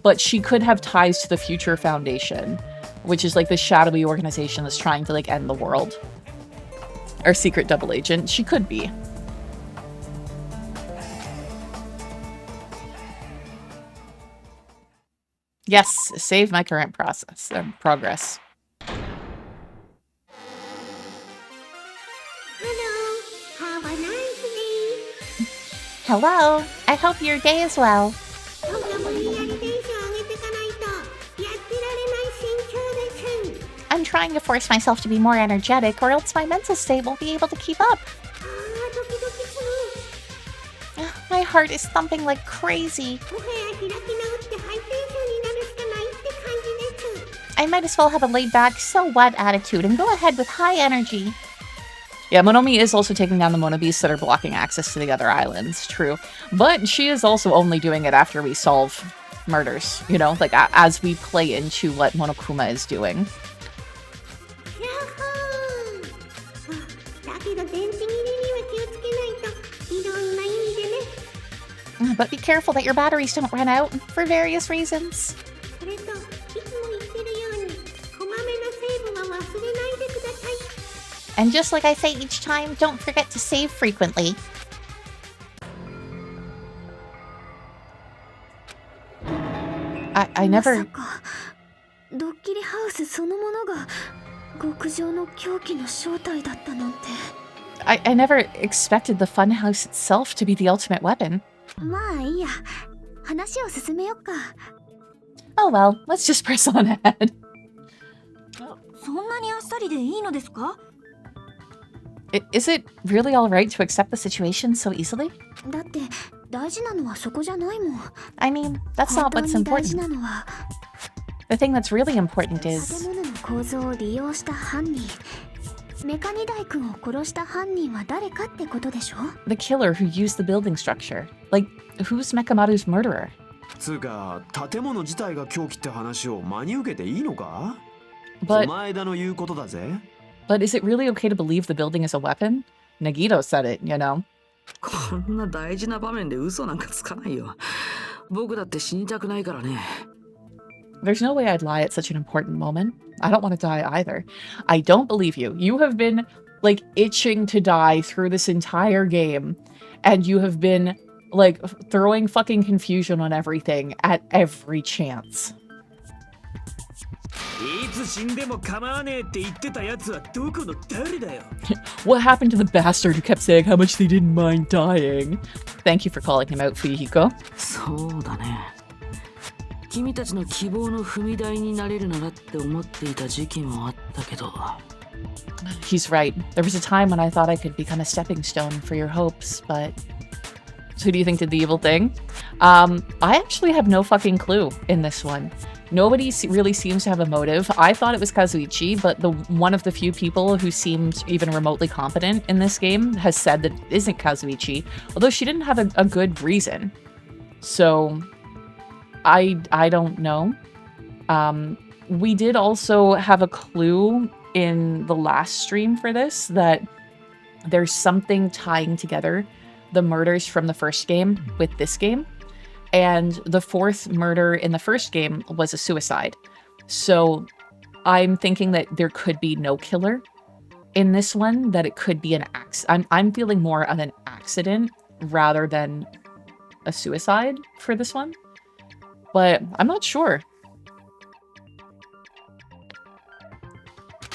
But she could have ties to the Future Foundation, which is like this shadowy organization that's trying to end the world. Our secret double agent. She could be. Yes, save my current progress. Hello, have a nice day. Hello, I hope your day is well. そんな無理やりテンション上げてかないとやってられない身長です。 I'm trying to force myself to be more energetic, or else my mental state won't be able to keep up. ドキドキする。 My heart is thumping like crazy. もはや開き直ってハイテンションになるしかないって感じです。 I might as well have a laid-back, so-what attitude and go ahead with high energy. Yeah, Monomi is also taking down the Monobeasts that are blocking access to the other islands, true. But she is also only doing it after we solve murders, you know? Like, as we play into what Monokuma is doing. だけど電池切れには気をつけないといろんな意味でね。 But be careful that your batteries don't run out, for various reasons. それといつも言ってるようにこまめなセーブは忘れないでください。 And just like I say each time, don't forget to save frequently. I never... まさかドッキリハウスそのものが極上の凶器の正体だったなんて。I never expected the funhouse itself to be the ultimate weapon. まあいいや。話を進めよっか。Oh well, let's just press on ahead. そんなにあっさりでいいのですか？ Is it really alright to accept the situation so easily? だって大事なのはそこじゃないもん。 I mean, that's 本 not 当 what's に大事 important. なのは The thing that's really important 建 is 物の構造を利用した犯人。メカニダイ君を殺した犯人は誰かってことでしょ？ the killer who used the building structure. Like, who's Mekamaru's murderer? つうか建物自体が凶器って話を真に受けていいのか？お But 前だの言うことだぜ。 but is it really okay to believe the building is a weapon? Nagito said it, you know. こんな大事な場面で嘘なんかつかないよ。僕だって死にたくないからね。There's no way I'd lie at such an important moment. I don't want to die either. I don't believe you. You have been, like, itching to die through this entire game. And you have been, like, throwing fucking confusion on everything at every chance. いつ死んでも構わねえって言ってたやつはどこの誰だよ。 What happened to the bastard who kept saying how much they didn't mind dying? Thank you for calling him out, Fuyuhiko. そうだね。君たちの希望の踏み台になれるならって思っていた時期もあったけど。He's right. There was a time when I thought I could become a stepping stone for your hopes, but... So who do you think did the evil thing? I actually have no fucking clue in this one. Nobody really seems to have a motive. I thought it was Kazuichi, but one of the few people who seemed even remotely competent in this game has said that it isn't Kazuichi, although she didn't have a good reason. So... I don't know. We did also have a clue in the last stream for this that there's something tying together the murders from the first game with this game. And the fourth murder in the first game was a suicide. So I'm thinking that there could be no killer in this one, that it could be an accident. I'm feeling more of an accident rather than a suicide for this one. But I'm not sure.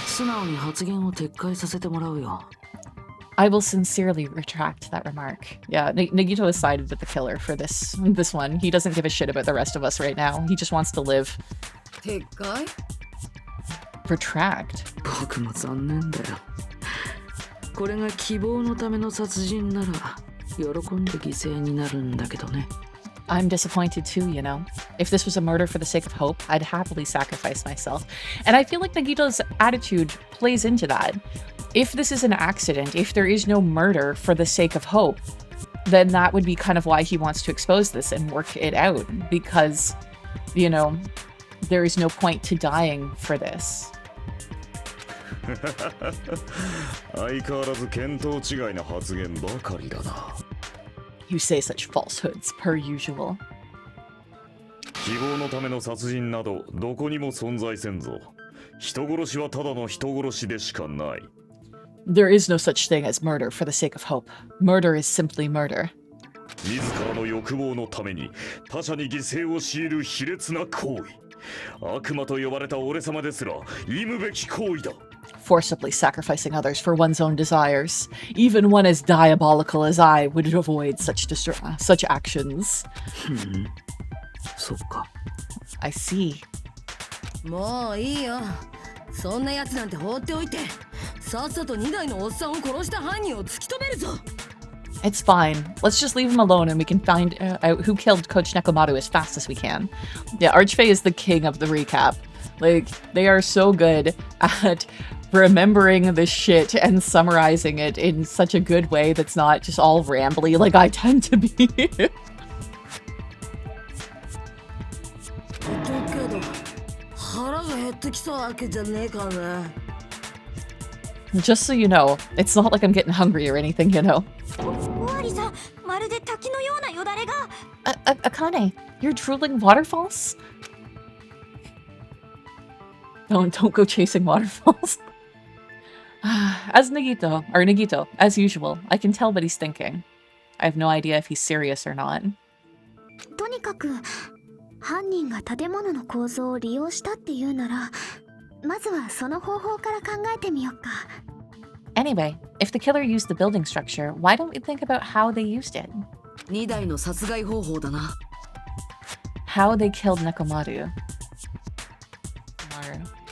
素直に発言を撤回させてもらうよ。I will sincerely retract that remark. Yeah, Nagito has sided with the killer for this one. He doesn't give a shit about the rest of us right now. He just wants to live. 撤回？ Retract? 僕も残念だよ。これが希望のための殺人なら喜んで犠牲になるんだけどね。I'm disappointed too, you know. If this was a murder for the sake of hope, I'd happily sacrifice myself. And I feel like Nagito's attitude plays into that. If this is an accident, if there is no murder for the sake of hope, then that would be kind of why he wants to expose this and work it out. Because, you know, there is no point to dying for this. 相変わらず見当違いな発言ばかりだな。You say such falsehoods, per usual. 希望のための殺人などどこにも存在せんぞ。人殺しはただの人殺しでしかない。There is no such thing as murder for the sake of hope. Murder is simply murder. 自らの欲望のために他者に犠牲を強いる卑劣な行為。悪魔と呼ばれた俺様ですら忌むべき行為だ。Forcibly sacrificing others for one's own desires. Even one as diabolical as I would avoid such actions. そっか。I see. もういいよ。そんなやつなんて放っておいて、さっさと2台のおっさんを殺した犯人を突き止めるぞ。It's fine. Let's just leave him alone and we can find out who killed Coach Nekomaru as fast as we can. Yeah, Archfey is the king of the recap. Like, they are so good at remembering this shit and summarizing it in such a good way that's not just all rambly like I tend to be. けど腹が減ってきたわけじゃねえからね。Just so you know, it's not like I'm getting hungry or anything, you know. おわりさん、まるで滝のようなよだれが。Akane, you're drooling waterfalls? Don't go chasing waterfalls. As Nagito, as usual, I can tell what he's thinking. I have no idea if he's serious or not. とにかく犯人が建物の構造を利用したっていうなら、まずはその方法から考えてみよっか。Anyway, if the killer used the building structure, why don't we think about how they used it? 2台の殺害方法だな。 How they killed Nekomaru. Or-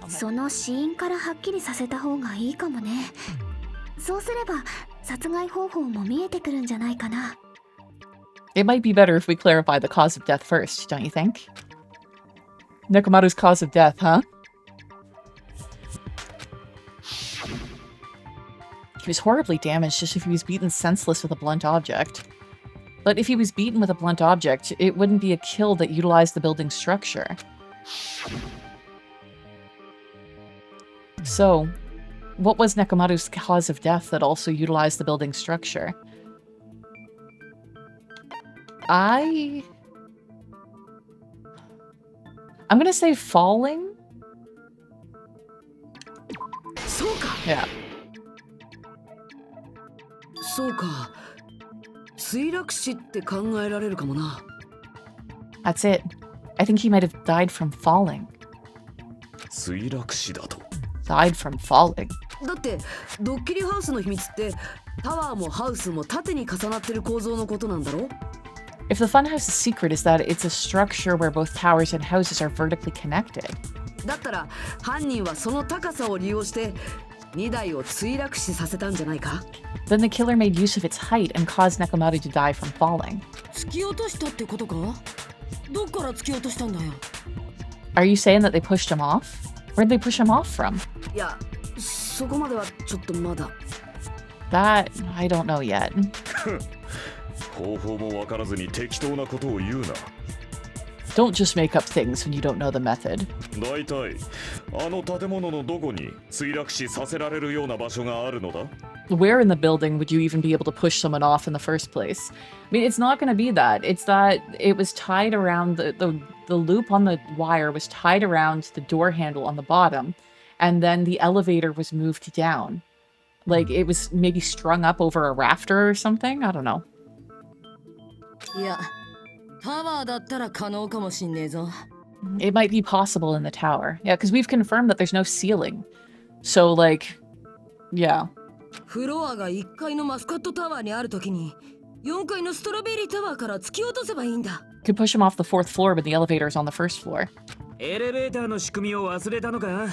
その死因からはっきりさせた方がいいかもね。そうすれば殺害方法も見えてくるんじゃないかな。 It might be better if we clarify the cause of death first, don't you think? Nekomaru's cause of death, huh? He was horribly damaged just if he was beaten senseless with a blunt object. But if he was beaten with a blunt object, it wouldn't be a kill that utilized the building's structure. So, what was Nekomaru's cause of death that also utilized the building's structure? I'm gonna say falling? そうか。 Yeah. そうか。墜落死って考えられるかもな。 That's it. I think he might have died from falling. 墜落死だと。 Died from falling. だってドッキリハウスの秘密ってタワーもハウスも縦に重なってる構造のことなんだろ？ If the funhouse's secret is that it's a structure where both towers and houses are vertically connected. だったら犯人はその高さを利用して2台を墜落死させたんじゃないか？ Then the killer made use of its height and caused Nekomaru to die from falling. 突き落としたってことか？どっから突き落としたんだよ？ Are you saying that they pushed him off? Where'd they push him off from? いや、そこまではちょっとまだ。 That, I don't know yet. 方法もわからずに適当なことを言うな。 Don't just make up things when you don't know the method. だいたいあの建物のどこに墜落死させられるような場所があるのだ？ Where in the building would you even be able to push someone off in the first place? I mean, it's not going to be that. It's that it was tied around the loop on the wire was tied around the door handle on the bottom, and then the elevator was moved down. Like it was maybe strung up over a rafter or something? I don't know. いや、タワーだったら可能かもしんねえぞ。 It might be possible in the tower. Yeah, because we've confirmed that there's no ceiling. So, like, yeah. フロアが1階のマスカットタワーにあるときに4階のストロベリータワーから突き落とせばいいんだ。 Could push him off the 4th floor when the elevator is on the 1st floor. エレベーターの仕組みを忘れたのか？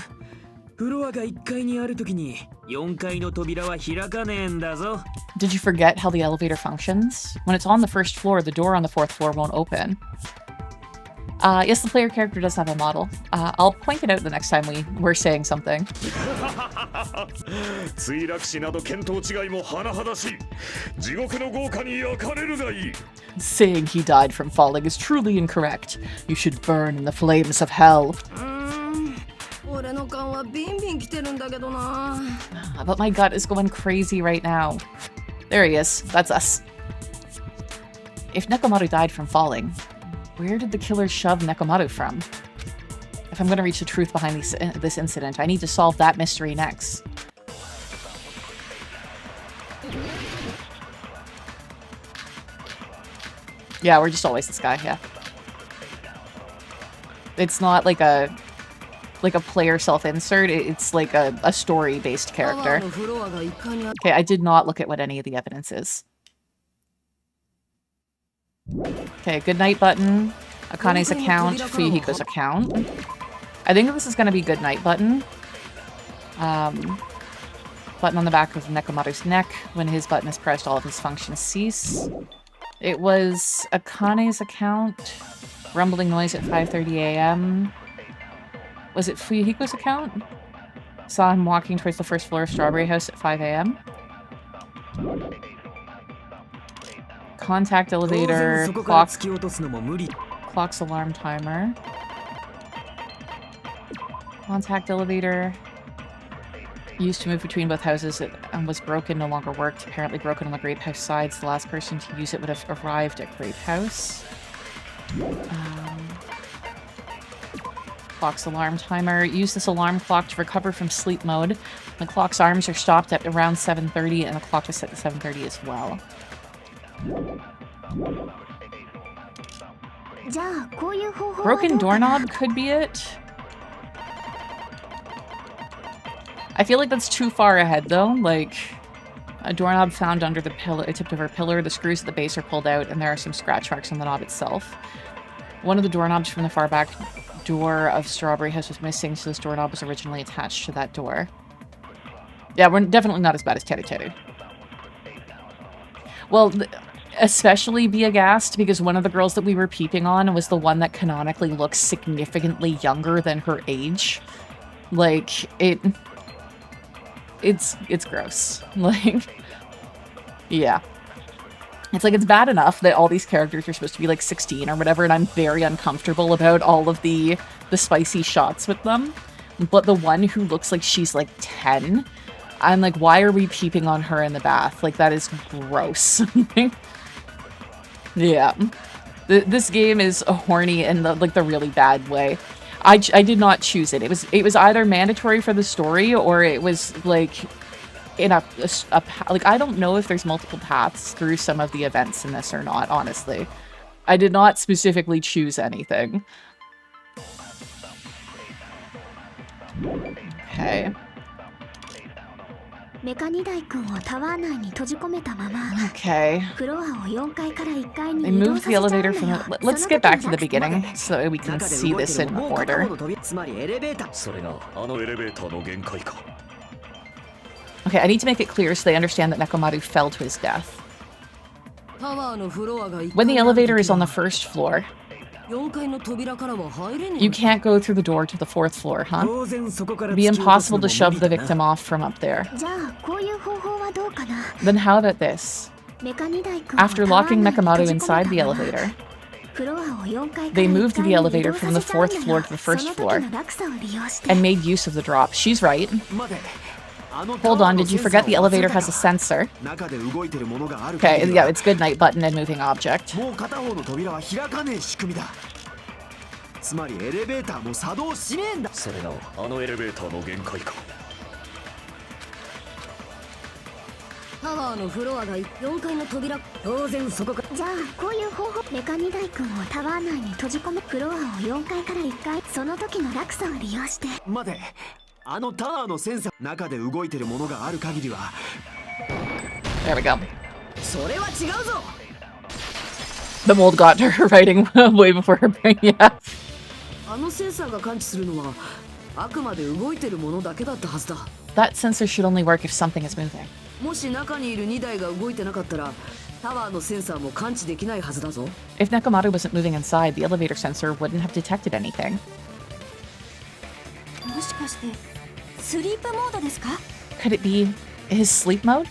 フロアが1階にあるときに4階の扉は開かねえんだぞ。 Did you forget how the elevator functions? When it's on the 1st floor, the door on the 4th floor won't open. Yes, the player character does have a model. I'll point it out the next time we're saying something. 墜落死など見当違いも甚だしい。地獄の豪華に焼かれるがいい。 Saying he died from falling is truly incorrect. You should burn in the flames of hell. 俺の勘はビンビン来てるんだけどな。 But my gut is going crazy right now. There he is. That's us. If Nekomaru died from falling, where did the killer shove Nekomaru from? If I'm going to reach the truth behind this incident, I need to solve that mystery next. Yeah, we're just always this guy, yeah. It's not like a player self-insert, it's like a story-based character. Okay, I did not look at what any of the evidence is. Okay, goodnight button, Akane's account, Fuyuhiko's account. I think this is going to be goodnight button. Button on the back of Nekomaru's neck. When his button is pressed, all of his functions cease. It was Akane's account. Rumbling noise at 5:30 a.m. Was it Fuyuhiko's account? Saw him walking towards the 1st floor of Strawberry House at 5 a.m. Contact elevator, clock's alarm timer. Contact elevator. Used to move between both houses and was broken, no longer worked. Apparently broken on the Grape House sides. The last person to use it would have arrived at Grape House. Clock's alarm timer. Use this alarm clock to recover from sleep mode. The clock's arms are stopped at around 7:30 and the clock is set to 7:30 as well. Broken doorknob could be it. I feel like that's too far ahead, though. Like, a doorknob found under the pillar, tipped over a pillar. The screws at the base are pulled out, and there are some scratch marks on the knob itself. One of the doorknobs from the far back door of Strawberry House was missing, so this doorknob was originally attached to that door. Yeah, we're definitely not as bad as Teru Teru. Well, especially be aghast, because one of the girls that we were peeping on was the one that canonically looks significantly younger than her age. Like, it's gross. Like, yeah. It's like, it's bad enough that all these characters are supposed to be like 16 or whatever, and I'm very uncomfortable about all of the spicy shots with them. But the one who looks like she's like 10, I'm like, why are we peeping on her in the bath? Like, that is gross. Yeah. This game is horny in the really bad way. I did not choose it. It was either mandatory for the story, or it was like in a like, I don't know if there's multiple paths through some of the events in this or not, honestly. I did not specifically choose anything. Okay. Okay. They moved the elevator from the... Let's get back to the beginning so we can see this in order. Okay, I need to make it clear so they understand that Nekomaru fell to his death. When the elevator is on the first floor, you can't go through the door to the fourth floor, huh? It'd be impossible to shove the victim off from up there. Then how about this? After locking Nekomaru inside the elevator, they moved the elevator from the fourth floor to the first floor and made use of the drop. She's right. Hold on, did you forget the elevator has a sensor? Okay, yeah, it's good night button and moving object. There we go. The mold got to her writing way before her brain, yeah. That sensor should only work if something is moving. If Nekomaru wasn't moving inside, the elevator sensor wouldn't have detected anything. Could it be his sleep mode?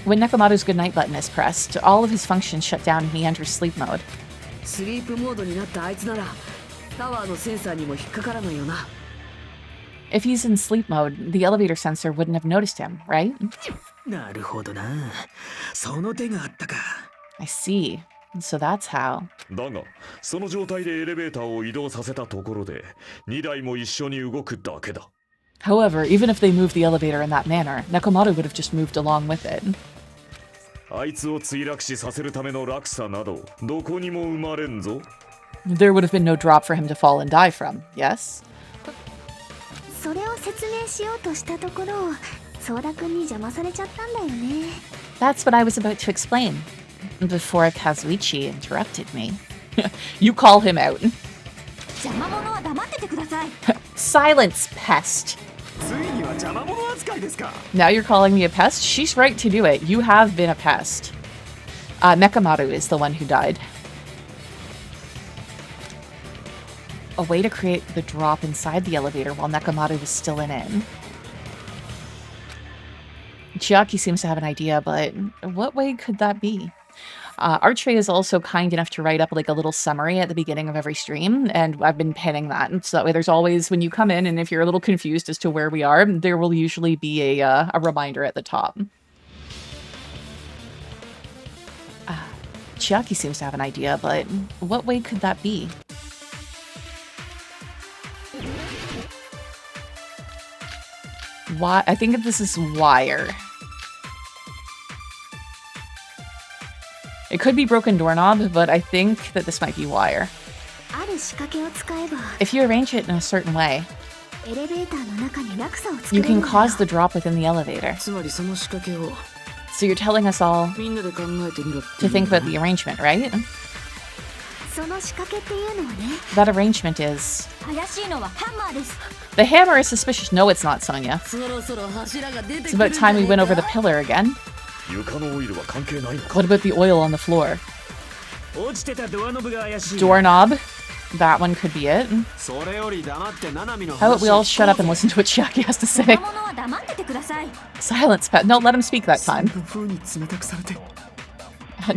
When Nekomaru's goodnight button is pressed, all of his functions shut down and he enters sleep mode. If he's in sleep mode, the elevator sensor wouldn't have noticed him, right? I see. So that's how. However, even if they moved the elevator in that manner, Nekomaru would have just moved along with it. There would have been no drop for him to fall and die from, yes? That's what I was about to explain. Before Kazuichi interrupted me. You call him out. Silence, pest. Now you're calling me a pest? She's right to do it. You have been a pest. Nekomaru is the one who died. A way to create the drop inside the elevator while Nekomaru was still in it. Chiaki seems to have an idea, but what way could that be? Archway is also kind enough to write up like a little summary at the beginning of every stream, and I've been pinning that. And so that way there's always, when you come in and if you're a little confused as to where we are, there will usually be a reminder at the top. Chiaki seems to have an idea, but what way could that be? Why? I think this is wire. It could be broken doorknob, but I think that this might be wire. If you arrange it in a certain way, エレベーターの中に落差を作 you れるん can だよ cause the drop within the elevator. つまりその仕掛けを So you're telling us all みんなで考えてみろって to think about the arrangement, right? その仕掛けっていうのはね That arrangement is... 怪しいのはハンマーです The hammer is suspicious. No, it's not, Sonia. そろそろ柱が出て It's くる about んじゃ time ね we え went over the か pillar again. 床のオイルは関係ないのか。 What about the oil on the floor? 落ちてたドアノブが怪しい。 Doorknob. That one could be it. それより黙ってナナミの How about we 話 all を shut up and listen to what Chiaki has to そ say? んなものは黙っててください Silence, Pat. No, let him speak that そん time. な風に冷たくされて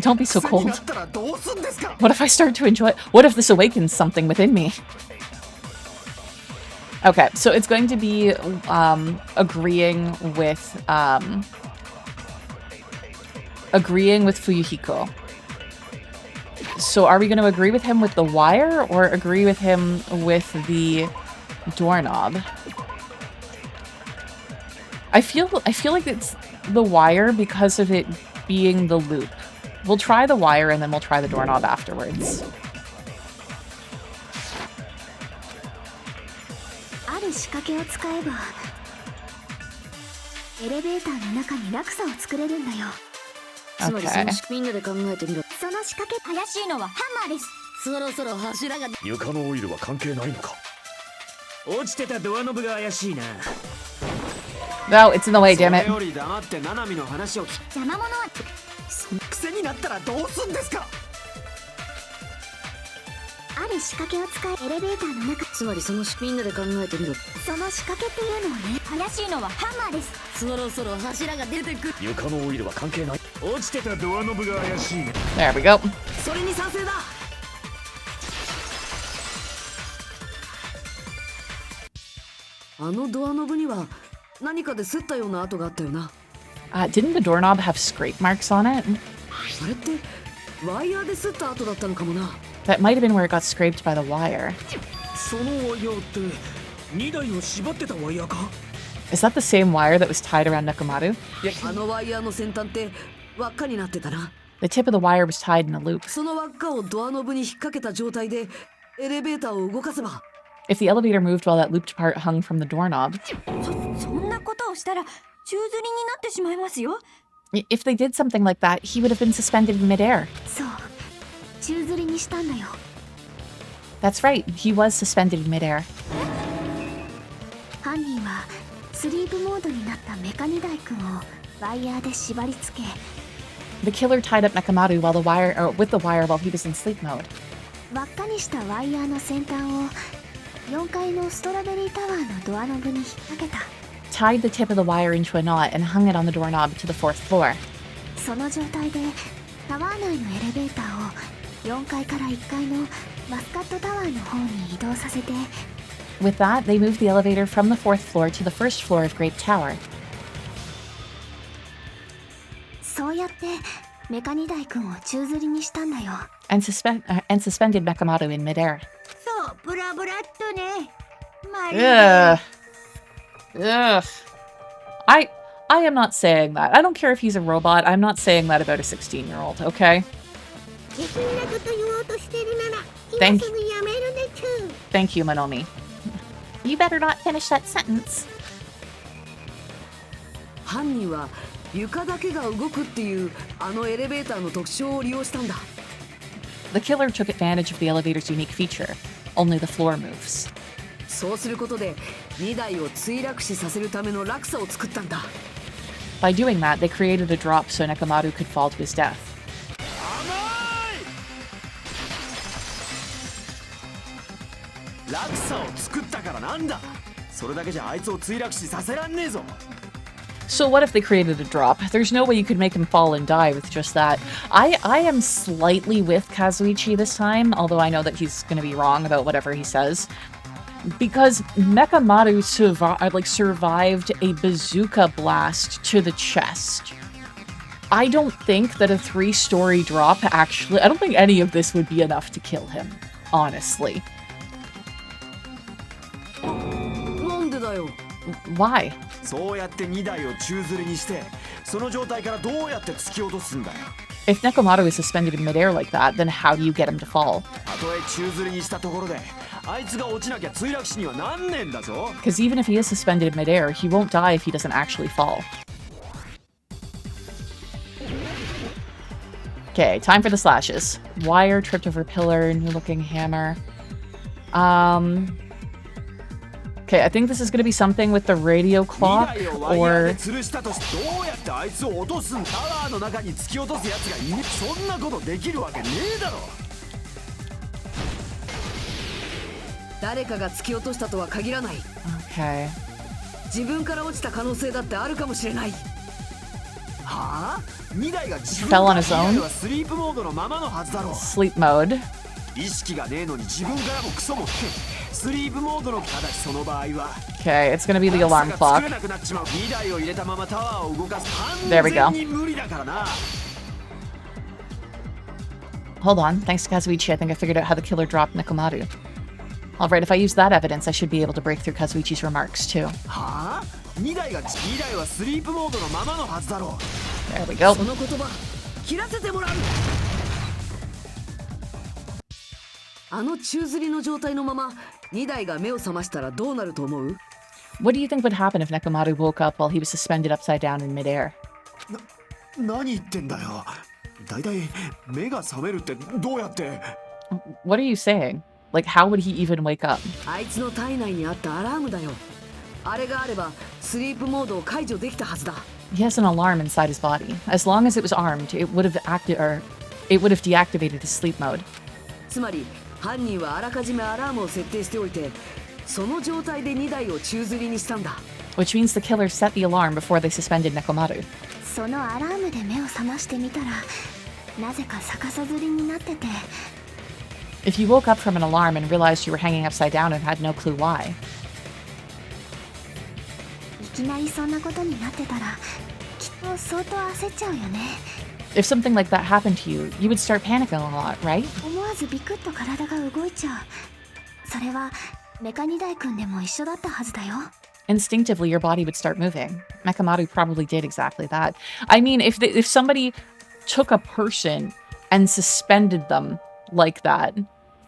Don't be so 癖に cold. なったらどうすんですか What if I start to enjoy... What if this awakens something within me? Okay, so it's going to be agreeing with Fuyuhiko. So are we going to agree with him with the wire or agree with him with the doorknob? I feel like it's the wire because of it being the loop. We'll try the wire and then we'll try the doorknob afterwards. ある仕掛けを使えばエレベーターの中に落差を作れるんだよつまりそ Okay. のみんなで考えてみろその仕掛け怪しいのはハンマーですそろそろ柱が床のオイルは関係ないのか。落ちてたドアノブが怪しいな。 No, it's in the way, そ damn れ it. より黙ってナナミの話を聞き邪魔者はその癖になったらどうすんですかある仕掛けを使えエレベーターの中つまりそのみんなで考えてみろその仕掛けっていうのはね怪しいのはハンマーですそろそろ柱が出てくる床のオイルは関係ない。落ちてたドアノブが怪しいな。 There we go. それに賛成だあのドアノブには何かで擦ったような跡があったよな Didn't the doorknob have scrape marks on it? あれってワイヤーで擦った跡だったのかもな That might have been where it got scraped by the wire. そのワイヤーって2台を縛ってたワイヤーか？ Is that the same wire that was tied around Nekomaru? あのワイヤーの先端って輪っかになってたな The tip of the wire was tied in a loop. その輪っかをドアノブに引っ掛けた状態でエレベーターを動かせば If the elevator moved while that looped part hung from the doorknob, そんなことをしたら宙吊りになってしまいますよ if they did something like that, he would have been suspended in midair. そう宙吊りにしたんだよ That's right, he was suspended in midair. 犯人はスリープモードになったメカニダイ君をワイヤーで縛り付け The killer tied up Nekomaru with the wire while he was in sleep mode. 輪っかにしたワイヤーの先端を4階のストロベリータワーのドアノブに引っ掛けた Tied the tip of the wire into a knot and hung it on the doorknob to the 4th floor. その状態でタワー内のエレベーターを4階から1階のマスカットタワーの方に移動させて With that, they moved the elevator from the 4th floor to the 1st floor of Grape Tower. そうやってメカニダイ君を宙吊りにしたんだよ And suspended Nekomaru in midair. そうブラブラっとねまるで Ugh. Ugh. I am not saying that. I don't care if he's a robot. I'm not saying that about a 16-year-old, okay? 下品なこと言おうとしてるなら Thank- 今すぐやめるねチュー Thank you, Monomi. You better not finish that sentence. 犯人は床だけが動くっていうあのエレベーターの特徴を利用したんだ The killer took advantage of the elevator's unique feature. Only the floor moves. そうすることで2台を墜落死させるための落差を作ったんだ By doing that, they created a drop so Nekomaru could fall to his death. 落差を作ったからなんだそれだけじゃあいつを墜落死させらんねえぞ So what if they created a drop? There's no way you could make him fall and die with just that. I am slightly with Kazuichi this time, although I know that he's going to be wrong about whatever he says. Because Nekomaru survived a bazooka blast to the chest. I don't think that a 3-story drop actually... I don't think any of this would be enough to kill him, honestly. なんでだよ Why? そうやって2台を宙吊りにしてその状態からどうやって突き落とすんだよ If Nekomaru is suspended in midair like that, then how do you get him to fall? たとえ宙吊りにしたところであいつが落ちなきゃ墜落死にはなんねえんだぞ。 Because even if he is suspended in midair, he won't die if he doesn't actually fall. Okay, time for the slashes. Wire, tripped over pillar, new-looking hammer. Okay, I think this is going to be something with the radio clock, 未来をワイヤー or... で吊るしたとしてどうやってあいつを落とすんだ。タワーの中に突き落とすやつがいねえ。そんなことできるわけねえだろ。誰かが突き落としたとは限らない。 Okay. 自分から落ちた可能性だってあるかもしれない。はあ、2台が自 Fell 分 on his own? はスリープモードのままのはずだろ。 Sleep mode. 意識がねえのに自分からもクソもスリープモードのただしその場合は Okay, it's going to be the alarm 作 clock. れなくなっちまう。2台を入れたままタワーを動かす There we go. 完全に無理だからな。 Hold on. Thanks to Kazuichi, I think I figured out how the killer dropped Nekomaru. Alright, if I use that evidence, I should be able to break through Kazuichi's remarks, too. はあ、2台はスリープモードのままのはずだろ。 There we go. その言葉切らせてもらう。あの宙吊りの状態のまま2台が目を覚ましたらどうなると思う？ What do you think would happen if Nekomaru woke up while he was suspended upside down in midair? 何言ってんだよ。だいたい目が覚めるってどうやって。 What are you saying? Like, how would he even wake up? あいつの体内にあったアラームだよ。あれがあればスリープモードを解除できたはずだ。 He has an alarm inside his body. As long as it was armed, it would have deactivated his sleep mode. つまり犯人はあらかじめアラームを設定しておいて、その状態で2台を宙吊りにしたんだ。 Which means the killer set the alarm before they suspended Nekomaru. そのアラームで目を覚ましてみたら、なぜか逆さ吊りになってて。 If you woke up from an alarm and realized you were hanging upside down and had no clue why. いきなりそんなことになってたら、きっと相当焦っちゃうよね。 If something like that happened to you, you would start panicking a lot, right? 思わずビクッと体が動いちゃう。それはメカ2台くんでも一緒だったはずだよ。 Instinctively, your body would start moving. Nekomaru probably did exactly that. I mean, if somebody took a person and suspended them like that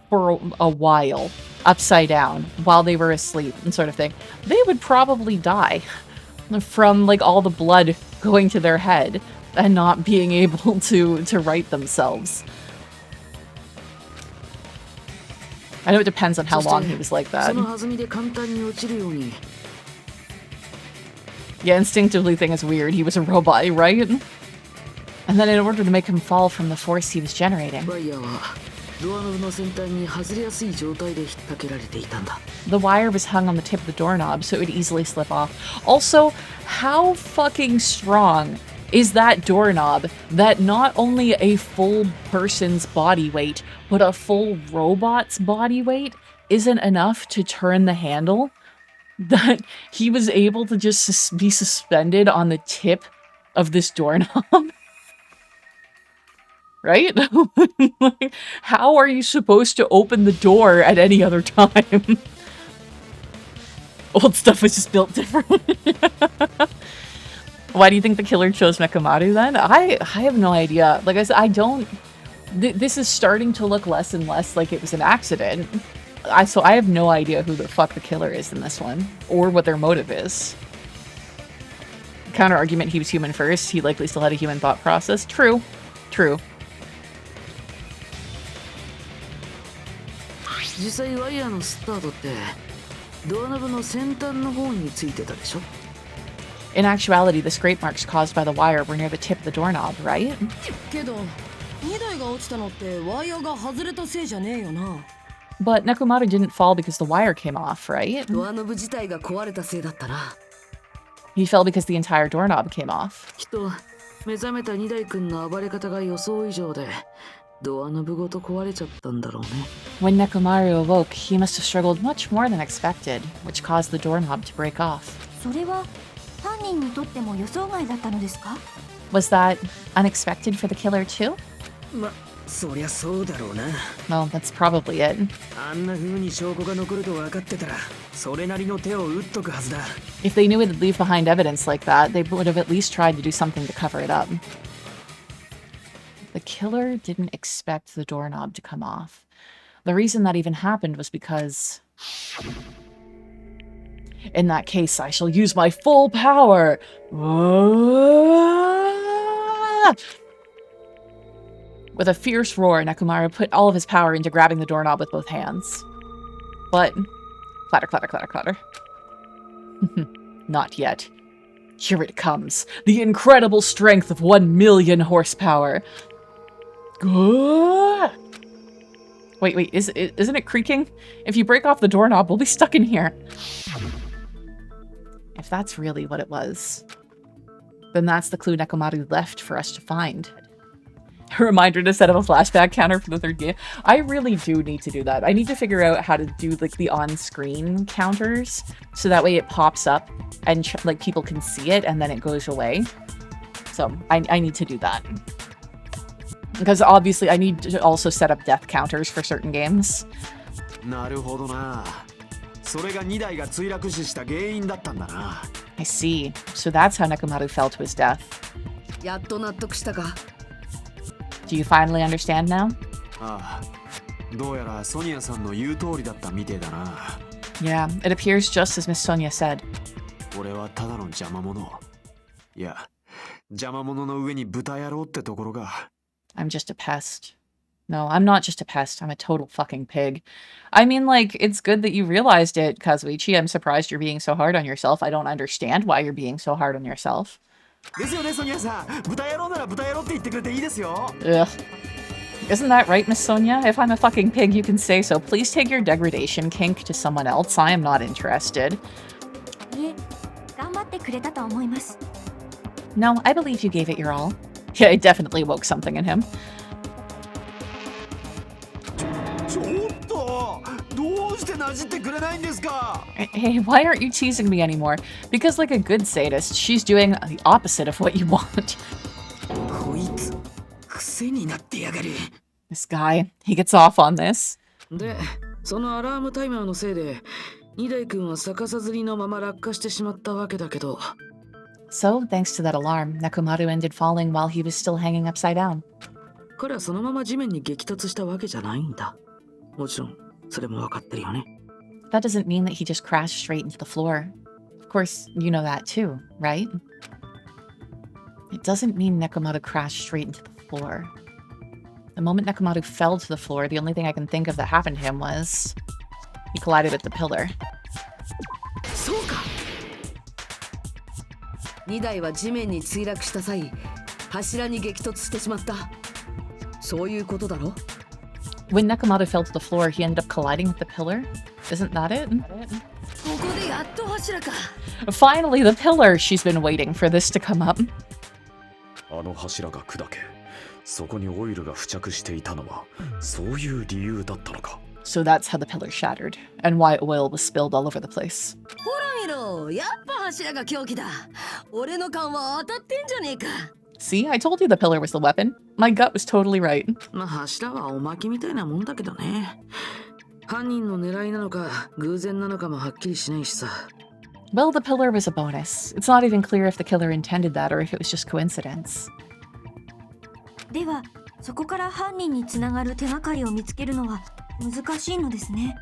for a while, upside down, while they were asleep and sort of thing, they would probably die from like all the blood going to their head and not being able to right themselves. I know it depends on how long he was like that. その弾みで簡単に落ちるように Yeah, instinctively thing is weird. He was a robot, right? And then in order to make him fall from the force he was generating, ワイヤーはドアノブの先端に外れやすい状態で引っ掛けられていたんだ。 the wire was hung on the tip of the doorknob so it would easily slip off. Also, how fucking strong is that doorknob that not only a full person's body weight, but a full robot's body weight isn't enough to turn the handle? That he was able to just be suspended on the tip of this doorknob? Right? Like, how are you supposed to open the door at any other time? Old stuff was just built different. Why do you think the killer chose Nekomaru then? I have no idea. Like I said, I don't... this is starting to look less and less like it was an accident. So I have no idea who the fuck the killer is in this one, or what their motive is. Counter argument, he was human first. He likely still had a human thought process. True. True. 実際ワイヤーのスタートってドアノブの先端の方についてたでしょ？ In actuality, the scrape marks caused by the wire were near the tip of the doorknob, right? けど2台が落ちたのってワイヤーが外れたせいじゃねえよな。 But Nekomaru didn't fall because the wire came off, right? ドアノブ自体が壊れたせいだったな。 He fell because the entire doorknob came off. きっと目覚めた2台くんの暴れ方が予想以上でドアノブごと壊れちゃったんだろうね。 When Nekomaru awoke, he must have struggled much more than expected, which caused the doorknob to break off. それは犯人にとっても予想外だったのですか？ Was that unexpected for the killer too? ま、そりゃそうだろうな。 Well, that's probably it. あんな風に証拠が残ると分かってたら、それなりの手を打っとくはずだ。 If they knew it'd leave behind evidence like that, they would have at least tried to do something to cover it up. The killer didn't expect the doorknob to come off. The reason that even happened was because... In that case, I shall use my full power! With a fierce roar, Nekomaru put all of his power into grabbing the doorknob with both hands. But... Clatter, clatter, clatter, clatter. Not yet. Here it comes. The incredible strength of 1,000,000 horsepower. Wait, isn't it creaking? If you break off the doorknob, we'll be stuck in here. If that's really what it was, then that's the clue Nekomaru left for us to find. A reminder to set up a flashback counter for the third game. I really do need to do that. I need to figure out how to do like the on-screen counters so that way it pops up and like people can see it and then it goes away. So I need to do that. Because obviously I need to also set up death counters for certain games. なるほどな。それが2台が墜落死した原因だったんだな。I see. So that's how Nekomaru fell to his death. やっと納得したか。Do you finally understand now? ああ、どうやらソニアさんの言う通りだったみてえだな。Yeah, it appears just as Miss Sonia said. 俺はただの邪魔者。いや、邪魔者の上に豚野郎ってところが。I'm just a pest. No, I'm not just a pest. I'm a total fucking pig. I mean, like, it's good that you realized it, Kazuichi. I'm surprised you're being so hard on yourself. I don't understand why you're being so hard on yourself. ですよね、ソニアさん。豚野郎なら豚野郎って言ってくれていいですよ。Ugh. Isn't that right, Miss Sonia? If I'm a fucking pig, you can say so. Please take your degradation kink to someone else. I am not interested. いえ、頑張ってくれたと思います。 No, I believe you gave it your all. Yeah, it definitely woke something in him. ちょっとどうしてなじってくれないんですか Hey, why aren't you teasing me anymore? Because like a good sadist, she's doing the opposite of what you want. こいつ癖になってやがる。 This guy, he gets off on this. で、そのアラームタイマーのせいで、二代君は逆さづりのまま落下してしまったわけだけど。So, thanks to that alarm, Nekomaru ended falling while he was still hanging upside down. 彼はそのまま地面に激突したわけじゃないんだ。もちろん、それもわかってるよね。That doesn't mean that he just crashed straight into the floor. Of course, you know that too, right? It doesn't mean Nekomaru crashed straight into the floor. The moment Nekomaru fell to the floor, the only thing I can think of that happened to him was he collided with the pillar. そうか。2台は地面に墜落した際、柱に激突してしまった。そういうことだろ When Nekomaru fell to the floor, he ended up colliding with the pillar? Isn't that it? ここでやっと柱か。 Finally, the pillar! She's been waiting for this to come up. あの柱が砕け、そこにオイルが付着していたのはそういう理由だったのか。 So that's how the pillar shattered, and why oil was spilled all over the place. ほら見ろ、やっぱ柱が凶器だ。俺の勘は当たってんじゃねえか。 See, I told you the pillar was the weapon. My gut was totally right. まあ柱はおまけみたいなもんだけどね。犯人の狙いなのか偶然なのかもはっきりしないしさ。Well, the pillar was a bonus. It's not even clear if the killer intended that or if it was just coincidence. では、そこから犯人につながる手がかりを見つけるのは難しいのですね。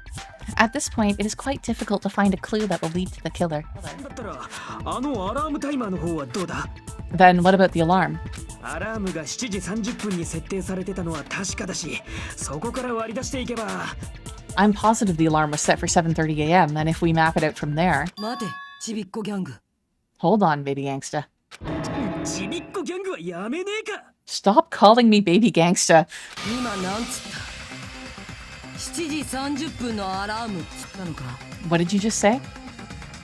At this point, it is quite difficult to find a clue that will lead to the killer. だったらあのアラームタイマーの方はどうだ？ Then what about the alarm? アラームが7時30分に設定されてたのは確かだし、そこから割り出していけば。 I'm positive the alarm was set for 7:30 a.m. and if we map it out from there... 待て、ちびっこギャング。 Hold on, baby gangsta. ちびっこギャングはやめねえか。 Stop calling me baby gangsta. 今なんつった ?7時30分のアラームっつったのか What did you just say?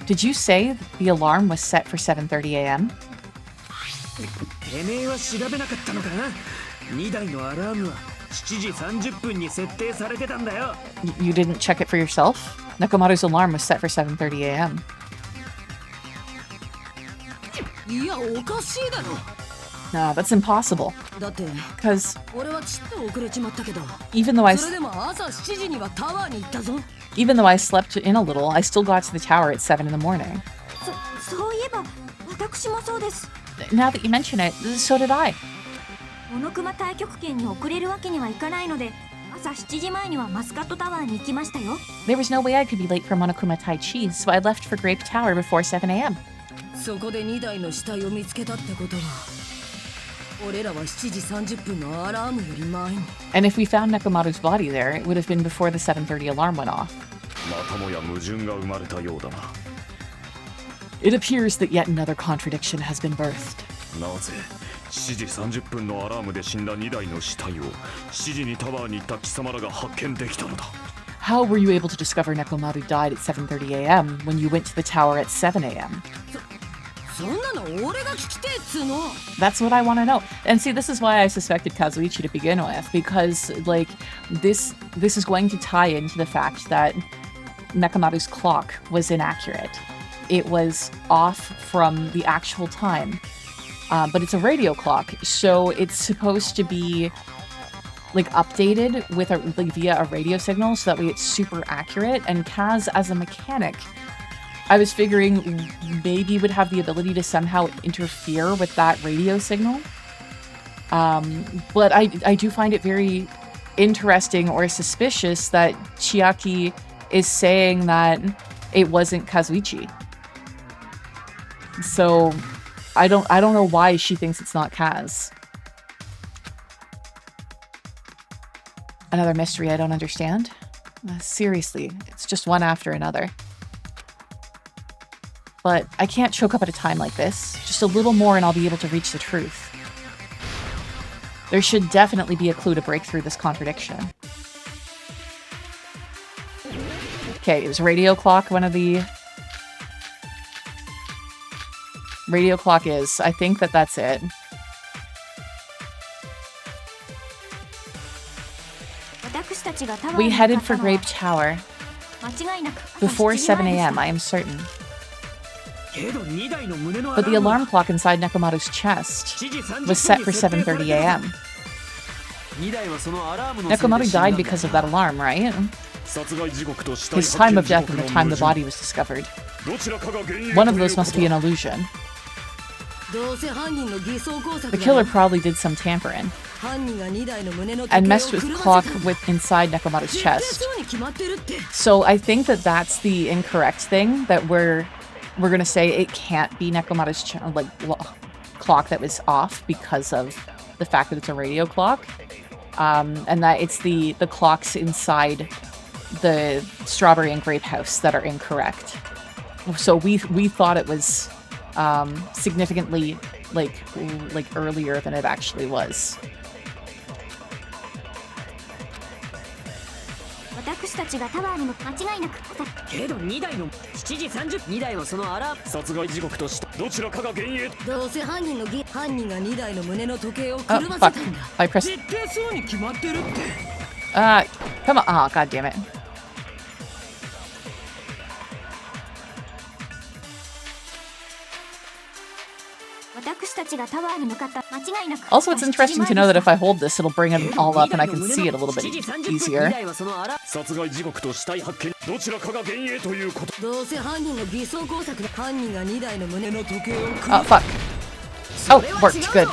Did you say the alarm was set for 7:30 a.m.? てめえは調べなかったのかな。2台のアラームは7時30分に設定されてたんだよ。You didn't check it for yourself? Nekomaru's alarm was set for 7:30 a.m. いや、おかしいだろ。 Nah, that's impossible. だって、 Because 俺はちっと遅れちまったけど、 even though それでも朝7時にはタワーに行ったぞ。even though I slept in a little, I still got to the tower at 7 in the morning. そういえば、私もそうです。Now that you mention it, so did I. モノクマ太極拳に遅れるわけにはいかないので、朝7時前にはマスカットタワーに行きましたよ。 There was no way I could be late for Monokuma Tai Chi, so I left for Grape Tower before 7 a.m. そこで2台の死体を見つけたってことは、俺らは7時30分のアラームより前に。 And if we found Nekomaru's body there, it would have been before the 7:30 alarm went off. またもや矛盾が生まれたようだな。 It appears that yet another contradiction has been birthed. なぜ7時30分のアラームで死んだ2台の死体を7時にタワーに行った貴様らが発見できたのだ。 How were you able to discover Nekomaru died at 7:30 a.m. when you went to the tower at 7 a.m.? そんなの俺が聞きてえっつうの。 That's what I want to know. And see, this is why I suspected Kazuichi to begin with, because like this is going to tie into the fact that Nekomaru's clock was inaccurate. It was off from the actual time, but it's a radio clock, so it's supposed to be like updated with via a radio signal, so that way it's super accurate. And Kaz, as a mechanic, I was figuring maybe would have the ability to somehow interfere with that radio signal. But I do find it very interesting or suspicious that Chiaki is saying that it wasn't Kazuichi. So I don't know why she thinks it's not Kaz. Another mystery I don't understand. Seriously, it's just one after another. But I can't choke up at a time like this. Just a little more and I'll be able to reach the truth. There should definitely be a clue to break through this contradiction. Okay, is radio clock one of the... Radio clock is. I think that's it. We headed for Grape Tower. Before 7 a.m., I am certain. But the alarm clock inside Nekomaru's chest was set for 7:30 a.m. Nekomaru died because of that alarm, right? His time of death and the time the body was discovered. One of those must be an illusion. The killer probably did some tampering and messed with the clock inside Nekomaru's chest. So I think that's the incorrect thing, that we're gonna say it can't be Nekomaru's clock that was off because of the fact that it's a radio clock, and that it's the clocks inside the strawberry and grape house that are incorrect. So we thought it was significantly like earlier than it actually was. 私たちがタワーにも間違いなくけど2台の7時30 2台はそのアラーム殺害時刻としたどちらかが幻影どうせ犯人が2台の胸の時計を Oh, 狂わせたん fuck. だ I pressed... 絶対そうに決まってるって Come on. Oh, god damn it. 私たちがタワーに向かった間違いなく Also, it's interesting to know that if I hold this, it'll bring it all up and I can see it a little bit 7時30 easier. 2台はそのアラ殺害時刻と死体発見どちらかが幻影ということどうせ犯人の偽装工作で犯人が2台の胸の時計を Oh, fuck. Oh, worked. Good.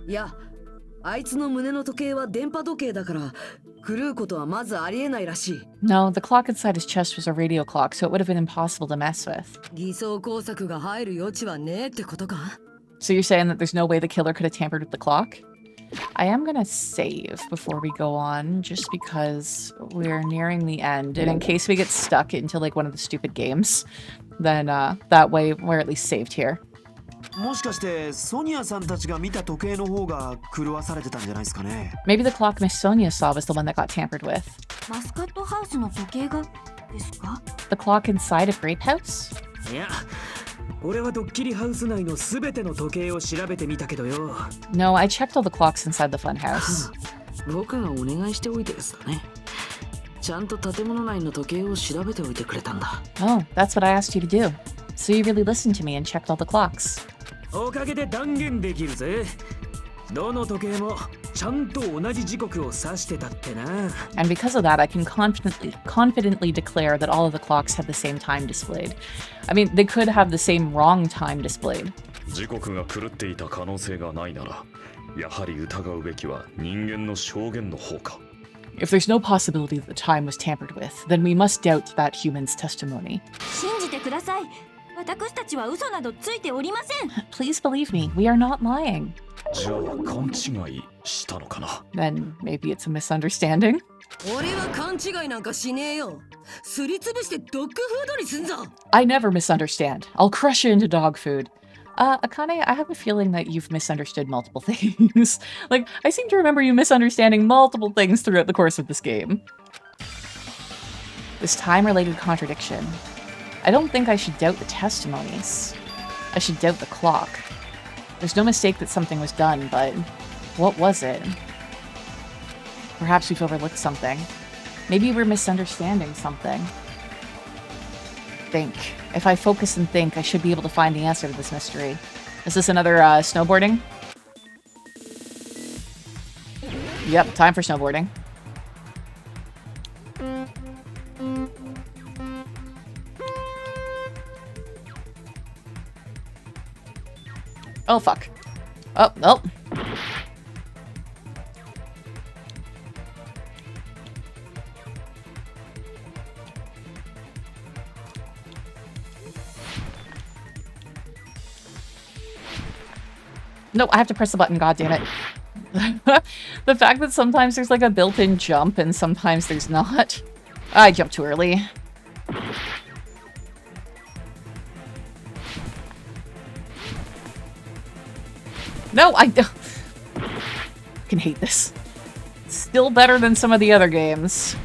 いやあいつの胸の時計は電波時計だから狂うことはまずありえないらしい No, the clock inside his chest was a radio clock, so it would have been impossible to mess with. 偽装工作が入る余地はねえってことか So you're saying that there's no way the killer could have tampered with the clock? I am gonna save before we go on, just because we're nearing the end, and in case we get stuck into like one of the stupid games, then that way we're at least saved here. もしかしてソニアさんたちが見た時計の方が狂わされてたんじゃないですかね。 Maybe the clock Miss Sonia saw was the one that got tampered with. マスカットハウスの時計がですか The clock inside of Grape House? いや俺はドッキリハウス内のすべての時計を調べてみたけどよ No, I checked all the clocks inside the funhouse. 僕がお願いしておいてですね。ちゃんと建物内の時計を調べておいてくれたんだ。Oh, that's what I asked you to do. So you really listened to me and checked all the clocks. おかげで断言できるぜどの時計もちゃんと同じ時刻を指してたってな。 And because of that, I can confidently declare that all of the clocks have the same time displayed. I mean, they could have the same wrong time displayed. 時刻が狂っていた可能性がないなら、やはり疑うべきは人間の証言の方か。 If there's no possibility that the time was tampered with, then we must doubt that human's testimony. 信じてください。私たちは嘘などついておりません。 Please believe me, we are not lying. じゃあ勘違いしたのかな。 Then maybe it's a misunderstanding? 俺は勘違いなんかしねえよ。すりつぶしてドッグフードにすんぞ。 I never misunderstand. I'll crush you into dog food. Akane, I have a feeling that you've misunderstood multiple things. Like, I seem to remember you misunderstanding multiple things throughout the course of this game. This time-related contradiction. I don't think I should doubt the testimonies. I should doubt the clock. There's no mistake that something was done, but what was it? Perhaps we've overlooked something. Maybe we're misunderstanding something. Think. If I focus and think, I should be able to find the answer to this mystery. Is this another snowboarding? Yep, time for snowboarding. Oh, fuck. Oh, nope. Nope, I have to press the button, goddammit. The fact that sometimes there's like a built-in jump and sometimes there's not. I jumped too early. No, I can hate this. Still better than some of the other games.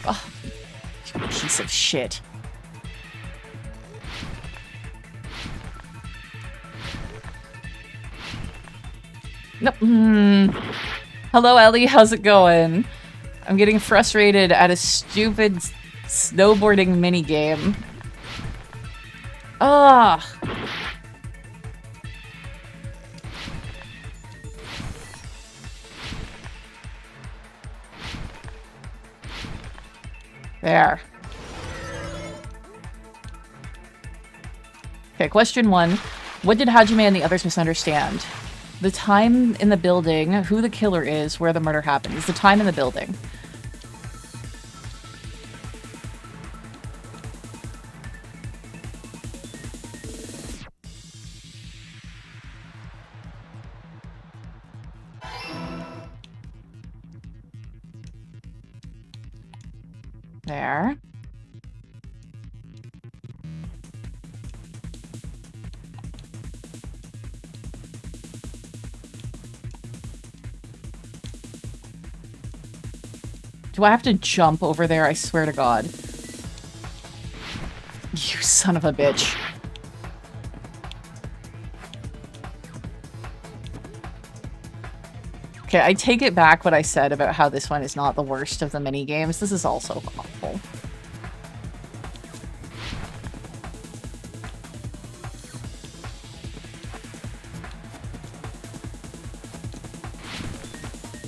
Oh, you piece of shit. Nope. Hello, Ellie. How's it going? I'm getting frustrated at a stupid snowboarding minigame. Ah. There. Okay, question 1. What did Hajime and the others misunderstand? The time in the building, who the killer is, where the murder happened. Is the time in the building. There. Do I have to jump over there? I swear to God. You son of a bitch. Okay, I take it back what I said about how this one is not the worst of the mini-games. This is also awful.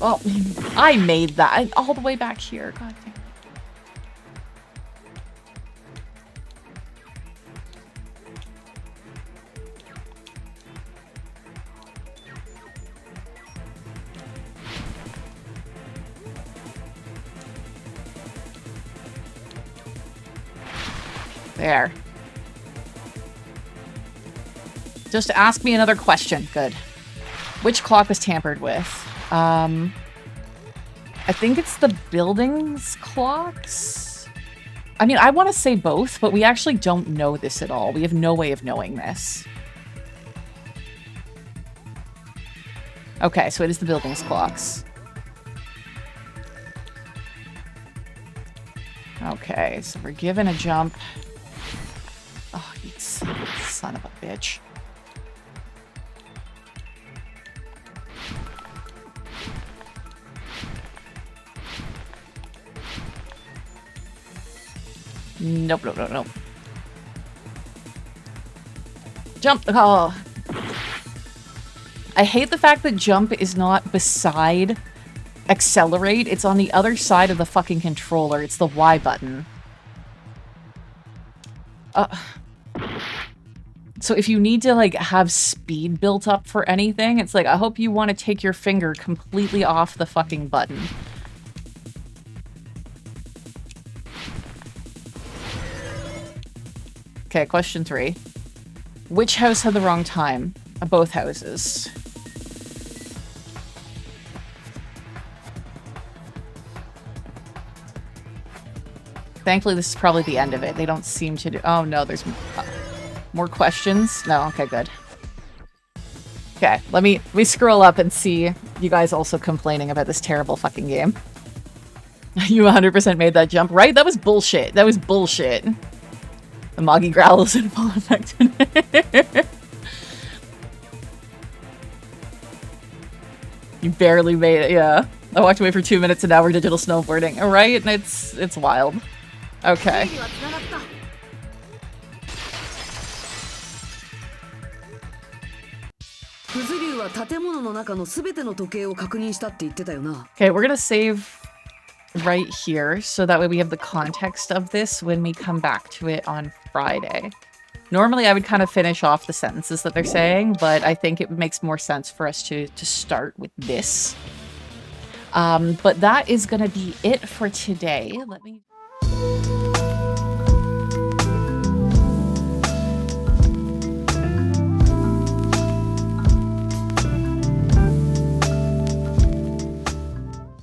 Oh, I made that all the way back here. God damn. There. Just ask me another question. Good. Which clock was tampered with? I think it's the building's clocks? I mean, I want to say both, but we actually don't know this at all. We have no way of knowing this. Okay, so it is the building's clocks. Okay, so we're given a jump. Oh, you son of a bitch. Nope, nope, nope, nope. Jump! Oh. I hate the fact that jump is not beside accelerate. It's on the other side of the fucking controller. It's the Y button. So if you need to, like, have speed built up for anything, it's like, I hope you want to take your finger completely off the fucking button. Okay, question 3. Which house had the wrong time? Both houses. Thankfully, this is probably the end of it. They don't seem to do... Oh, no, there's more questions. No, okay, good. Okay, let me scroll up and see you guys also complaining about this terrible fucking game. You 100% made that jump, right? That was bullshit. That was bullshit. The Moggy growl is in full effect. You barely made it, yeah. I walked away for 2 minutes and now we're digital snowboarding. Alright? It's wild. Okay. フズリュウは建物の中のすべての時計を確認したって言ってたよな。 Okay, we're gonna save right here so that way we have the context of this when we come back to it on Friday. Normally I would kind of finish off the sentences that they're saying, but I think it makes more sense for us to start with this. But that is gonna be it for today. Let me...